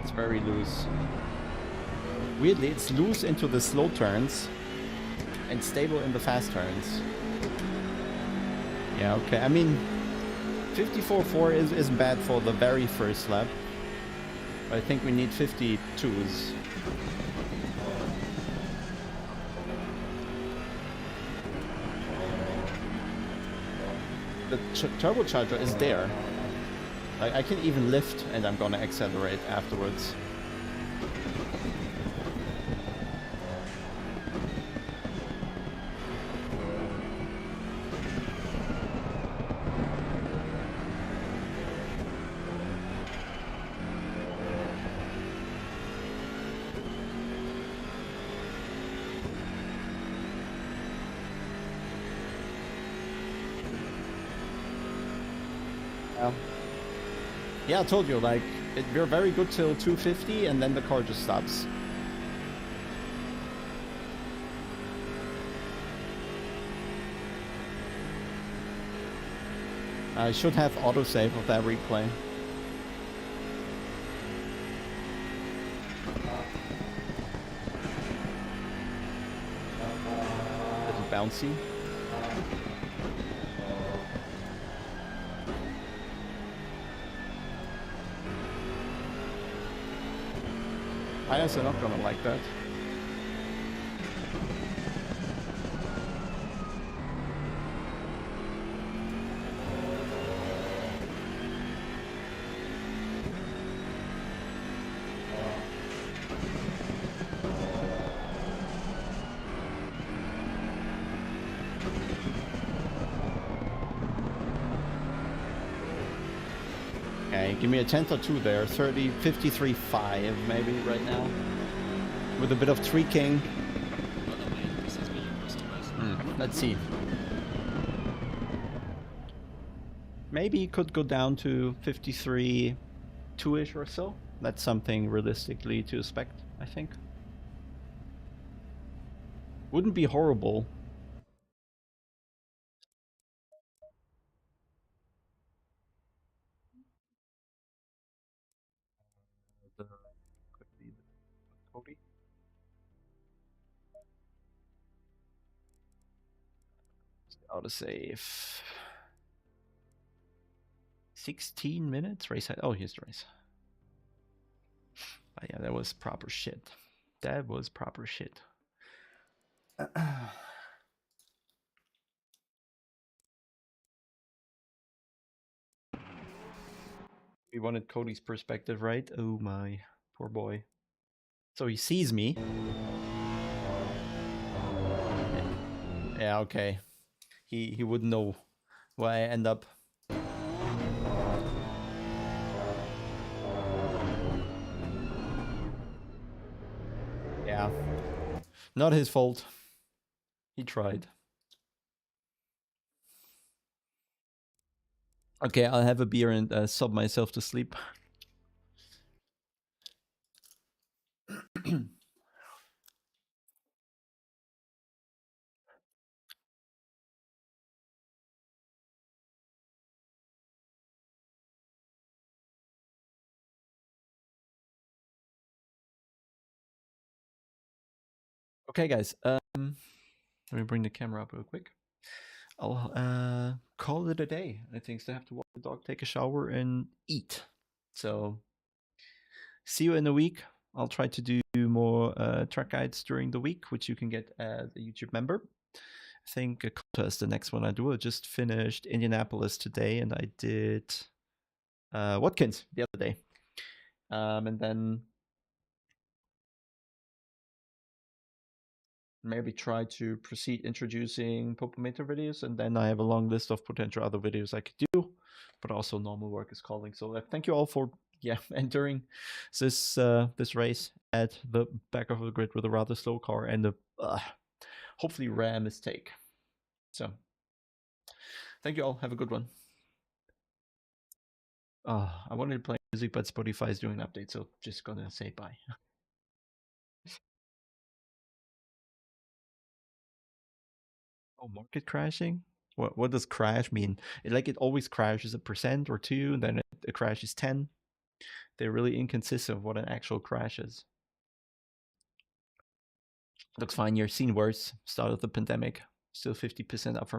It's very loose. Weirdly, it's loose into the slow turns and stable in the fast turns. Yeah, okay. I mean, 54.4 isn't bad for the very first lap. But I think we need 52s. the turbocharger is there. Like, I can even lift and I'm gonna accelerate afterwards. Yeah, I told you, like, we're very good till 250 and then the car just stops. I should have autosave of that replay. Little bouncy. Tires are not gonna like that. Okay, give me a tenth or two there. 30, 53.5 maybe right now. With a bit of tweaking. Let's see. Maybe it could go down to 53, 2-ish or so. That's something realistically to expect, I think. Wouldn't be horrible. Autosave. 16 minutes? Race height. Oh, here's the race. Oh, yeah, that was proper shit. That was proper shit. We wanted Cody's perspective, right? Oh my, poor boy. So he sees me. Yeah, okay. He wouldn't know where I end up. Yeah. Not his fault. He tried. Okay, I'll have a beer and sob myself to sleep. Okay, guys. Let me bring the camera up real quick. I'll call it a day. I think so. I have to walk the dog, take a shower, and eat. So, see you in a week. I'll try to do more track guides during the week, which you can get as a YouTube member. I think Kota is the next one I do. I just finished Indianapolis today, and I did Watkins the other day. And then maybe try to proceed introducing Popometer videos, and then I have a long list of potential other videos I could do, but also normal work is calling. So thank you all for enduring this this race at the back of the grid with a rather slow car and a hopefully rare mistake. So thank you all. Have a good one. I wanted to play music, but Spotify is doing an update, so just gonna say bye. Oh, market crashing? What does crash mean? It always crashes 1% or 2%, and then it crashes 10. They're really inconsistent of what an actual crash is. Looks fine. You're seen worse. Start of the pandemic. Still 50% up from